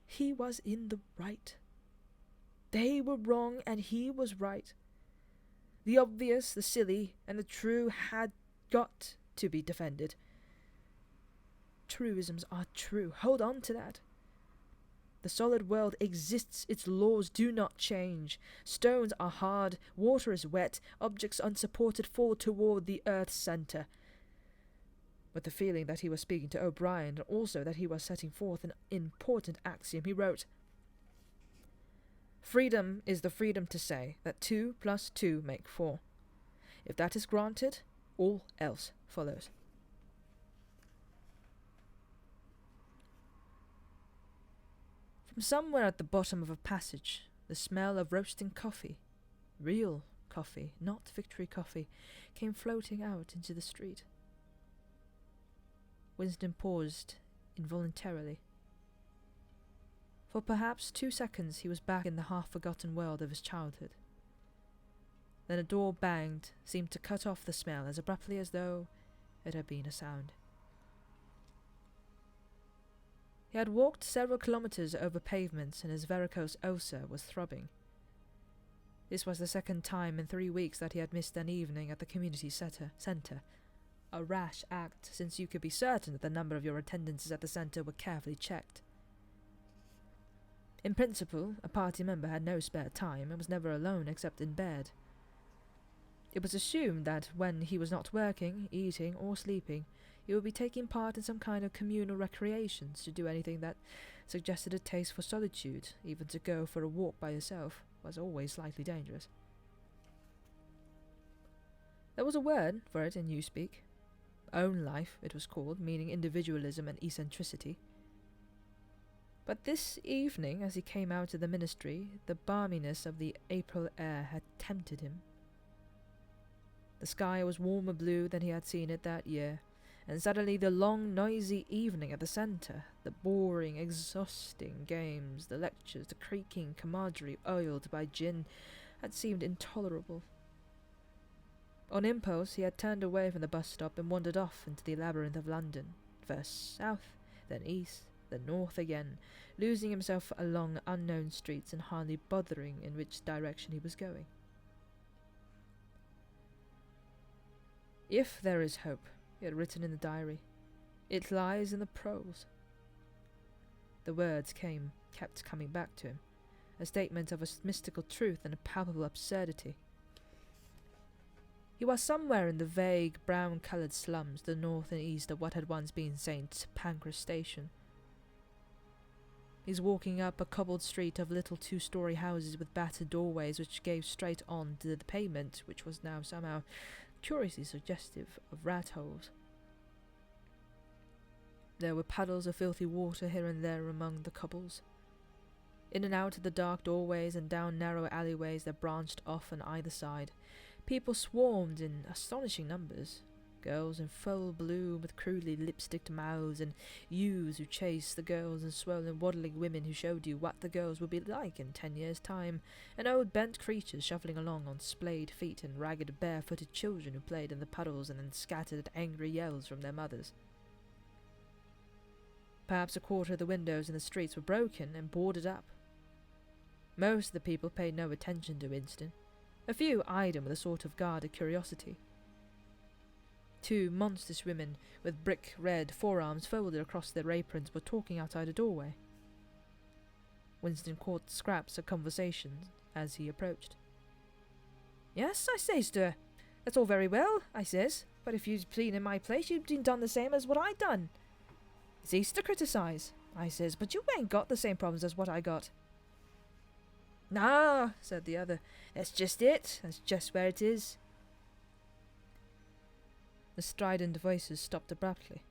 he was in the right. They were wrong, and he was right. The obvious, the silly, and the true had got to be defended. Truisms are true. Hold on to that. The solid world exists, its laws do not change. Stones are hard, water is wet, objects unsupported fall toward the earth's center. With the feeling that he was speaking to O'Brien, and also that he was setting forth an important axiom, he wrote, "Freedom is the freedom to say that 2 + 2 make 4. If that is granted, all else follows." From somewhere at the bottom of a passage, the smell of roasting coffee, real coffee, not Victory coffee, came floating out into the street. Winston paused involuntarily. For perhaps 2 seconds he was back in the half-forgotten world of his childhood. Then a door banged, seemed to cut off the smell as abruptly as though it had been a sound. He had walked several kilometers over pavements, and his varicose ulcer was throbbing. This was the second time in 3 weeks that he had missed an evening at the community centre. A rash act, since you could be certain that the number of your attendances at the centre were carefully checked. In principle, a party member had no spare time and was never alone except in bed. It was assumed that when he was not working, eating, or sleeping, he would be taking part in some kind of communal recreations. To do anything that suggested a taste for solitude, even to go for a walk by yourself, was always slightly dangerous. There was a word for it in Newspeak. Own life, it was called, meaning individualism and eccentricity. But this evening, as he came out of the ministry, the balminess of the April air had tempted him. The sky was warmer blue than he had seen it that year, and suddenly the long, noisy evening at the centre, the boring, exhausting games, the lectures, the creaking camaraderie oiled by gin, had seemed intolerable. On impulse, he had turned away from the bus stop and wandered off into the labyrinth of London, first south, then east, then north again, losing himself along unknown streets and hardly bothering in which direction he was going. If there is hope, he had written in the diary, it lies in the prose. The words kept coming back to him, a statement of a mystical truth and a palpable absurdity. He was somewhere in the vague, brown-coloured slums, the north and east of what had once been St. Pancras Station. He was walking up a cobbled street of little 2-story houses with battered doorways which gave straight on to the pavement, which was now somehow curiously suggestive of rat holes. There were puddles of filthy water here and there among the cobbles. In and out of the dark doorways and down narrow alleyways that branched off on either side, people swarmed in astonishing numbers. Girls in full bloom with crudely lipsticked mouths, and youths who chased the girls, and swollen waddling women who showed you what the girls would be like in 10 years' time, and old bent creatures shuffling along on splayed feet, and ragged bare-footed children who played in the puddles and then scattered angry yells from their mothers. Perhaps a quarter of the windows in the streets were broken and boarded up. Most of the people paid no attention to Winston. A few eyed him with a sort of guarded curiosity. 2 monstrous women with brick-red forearms folded across their aprons were talking outside a doorway. Winston caught scraps of conversation as he approached. "Yes, I says to her, that's all very well, I says, but if you'd been in my place, you'd been done the same as what I done. It's easy to criticise, I says, but you ain't got the same problems as what I got." "No," said the other, "that's just it, that's just where it is." The strident voices stopped abruptly.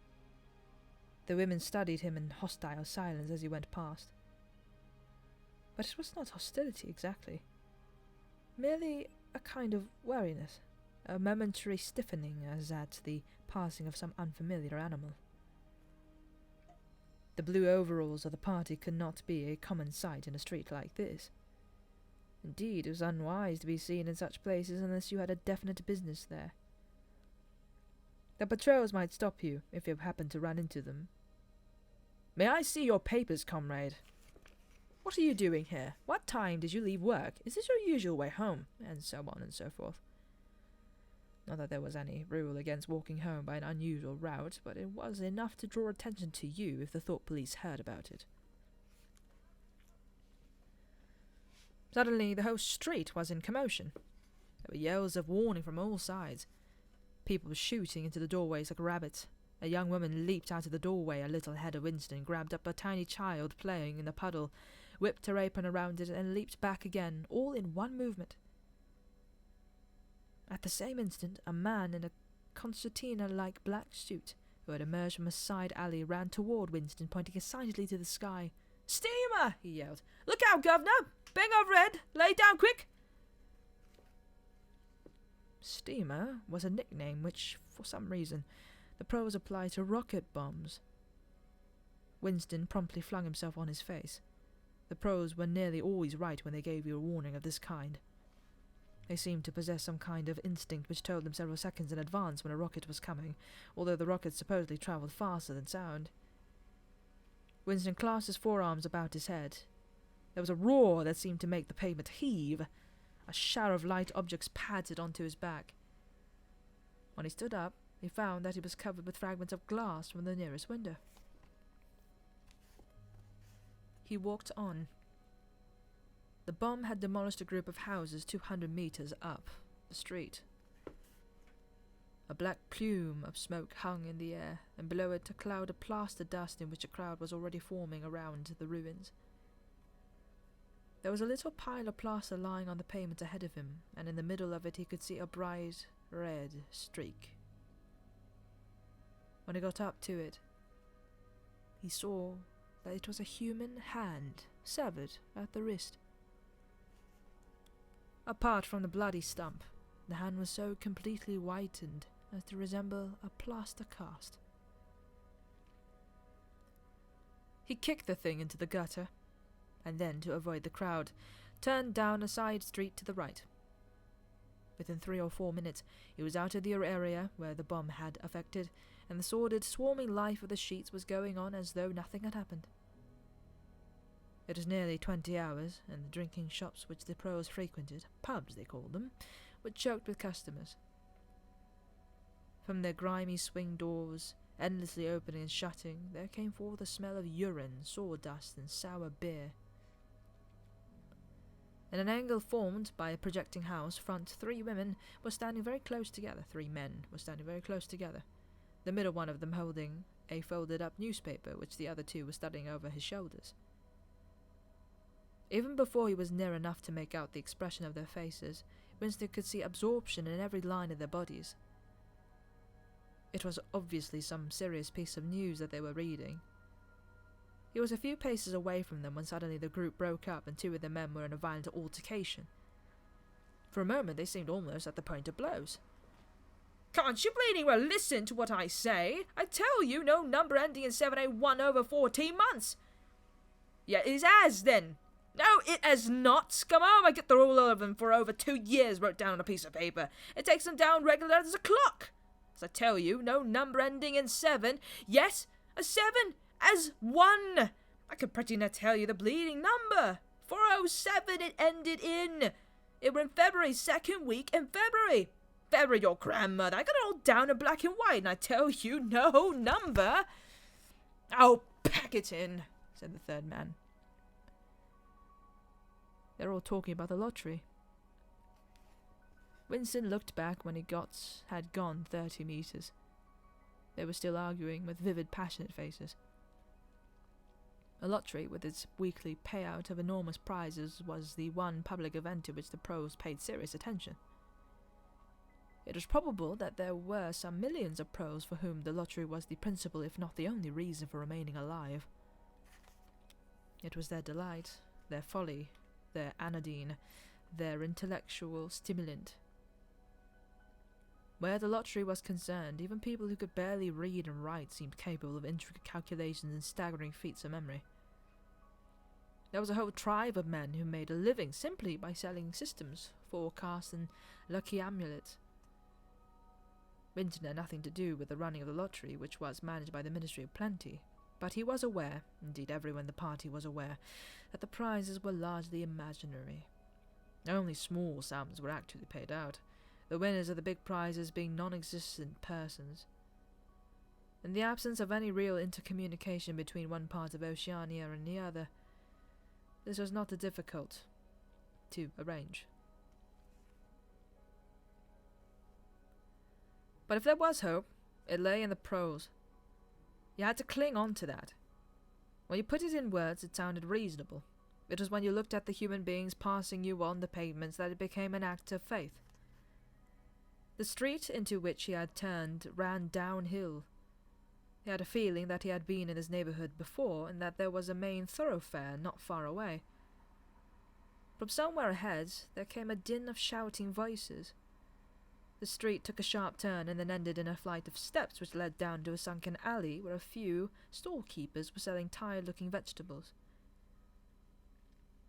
The women studied him in hostile silence as he went past. But it was not hostility exactly, merely a kind of wariness, a momentary stiffening as at the passing of some unfamiliar animal. The blue overalls of the party could not be a common sight in a street like this. Indeed, it was unwise to be seen in such places unless you had a definite business there. The patrols might stop you if you happened to run into them. "May I see your papers, comrade?" "What are you doing here? What time did you leave work? Is this your usual way home?" And so on and so forth. Not that there was any rule against walking home by an unusual route, but it was enough to draw attention to you if the thought police heard about it. Suddenly the whole street was in commotion. There were yells of warning from all sides. People were shooting into the doorways like rabbits. A young woman leaped out of the doorway a little ahead of Winston, grabbed up a tiny child playing in the puddle, whipped her apron around it, and leaped back again, all in one movement. At the same instant, a man in a concertina-like black suit, who had emerged from a side alley, ran toward Winston, pointing excitedly to the sky. "Steamer!" he yelled. "Look out, governor! Bang overhead! Lay down quick!" Steamer was a nickname which, for some reason, the pros applied to rocket bombs. Winston promptly flung himself on his face. The pros were nearly always right when they gave you a warning of this kind. They seemed to possess some kind of instinct which told them several seconds in advance when a rocket was coming, although the rocket supposedly travelled faster than sound. Winston clasped his forearms about his head. There was a roar that seemed to make the pavement heave. A shower of light objects pattered onto his back. When he stood up, he found that he was covered with fragments of glass from the nearest window. He walked on. The bomb had demolished a group of houses 200 meters up the street. A black plume of smoke hung in the air, and below it a cloud of plaster dust in which a crowd was already forming around the ruins. There was a little pile of plaster lying on the pavement ahead of him, and in the middle of it he could see a bright red streak. When he got up to it, he saw that it was a human hand, severed at the wrist. Apart from the bloody stump, the hand was so completely whitened as to resemble a plaster cast. He kicked the thing into the gutter, and then, to avoid the crowd, turned down a side street to the right. Within 3 or 4 minutes, he was out of the area where the bomb had affected, and the sordid, swarming life of the sheets was going on as though nothing had happened. It was nearly 20 hours, and the drinking shops which the pros frequented, pubs they called them, were choked with customers. From their grimy swing doors, endlessly opening and shutting, there came forth the smell of urine, sawdust, and sour beer. In an angle formed by a projecting house front, 3 women were standing very close together. 3 men were standing very close together, the middle one of them holding a folded-up newspaper, which the other 2 were studying over his shoulders. Even before he was near enough to make out the expression of their faces, Winston could see absorption in every line of their bodies. It was obviously some serious piece of news that they were reading. He was a few paces away from them when suddenly the group broke up and 2 of the men were in a violent altercation. For a moment they seemed almost at the point of blows. "Can't you bleeding well listen to what I say? I tell you, no number ending in 781 over 14 months. Yeah, it has then. No, it has not. Come on, I get the rule of them for over 2 years wrote down on a piece of paper. It takes them down regular as a clock. As I tell you, no number ending in 7. Yes, a 7 as 1. I could pretty near tell you the bleeding number. 407 it ended in. It were in February, 2nd week in February. February, your grandmother. I got it all down in black and white, and I tell you, no number. Oh, pack it in, said the 3rd man. They're all talking about the lottery. Winston looked back when he had gone 30 meters. They were still arguing with vivid, passionate faces. A lottery, with its weekly payout of enormous prizes, was the one public event to which the pros paid serious attention. It was probable that there were some millions of pros for whom the lottery was the principal, if not the only reason for remaining alive. It was their delight, their folly, their anodyne, their intellectual stimulant. Where the lottery was concerned, even people who could barely read and write seemed capable of intricate calculations and staggering feats of memory. There was a whole tribe of men who made a living simply by selling systems, forecasts, and lucky amulets. Winston had nothing to do with the running of the lottery, which was managed by the Ministry of Plenty, but he was aware, indeed everyone in the party was aware, that the prizes were largely imaginary. Only small sums were actually paid out, the winners of the big prizes being non-existent persons. In the absence of any real intercommunication between one part of Oceania and the other, this was not difficult to arrange. But if there was hope, it lay in the prose. You had to cling on to that. When you put it in words, it sounded reasonable. It was when you looked at the human beings passing you on the pavements that it became an act of faith. The street into which he had turned ran downhill. He had a feeling that he had been in this neighborhood before, and that there was a main thoroughfare not far away. From somewhere ahead there came a din of shouting voices. The street took a sharp turn and then ended in a flight of steps which led down to a sunken alley where a few stall-keepers were selling tired-looking vegetables.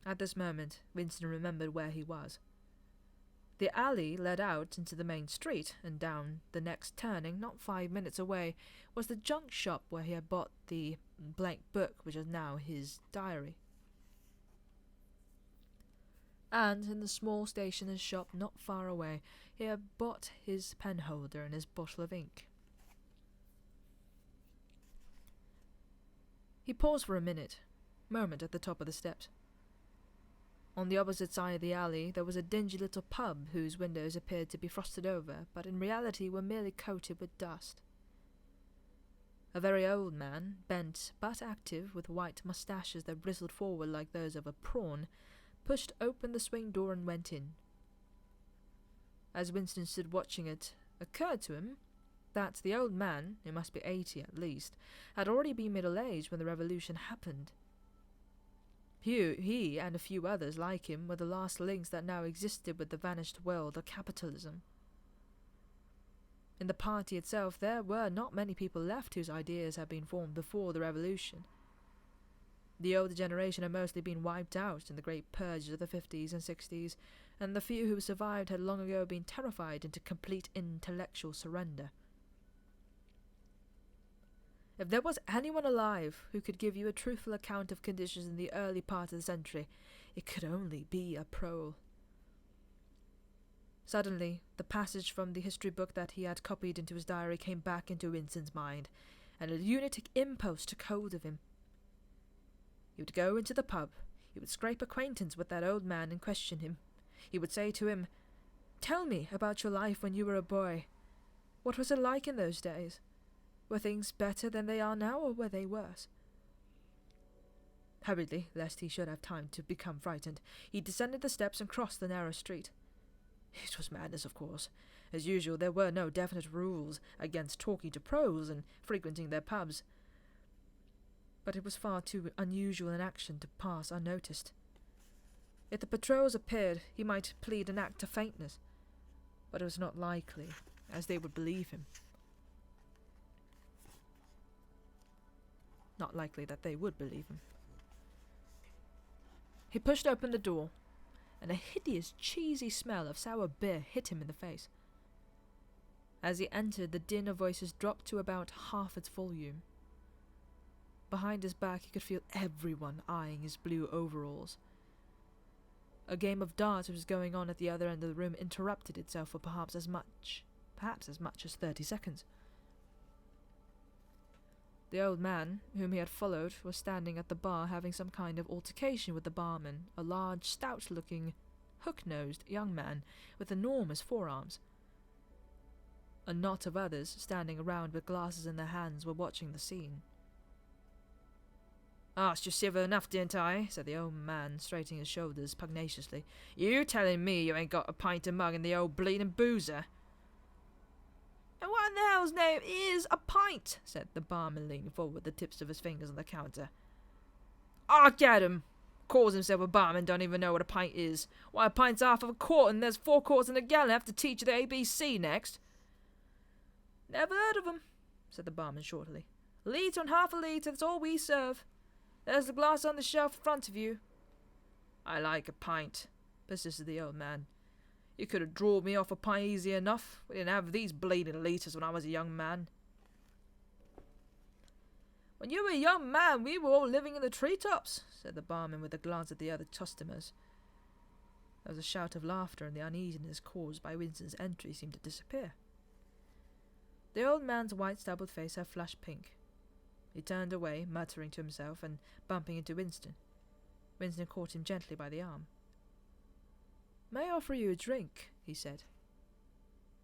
At this moment, Winston remembered where he was. The alley led out into the main street, and down the next turning, not 5 minutes away, was the junk shop where he had bought the blank book which was now his diary. And in the small stationer's shop not far away, he had bought his pen holder and his bottle of ink. He paused for a minute, murmured at the top of the steps. On the opposite side of the alley there was a dingy little pub whose windows appeared to be frosted over, but in reality were merely coated with dust. A very old man, bent but active, with white moustaches that bristled forward like those of a prawn, pushed open the swing door and went in. As Winston stood watching it occurred to him that the old man, who must be 80 at least, had already been middle-aged when the revolution happened. He and a few others like him were the last links that now existed with the vanished world of capitalism. In the party itself there were not many people left whose ideas had been formed before the revolution. The older generation had mostly been wiped out in the great purges of the 50s and 60s, and the few who survived had long ago been terrified into complete intellectual surrender. If there was anyone alive who could give you a truthful account of conditions in the early part of the century, it could only be a prole. Suddenly, the passage from the history book that he had copied into his diary came back into Winston's mind, and a lunatic impulse took hold of him. He would go into the pub, he would scrape acquaintance with that old man and question him. He would say to him, "Tell me about your life when you were a boy. What was it like in those days? Were things better than they are now, or were they worse?" Hurriedly, lest he should have time to become frightened, he descended the steps and crossed the narrow street. It was madness, of course. As usual, there were no definite rules against talking to proles and frequenting their pubs. But it was far too unusual an action to pass unnoticed. If the patrols appeared, he might plead an act of faintness, but it was not likely, as they would believe him. Not likely that they would believe him. He pushed open the door, and a hideous, cheesy smell of sour beer hit him in the face. As he entered, the din of voices dropped to about half its volume. Behind his back he could feel everyone eyeing his blue overalls. A game of darts which was going on at the other end of the room interrupted itself for perhaps as much as 30 seconds. The old man, whom he had followed, was standing at the bar having some kind of altercation with the barman, a large, stout-looking, hook-nosed young man with enormous forearms. A knot of others, standing around with glasses in their hands, were watching the scene. "Asked you civil enough, didn't I?" said the old man, straightening his shoulders pugnaciously. "You telling me you ain't got a pint of mug in the old bleeding boozer?" "And what in the hell's name is a pint?" said the barman, leaning forward, the tips of his fingers on the counter. "Ah, get him! Calls himself a barman, don't even know what a pint is. Why, a pint's half of a quart, and there's 4 quarts in a gallon. I have to teach you the ABC next." "Never heard of 'em," said the barman shortly. "Litre and half a litre, that's all we serve. There's the glass on the shelf in front of you." "I like a pint," persisted the old man. "You could have drawed me off a pint easy enough. We didn't have these bleeding litres when I was a young man." "When you were a young man, we were all living in the treetops," said the barman with a glance at the other customers. There was a shout of laughter, and the uneasiness caused by Winston's entry seemed to disappear. The old man's white stubbled face had flushed pink. He turned away, muttering to himself and bumping into Winston. Winston caught him gently by the arm. "May I offer you a drink?" he said.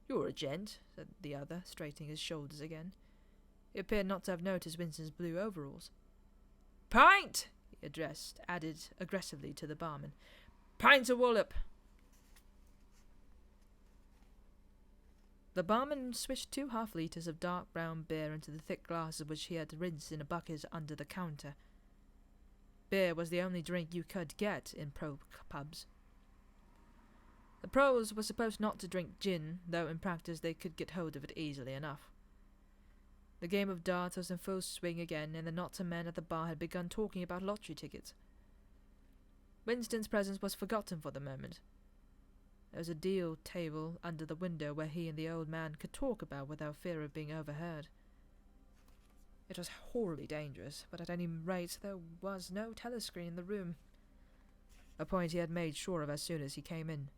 "You're a gent," said the other, straightening his shoulders again. He appeared not to have noticed Winston's blue overalls. "Pint!" he added aggressively to the barman. "Pint a wallop!" The barman switched 2 half-litres of dark brown beer into the thick glasses which he had rinsed in a bucket under the counter. Beer was the only drink you could get in pro pubs. The pros were supposed not to drink gin, though in practice they could get hold of it easily enough. The game of darts was in full swing again, and the knots of men at the bar had begun talking about lottery tickets. Winston's presence was forgotten for the moment. There was a deal table under the window where he and the old man could talk about without fear of being overheard. It was horribly dangerous, but at any rate there was no telescreen in the room, a point he had made sure of as soon as he came in.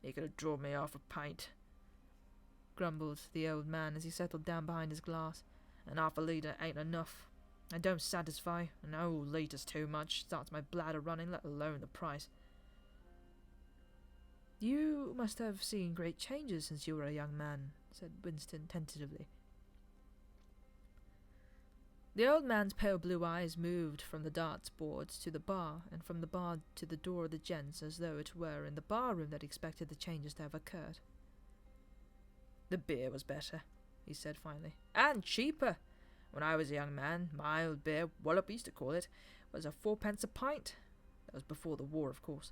"He could have drawn me off a pint," grumbled the old man as he settled down behind his glass. "And half a litre ain't enough. And don't satisfy. An whole litre's too much. Starts my bladder running, let alone the price." "You must have seen great changes since you were a young man," said Winston tentatively. The old man's pale blue eyes moved from the darts boards to the bar, and from the bar to the door of the gents, as though it were in the bar room that he expected the changes to have occurred. "The beer was better," he said finally, "and cheaper. When I was a young man, mild beer, wallop used to call it, was a 4 pence a pint. That was before the war, of course."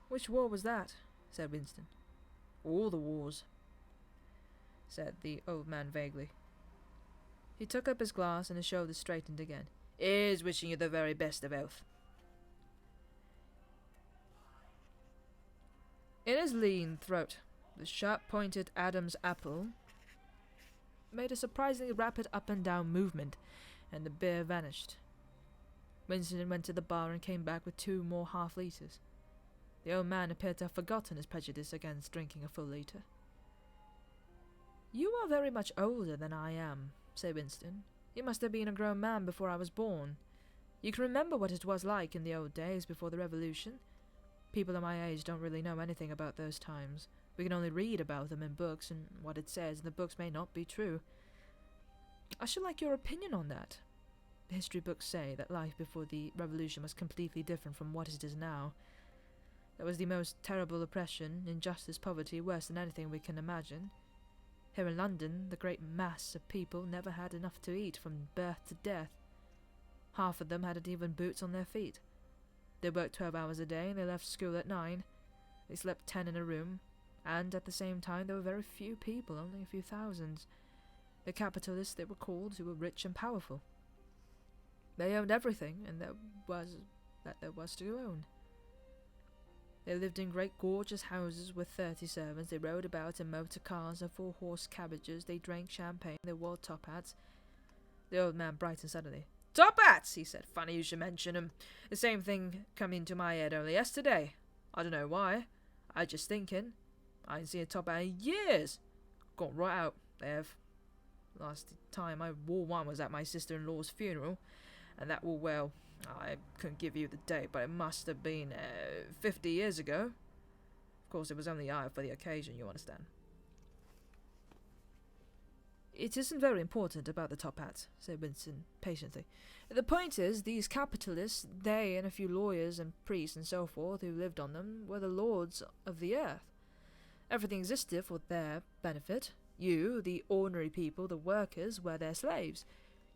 "Which war was that?" said Winston. "All the wars," said the old man vaguely. He took up his glass and his shoulders straightened again. "Here's wishing you the very best of health." In his lean throat, the sharp-pointed Adam's apple made a surprisingly rapid up-and-down movement, and the beer vanished. Winston went to the bar and came back with 2 more half-litres. The old man appeared to have forgotten his prejudice against drinking a full litre. "You are very much older than I am," said Winston. "You must have been a grown man before I was born. You can remember what it was like in the old days before the Revolution. People of my age don't really know anything about those times. We can only read about them in books, and what it says in the books may not be true. I should like your opinion on that. The history books say that life before the Revolution was completely different from what it is now. There was the most terrible oppression, injustice, poverty, worse than anything we can imagine. Here in London, the great mass of people never had enough to eat from birth to death. Half of them hadn't even boots on their feet. They worked 12 hours a day and they left school at 9. They slept 10 in a room, and at the same time there were very few people, only a few thousands. The capitalists, they were called, who were rich and powerful. They owned everything, and there was to own. They lived in great gorgeous houses with 30 servants. They rode about in motor cars and 4-horse carriages. They drank champagne. They wore top hats." The old man brightened suddenly. "Top hats!" he said. "Funny you should mention 'em. The same thing come into my head only yesterday. I don't know why. I just thinking. I ain't seen a top hat in years. Gone right out, they have. Last time I wore one was at my sister-in-law's funeral, and that was, well, I couldn't give you the date, but it must have been 50 years ago. Of course, it was only I for the occasion, you understand." "It isn't very important about the top hats," said Winston patiently. "The point is, these capitalists, they and a few lawyers and priests and so forth who lived on them, were the lords of the earth. Everything existed for their benefit. You, the ordinary people, the workers, were their slaves.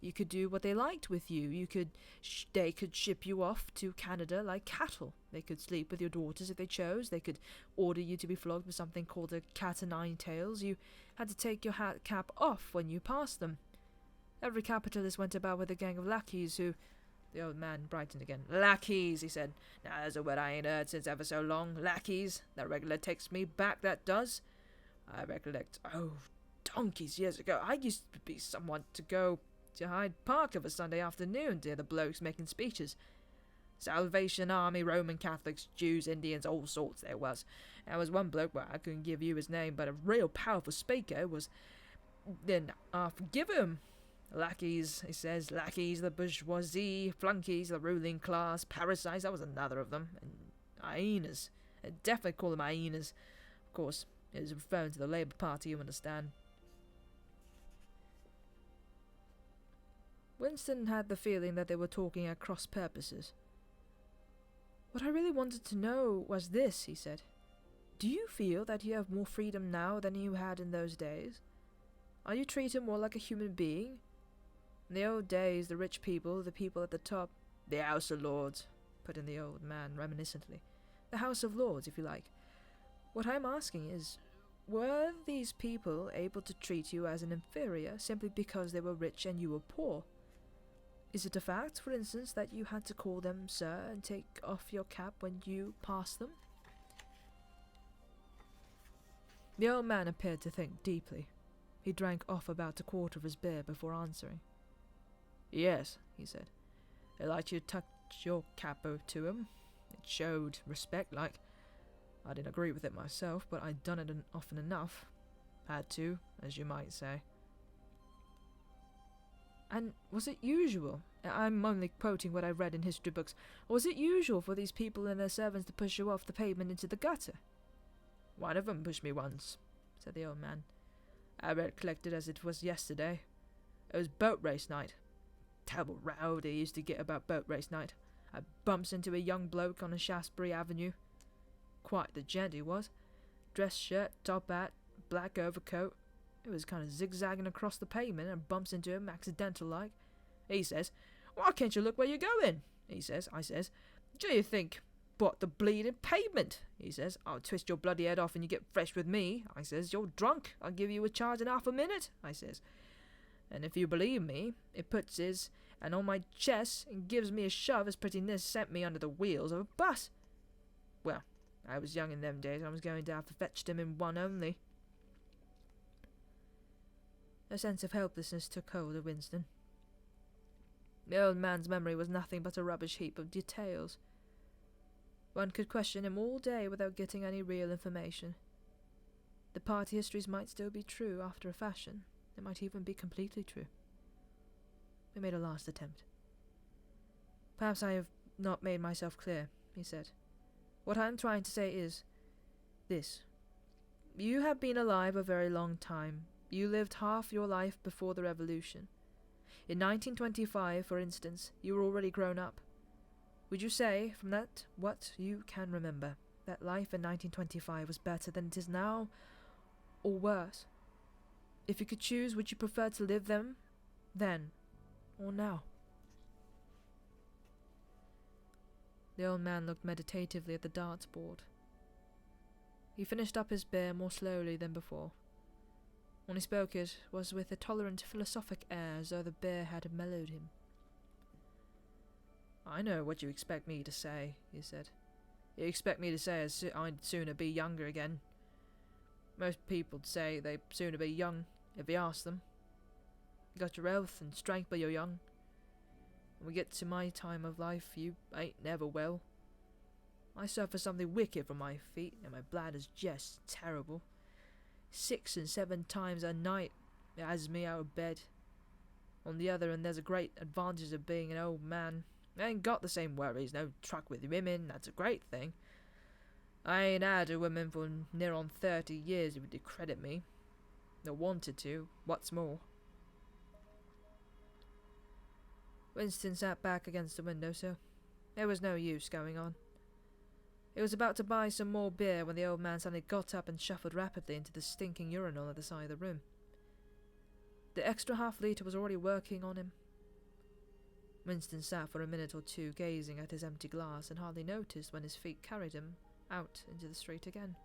You could do what they liked with you. They could ship you off to Canada like cattle. They could sleep with your daughters if they chose. They could order you to be flogged with something called a cat o' nine tails. You had to take your cap off when you passed them. Every capitalist went about with a gang of lackeys who—" The old man brightened again. "Lackeys," he said. "Now there's a word I ain't heard since ever so long. Lackeys. That regular takes me back, that does. I recollect, donkeys years ago, I used to be someone to go to Hyde Park of a Sunday afternoon to hear the blokes making speeches. Salvation Army, Roman Catholics, Jews, Indians, all sorts there was. There was one bloke, well, I couldn't give you his name, but a real powerful speaker was... Then I forgive him. Lackeys, he says, lackeys, the bourgeoisie, flunkies, the ruling class, parasites, that was another of them. And hyenas. I definitely call them hyenas. Of course, it is referring to the Labour Party, you understand." Winston had the feeling that they were talking at cross purposes. "What I really wanted to know was this," he said. "Do you feel that you have more freedom now than you had in those days? Are you treated more like a human being? In the old days, the rich people, the people at the top—" "The House of Lords," put in the old man reminiscently. "The House of Lords, if you like. What I'm asking is, were these people able to treat you as an inferior simply because they were rich and you were poor? Is it a fact, for instance, that you had to call them sir and take off your cap when you passed them? The old man appeared to think deeply. He drank off about a quarter of his beer before answering. Yes, he said. They liked you to touch your cap to 'em. It showed respect, like. I didn't agree with it myself, but I'd done it often enough. Had to, as you might say. And was it usual? I'm only quoting what I read in history books. Was it usual for these people and their servants to push you off the pavement into the gutter? One of 'em pushed me once, said the old man. I recollected as it was yesterday. It was boat race night. Terrible row they used to get about boat race night. I bumps into a young bloke on a Shaftesbury Avenue. Quite the gent he was. Dress shirt, top hat, black overcoat. It was kind of zigzagging across the pavement and bumps into him accidental like. He says, "Why can't you look where you're going?" he says. I says, "Do you think, what the bleeding pavement?" he says. "I'll twist your bloody head off and you get fresh with me." I says, "You're drunk. I'll give you a charge in half a minute." I says. And if you believe me, it puts his hand on my chest and gives me a shove as pretty near sent me under the wheels of a bus. Well, I was young in them days. I was going to have fetched him in one only. A sense of helplessness took hold of Winston. The old man's memory was nothing but a rubbish heap of details. One could question him all day without getting any real information. The party histories might still be true after a fashion. They might even be completely true. He made a last attempt. "Perhaps I have not made myself clear," he said. "What I am trying to say is this. You have been alive a very long time. You lived half your life before the Revolution. In 1925, for instance, you were already grown up. Would you say, from that what you can remember, that life in 1925 was better than it is now, or worse? If you could choose, would you prefer to live then, or now?" The old man looked meditatively at the darts board. He finished up his beer more slowly than before. When he spoke it was with a tolerant, philosophic air, as though the beer had mellowed him. "I know what you expect me to say," he said. "You expect me to say I'd sooner be younger again. Most people'd say they'd sooner be young, if you asked them. You got your health and strength when you're young. When we get to my time of life, you ain't never well. I suffer something wicked from my feet, and my bladder's just terrible. 6 and 7 times a night it has me out of bed. On the other hand, there's a great advantage of being an old man. I ain't got the same worries, no truck with women, that's a great thing. I ain't had a woman for near on 30 years, if you credit me. I wanted to, what's more." Winston sat back against the windowsill. There was no use going on. He was about to buy some more beer when the old man suddenly got up and shuffled rapidly into the stinking urinal at the side of the room. The extra half-litre was already working on him. Winston sat for a minute or two gazing at his empty glass and hardly noticed when his feet carried him out into the street again.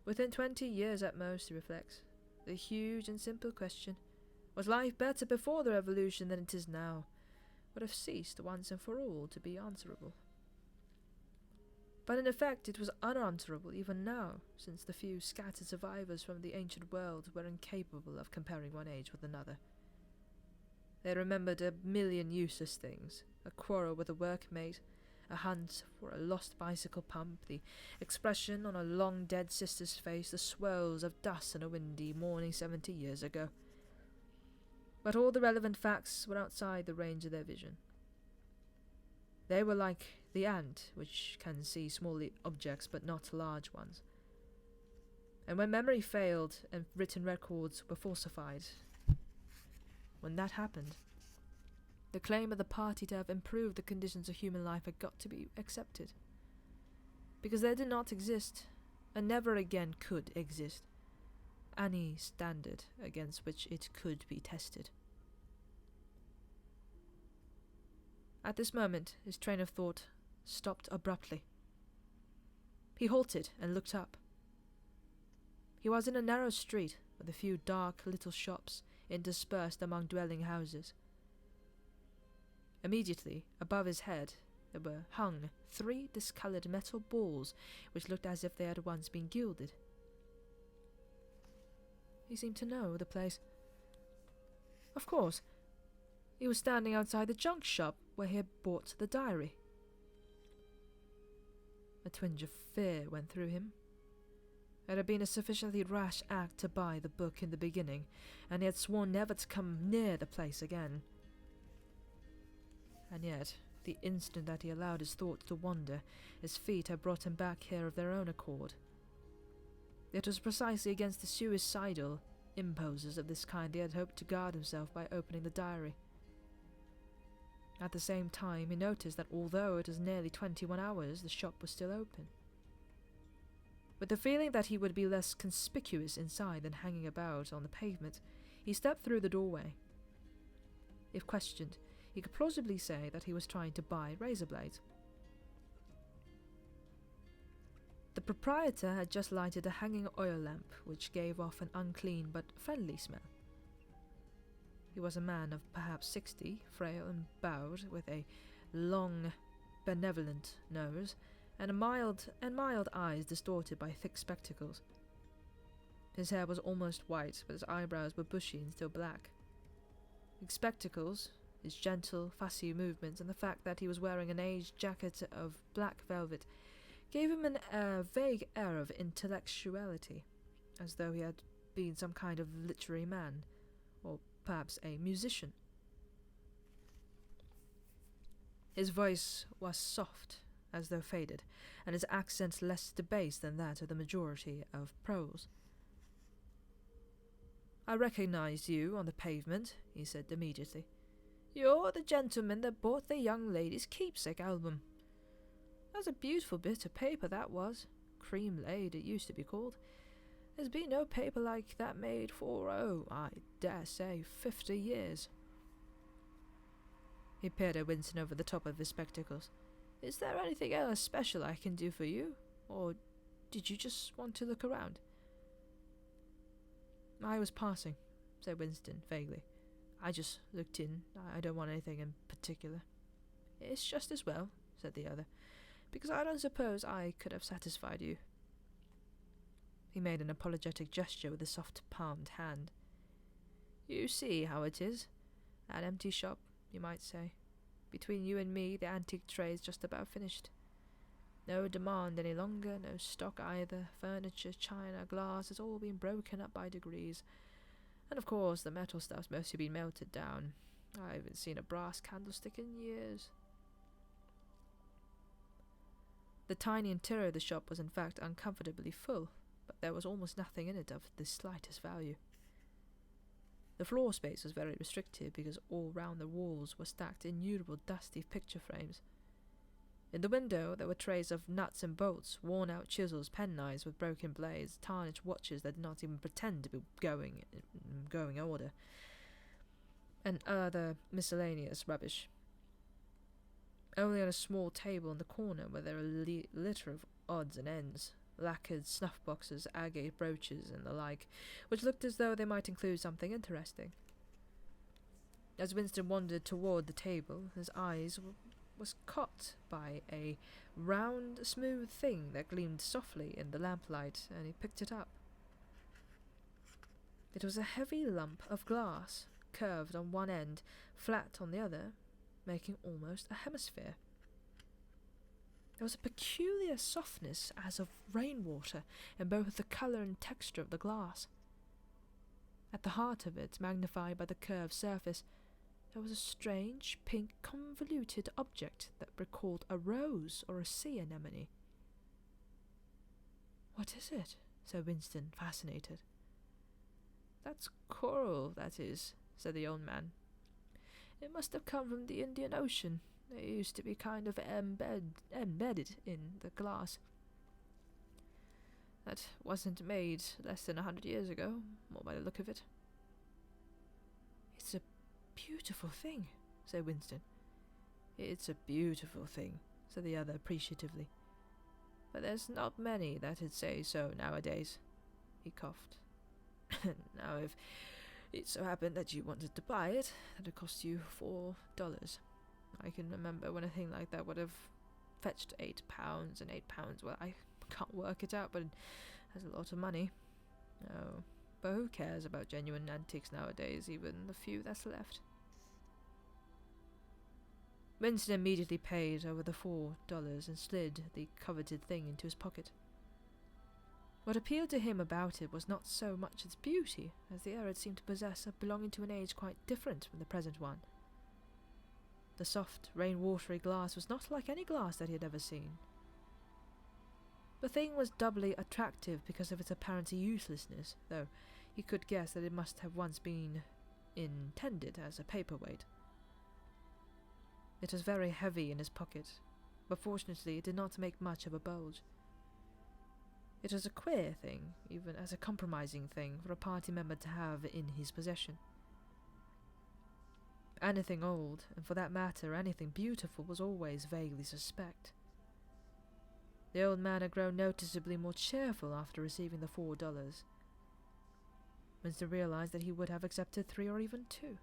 Within 20 years at most, he reflects, the huge and simple question, was life better before the Revolution than it is now, would have ceased once and for all to be answerable. But in effect it was unanswerable even now, since the few scattered survivors from the ancient world were incapable of comparing one age with another. They remembered a million useless things, a quarrel with a workmate, a hunt for a lost bicycle pump, the expression on a long-dead sister's face, the swirls of dust on a windy morning 70 years ago. But all the relevant facts were outside the range of their vision. They were like the ant, which can see small objects but not large ones. And when memory failed and written records were falsified, when that happened, the claim of the party to have improved the conditions of human life had got to be accepted. Because there did not exist, and never again could exist, any standard against which it could be tested. At this moment, his train of thought stopped abruptly. He halted and looked up. He was in a narrow street with a few dark little shops interspersed among dwelling houses. Immediately above his head there were hung 3 discoloured metal balls which looked as if they had once been gilded. He seemed to know the place. Of course, he was standing outside the junk shop where he had bought the diary. A twinge of fear went through him. It had been a sufficiently rash act to buy the book in the beginning, and he had sworn never to come near the place again. And yet, the instant that he allowed his thoughts to wander, his feet had brought him back here of their own accord. It was precisely against the suicidal impulses of this kind he had hoped to guard himself by opening the diary. At the same time, he noticed that although it was nearly 21 hours, the shop was still open. With the feeling that he would be less conspicuous inside than hanging about on the pavement, he stepped through the doorway. If questioned, he could plausibly say that he was trying to buy razor blades. The proprietor had just lighted a hanging oil lamp, which gave off an unclean but friendly smell. He was a man of perhaps 60, frail and bowed, with a long, benevolent nose, and mild eyes distorted by thick spectacles. His hair was almost white, but his eyebrows were bushy and still black. His spectacles, his gentle, fussy movements, and the fact that he was wearing an aged jacket of black velvet gave him a vague air of intellectuality, as though he had been some kind of literary man, or perhaps a musician. His voice was soft, as though faded, and his accent less debased than that of the majority of proles. "I recognized you on the pavement," he said immediately. "You're the gentleman that bought the young lady's keepsake album. That's a beautiful bit of paper, that was. Cream-laid, it used to be called. There's been no paper like that made for, I dare say, 50 years. He peered at Winston over the top of his spectacles. "Is there anything else special I can do for you? Or did you just want to look around?" "I was passing," said Winston vaguely. "I just looked in. I don't want anything in particular." "It's just as well," said the other, "because I don't suppose I could have satisfied you." He made an apologetic gesture with his soft-palmed hand. "You see how it is. An empty shop, you might say. Between you and me, the antique trade's just about finished. No demand any longer, no stock either. Furniture, china, glass has all been broken up by degrees. And of course the metal stuff's mostly been melted down. I haven't seen a brass candlestick in years." The tiny interior of the shop was in fact uncomfortably full, but there was almost nothing in it of the slightest value. The floor space was very restricted because all round the walls were stacked innumerable dusty picture frames. In the window there were trays of nuts and bolts, worn-out chisels, penknives with broken blades, tarnished watches that did not even pretend to be going order, and other miscellaneous rubbish. Only on a small table in the corner were there a litter of odds and ends, lacquered snuff-boxes, agate brooches, and the like, which looked as though they might include something interesting. As Winston wandered toward the table, his eyes was caught by a round, smooth thing that gleamed softly in the lamplight, and he picked it up. It was a heavy lump of glass, curved on one end, flat on the other, making almost a hemisphere. There was a peculiar softness as of rainwater in both the colour and texture of the glass. At the heart of it, magnified by the curved surface, there was a strange, pink, convoluted object that recalled a rose or a sea anemone. "What is it?" said Winston, fascinated. "That's coral, that is," said the old man. "It must have come from the Indian Ocean. They used to be kind of embedded in the glass. That wasn't made less than 100 years ago, more by the look of it." "It's a beautiful thing," said Winston. "It's a beautiful thing," said the other appreciatively. "But there's not many that'd say so nowadays." He coughed. "Now, if it so happened that you wanted to buy it, that'd cost you $4. I can remember when a thing like that would have fetched £8, and £8, well, I can't work it out, but that's a lot of money. Oh, but who cares about genuine antiques nowadays, even the few that's left? Winston immediately paid over the $4 and slid the coveted thing into his pocket. What appealed to him about it was not so much its beauty, as the air it seemed to possess of belonging to an age quite different from the present one. The soft, rain-watery glass was not like any glass that he had ever seen. The thing was doubly attractive because of its apparent uselessness, though he could guess that it must have once been intended as a paperweight. It was very heavy in his pocket, but fortunately it did not make much of a bulge. It was a queer thing, even as a compromising thing for a party member to have in his possession. Anything old, and for that matter anything beautiful, was always vaguely suspect. The old man had grown noticeably more cheerful after receiving the $4. Winston realized that he would have accepted 3 or even 2.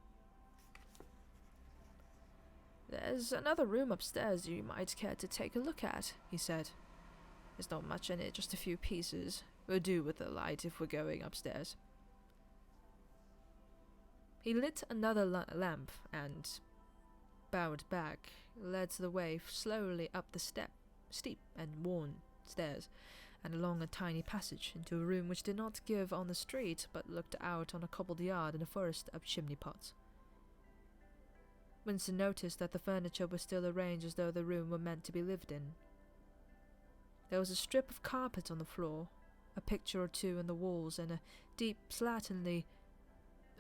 "There's another room upstairs you might care to take a look at," he said. "There's not much in it, just a few pieces. We'll do with the light if we're going upstairs." He lit another lamp and, bowed back, led the way slowly up the steep and worn stairs and along a tiny passage into a room which did not give on the street but looked out on a cobbled yard and a forest of chimney pots. Winston noticed that the furniture was still arranged as though the room were meant to be lived in. There was a strip of carpet on the floor, a picture or two on the walls, and a deep, slatternly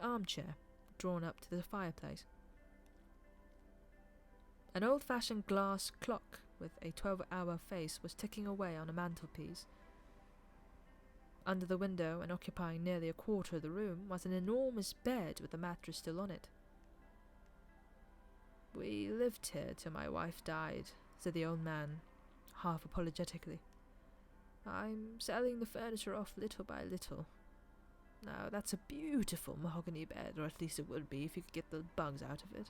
armchair drawn up to the fireplace. An old-fashioned glass clock with a 12-hour face was ticking away on a mantelpiece. Under the window, and occupying nearly a quarter of the room, was an enormous bed with the mattress still on it. "We lived here till my wife died," said the old man, half apologetically. "I'm selling the furniture off little by little. Now, that's a beautiful mahogany bed, or at least it would be if you could get the bugs out of it.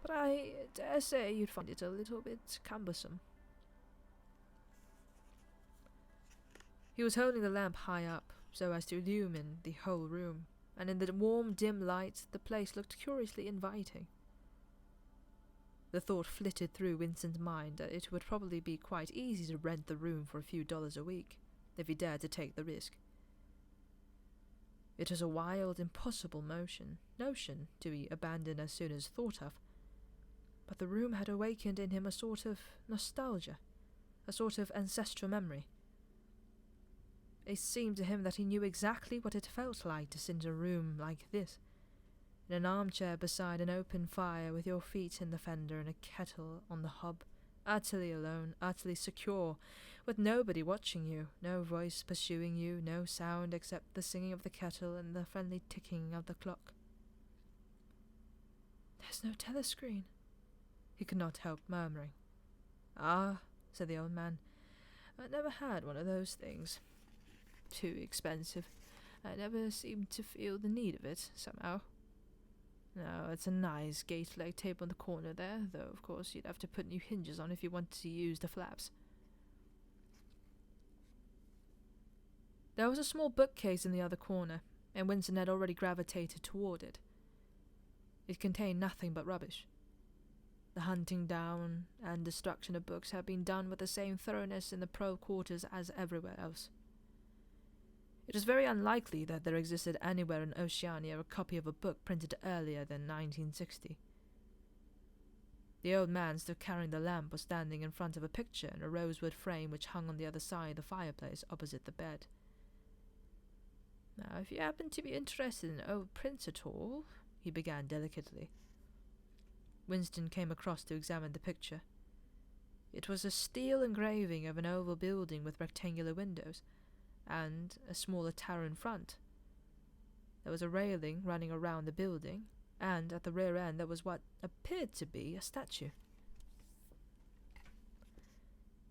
But I dare say you'd find it a little bit cumbersome." He was holding the lamp high up, so as to illumine the whole room, and in the warm, dim light the place looked curiously inviting. The thought flitted through Winston's mind that it would probably be quite easy to rent the room for a few dollars a week, if he dared to take the risk. It was a wild, impossible notion to be abandoned as soon as thought of, but the room had awakened in him a sort of nostalgia, a sort of ancestral memory. It seemed to him that he knew exactly what it felt like to sit in a room like this, in an armchair beside an open fire with your feet in the fender and a kettle on the hob, utterly alone, utterly secure, with nobody watching you, no voice pursuing you, no sound except the singing of the kettle and the friendly ticking of the clock. "There's no telescreen," he could not help murmuring. "Ah," said the old man, "I never had one of those things. Too expensive. I never seemed to feel the need of it, somehow. No, it's a nice gate-leg table in the corner there, though of course you'd have to put new hinges on if you wanted to use the flaps." There was a small bookcase in the other corner, and Winston had already gravitated toward it. It contained nothing but rubbish. The hunting down and destruction of books had been done with the same thoroughness in the pro quarters as everywhere else. It was very unlikely that there existed anywhere in Oceania a copy of a book printed earlier than 1960. The old man still carrying the lamp was standing in front of a picture in a rosewood frame which hung on the other side of the fireplace opposite the bed. "Now, if you happen to be interested in old prints at all," he began delicately. Winston came across to examine the picture. It was a steel engraving of an oval building with rectangular windows, and a smaller tower in front. There was a railing running around the building, and at the rear end there was what appeared to be a statue.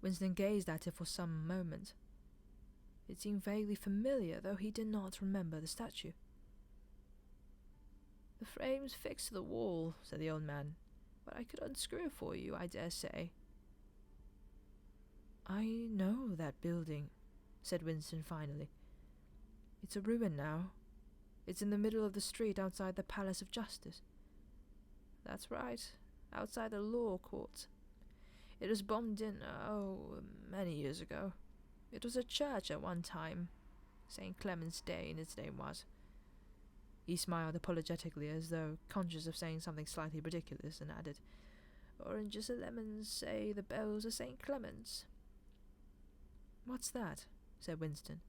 Winston gazed at it for some moments. It seemed vaguely familiar, though he did not remember the statue. "The frame's fixed to the wall," said the old man. but I could unscrew for you, I dare say." "I know that building," said Winston finally. "It's a ruin now. It's in the middle of the street outside the Palace of Justice." "That's right, outside the law courts. It was bombed in, many years ago. It was a church at one time. St. Clement's Day its name was." He smiled apologetically, as though conscious of saying something slightly ridiculous, and added, "Oranges and lemons say the bells of St. Clement's." "What's that?" said Winston.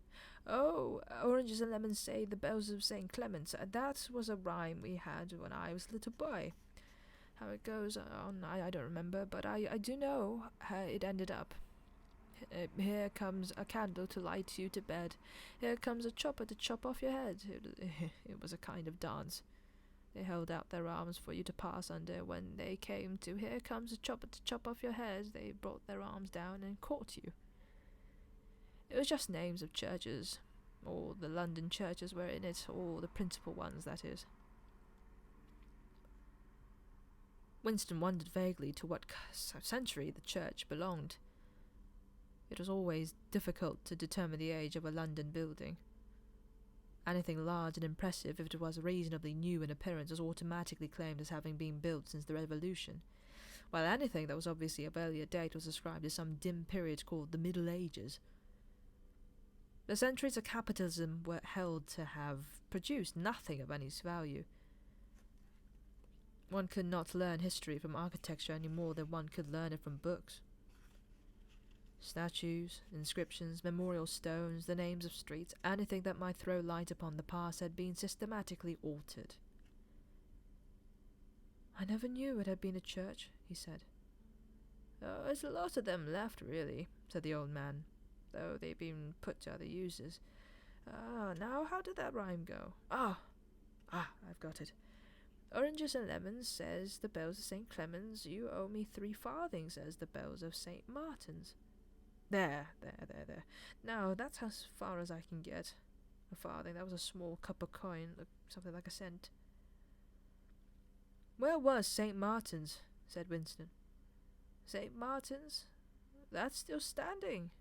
"Oh, oranges and lemons say the bells of St. Clement's. That was a rhyme we had when I was a little boy. How it goes on, I don't remember, but I do know how it ended up. Here comes a candle to light you to bed. Here comes a chopper to chop off your head." It was a kind of dance. They held out their arms for you to pass under. When they came to "Here comes a chopper to chop off your head," they brought their arms down and caught you. It was just names of churches. All the London churches were in it, all the principal ones, that is. Winston wondered vaguely to what century the church belonged. It was always difficult to determine the age of a London building. Anything large and impressive, if it was reasonably new in appearance, was automatically claimed as having been built since the Revolution, while anything that was obviously of earlier date was described as some dim period called the Middle Ages. The centuries of capitalism were held to have produced nothing of any value. One could not learn history from architecture any more than one could learn it from books. Statues, inscriptions, memorial stones, the names of streets, anything that might throw light upon the past had been systematically altered. "I never knew it had been a church," he said. "Oh, there's a lot of them left, really," said the old man, "though they've been put to other uses. Now how did that rhyme go? I've got it. Oranges and lemons, says the bells of St. Clement's. You owe me 3 farthings, says the bells of St. Martin's. There. Now, that's as far as I can get. A farthing, that was a small copper coin, something like a cent." "Where was St. Martin's?" said Winston. "St. Martin's? That's still standing.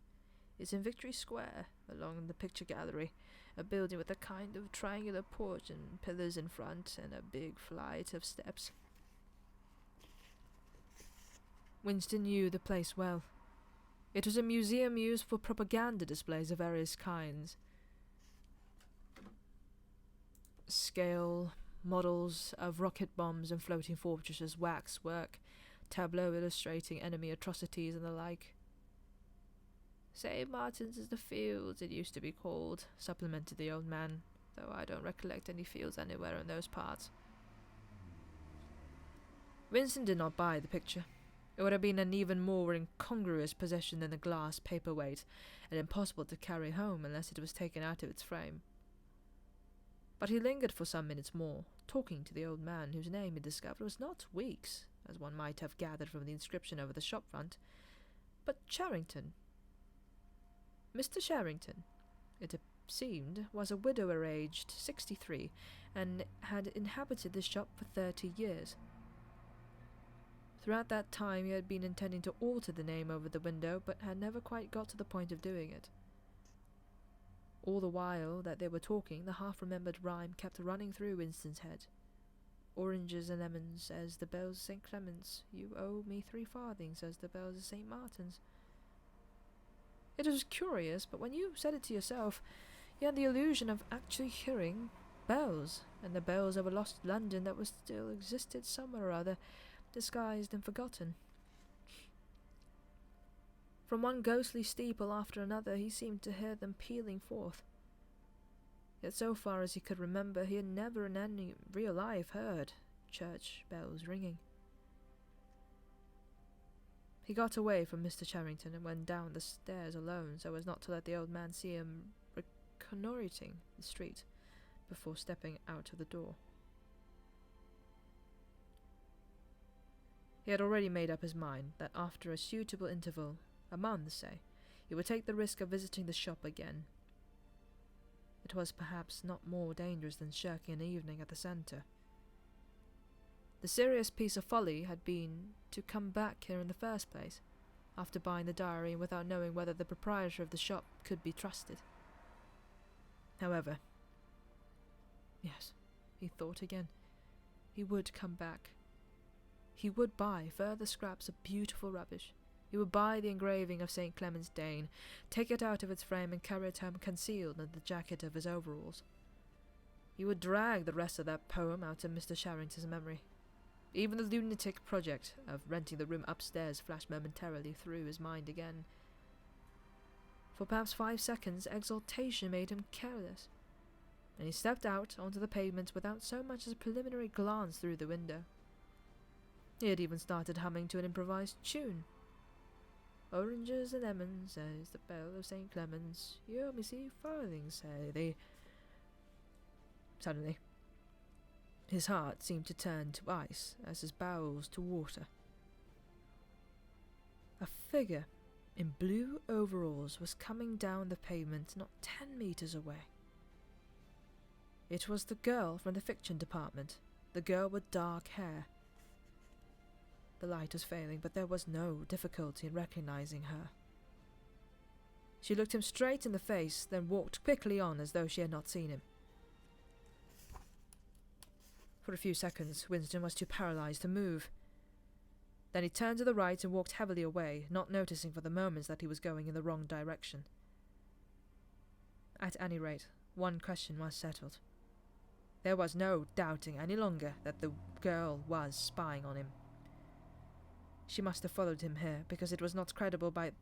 It's in Victory Square, along the picture gallery, a building with a kind of triangular porch and pillars in front, and a big flight of steps." Winston knew the place well. It was a museum used for propaganda displays of various kinds. Scale models of rocket bombs and floating fortresses, waxwork, tableau illustrating enemy atrocities and the like. "St. Martin's is the fields, it used to be called," supplemented the old man, "though I don't recollect any fields anywhere in those parts." Winston did not buy the picture. It would have been an even more incongruous possession than a glass paperweight, and impossible to carry home unless it was taken out of its frame. But he lingered for some minutes more, talking to the old man, whose name he discovered was not Weeks, as one might have gathered from the inscription over the shop front, but Charrington. Mr. Charrington, it seemed, was a widower aged 63, and had inhabited the shop for 30 years. Throughout that time he had been intending to alter the name over the window, but had never quite got to the point of doing it. All the while that they were talking, the half-remembered rhyme kept running through Winston's head. "Oranges and lemons, says the bells of St. Clement's. You owe me 3 farthings, says the bells of St. Martin's." It was curious, but when you said it to yourself, you had the illusion of actually hearing bells, and the bells of a lost London that was still existed somewhere or other, disguised and forgotten. From one ghostly steeple after another he seemed to hear them pealing forth. Yet so far as he could remember, he had never in any real life heard church bells ringing. He got away from Mr. Charrington and went down the stairs alone, so as not to let the old man see him reconnoitring the street before stepping out of the door. He had already made up his mind that after a suitable interval, a month, say, he would take the risk of visiting the shop again. It was perhaps not more dangerous than shirking an evening at the centre. The serious piece of folly had been to come back here in the first place, after buying the diary without knowing whether the proprietor of the shop could be trusted. However, yes, he thought again, he would come back. He would buy further scraps of beautiful rubbish. He would buy the engraving of St. Clement's Danes, take it out of its frame and carry it home concealed in the jacket of his overalls. He would drag the rest of that poem out of Mr. Sharrington's memory. Even the lunatic project of renting the room upstairs flashed momentarily through his mind again. For perhaps 5 seconds, exultation made him careless, and he stepped out onto the pavement without so much as a preliminary glance through the window. He had even started humming to an improvised tune. Oranges and lemons, says the bell of St. Clement's, you me see farthings, say they. Suddenly, his heart seemed to turn to ice as his bowels to water. A figure in blue overalls was coming down the pavement not 10 meters away. It was the girl from the fiction department, the girl with dark hair. The light was failing, but there was no difficulty in recognizing her. She looked him straight in the face, then walked quickly on as though she had not seen him. For a few seconds, Winston was too paralyzed to move. Then he turned to the right and walked heavily away, not noticing for the moment that he was going in the wrong direction. At any rate, one question was settled. There was no doubting any longer that the girl was spying on him. She must have followed him here, because it was not credible by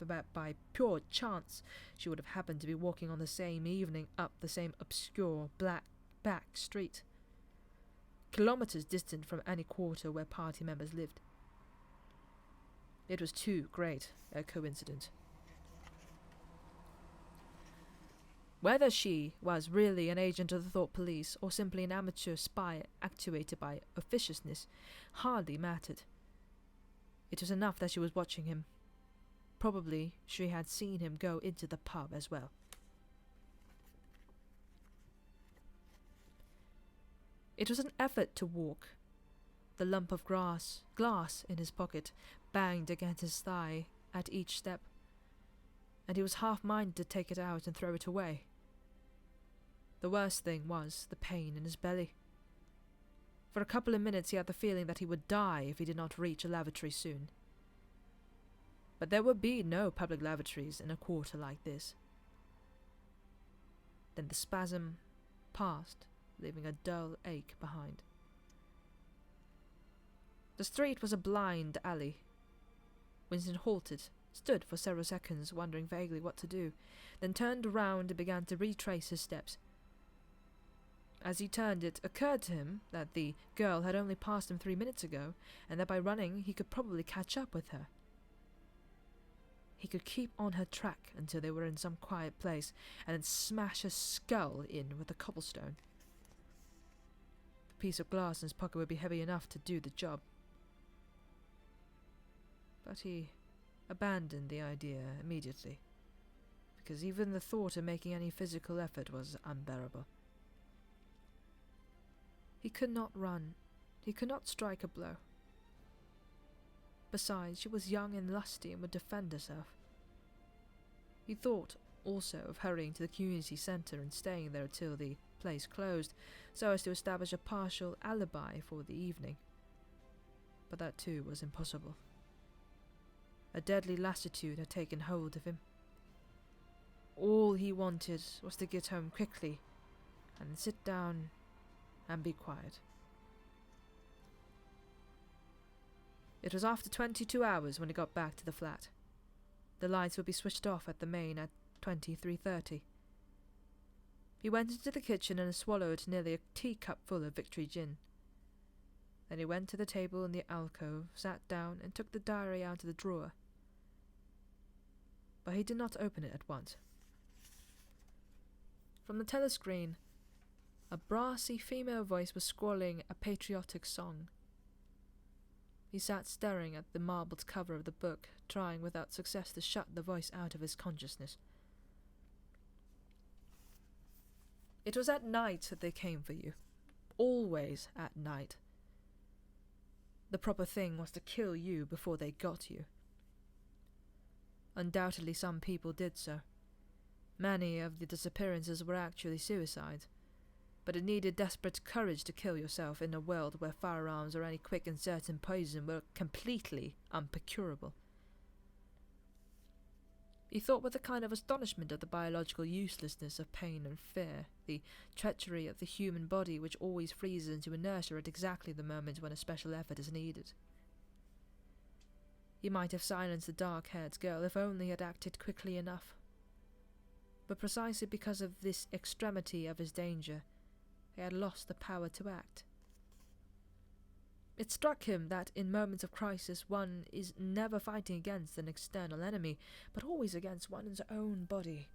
pure chance she would have happened to be walking on the same evening up the same obscure black back street, kilometers distant from any quarter where party members lived. It was too great a coincidence. Whether she was really an agent of the Thought Police or simply an amateur spy actuated by officiousness hardly mattered. It was enough that she was watching him. Probably she had seen him go into the pub as well. It was an effort to walk. The lump of glass in his pocket banged against his thigh at each step, and he was half-minded to take it out and throw it away. The worst thing was the pain in his belly. For a couple of minutes he had the feeling that he would die if he did not reach a lavatory soon. But there would be no public lavatories in a quarter like this. Then the spasm passed, leaving a dull ache behind. The street was a blind alley. Winston halted, stood for several seconds wondering vaguely what to do, then turned around and began to retrace his steps. As he turned, it occurred to him that the girl had only passed him 3 minutes ago, and that by running he could probably catch up with her. He could keep on her track until they were in some quiet place, and then smash her skull in with a cobblestone. The piece of glass in his pocket would be heavy enough to do the job. But he abandoned the idea immediately, because even the thought of making any physical effort was unbearable. He could not run. He could not strike a blow. Besides, she was young and lusty and would defend herself. He thought also of hurrying to the community centre and staying there till the place closed, so as to establish a partial alibi for the evening. But that too was impossible. A deadly lassitude had taken hold of him. All he wanted was to get home quickly and sit down and be quiet. It was after 22 hours when he got back to the flat. The lights would be switched off at the main at 23:30. He went into the kitchen and swallowed nearly a teacup full of Victory gin. Then he went to the table in the alcove, sat down and took the diary out of the drawer. But he did not open it at once. From the telescreen, a brassy female voice was squalling a patriotic song. He sat staring at the marbled cover of the book, trying without success to shut the voice out of his consciousness. It was at night that they came for you. Always at night. The proper thing was to kill you before they got you. Undoubtedly some people did so. Many of the disappearances were actually suicides, but it needed desperate courage to kill yourself in a world where firearms or any quick and certain poison were completely unprocurable. He thought with a kind of astonishment of the biological uselessness of pain and fear, the treachery of the human body which always freezes into inertia at exactly the moment when a special effort is needed. He might have silenced the dark-haired girl if only he had acted quickly enough. But precisely because of this extremity of his danger, he had lost the power to act. It struck him that in moments of crisis one is never fighting against an external enemy, but always against one's own body.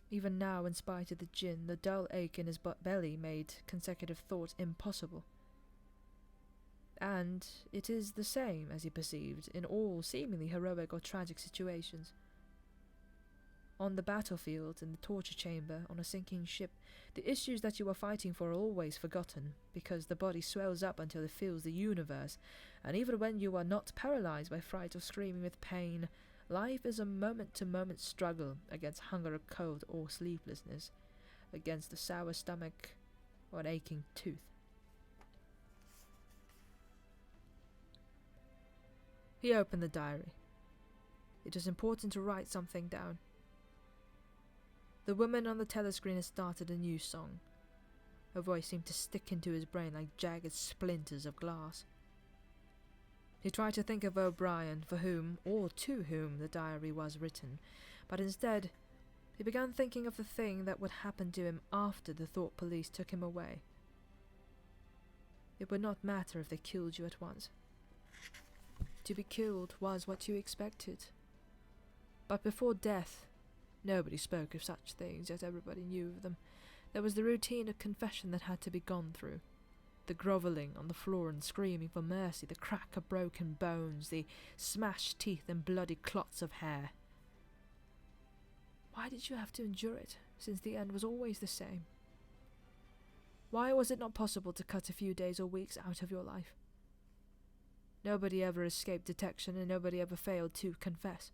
Even now, in spite of the gin, the dull ache in his belly made consecutive thought impossible. And it is the same, as he perceived, in all seemingly heroic or tragic situations. On the battlefield, in the torture chamber, on a sinking ship, the issues that you are fighting for are always forgotten, because the body swells up until it fills the universe, and even when you are not paralyzed by fright or screaming with pain, life is a moment-to-moment struggle against hunger or cold or sleeplessness, against a sour stomach or an aching tooth. He opened the diary. It was important to write something down. The woman on the telescreen had started a new song. Her voice seemed to stick into his brain like jagged splinters of glass. He tried to think of O'Brien, for whom, or to whom, the diary was written, but instead, he began thinking of the thing that would happen to him after the thought police took him away. It would not matter if they killed you at once. To be killed was what you expected. But before death, nobody spoke of such things, yet everybody knew of them. There was the routine of confession that had to be gone through. The grovelling on the floor and screaming for mercy, the crack of broken bones, the smashed teeth and bloody clots of hair. Why did you have to endure it, since the end was always the same? Why was it not possible to cut a few days or weeks out of your life? Nobody ever escaped detection, and nobody ever failed to confess.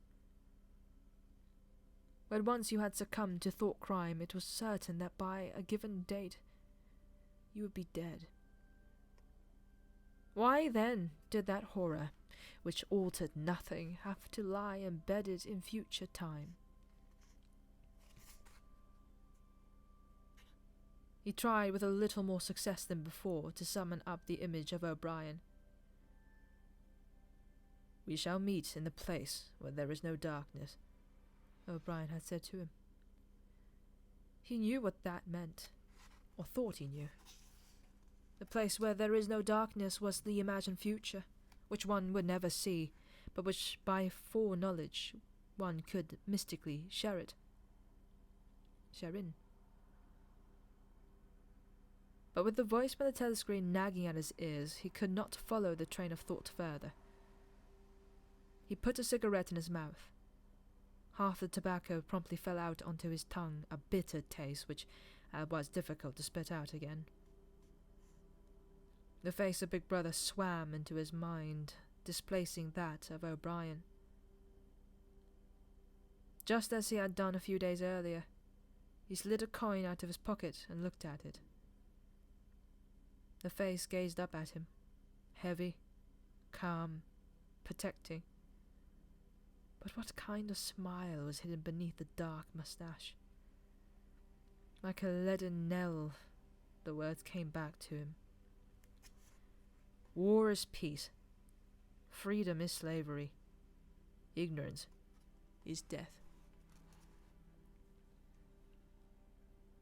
When once you had succumbed to thought crime, it was certain that by a given date you would be dead. Why then did that horror, which altered nothing, have to lie embedded in future time? He tried with a little more success than before to summon up the image of O'Brien. "We shall meet in the place where there is no darkness," O'Brien had said to him. He knew what that meant, or thought he knew. The place where there is no darkness was the imagined future, which one would never see, but which by foreknowledge one could mystically share in. But with the voice by the telescreen nagging at his ears, he could not follow the train of thought further. He put a cigarette in his mouth. Half the tobacco promptly fell out onto his tongue, a bitter taste which was difficult to spit out again. The face of Big Brother swam into his mind, displacing that of O'Brien. Just as he had done a few days earlier, he slid a coin out of his pocket and looked at it. The face gazed up at him, heavy, calm, protecting. But what kind of smile was hidden beneath the dark moustache? Like a leaden knell, the words came back to him. War is peace. Freedom is slavery. Ignorance is death.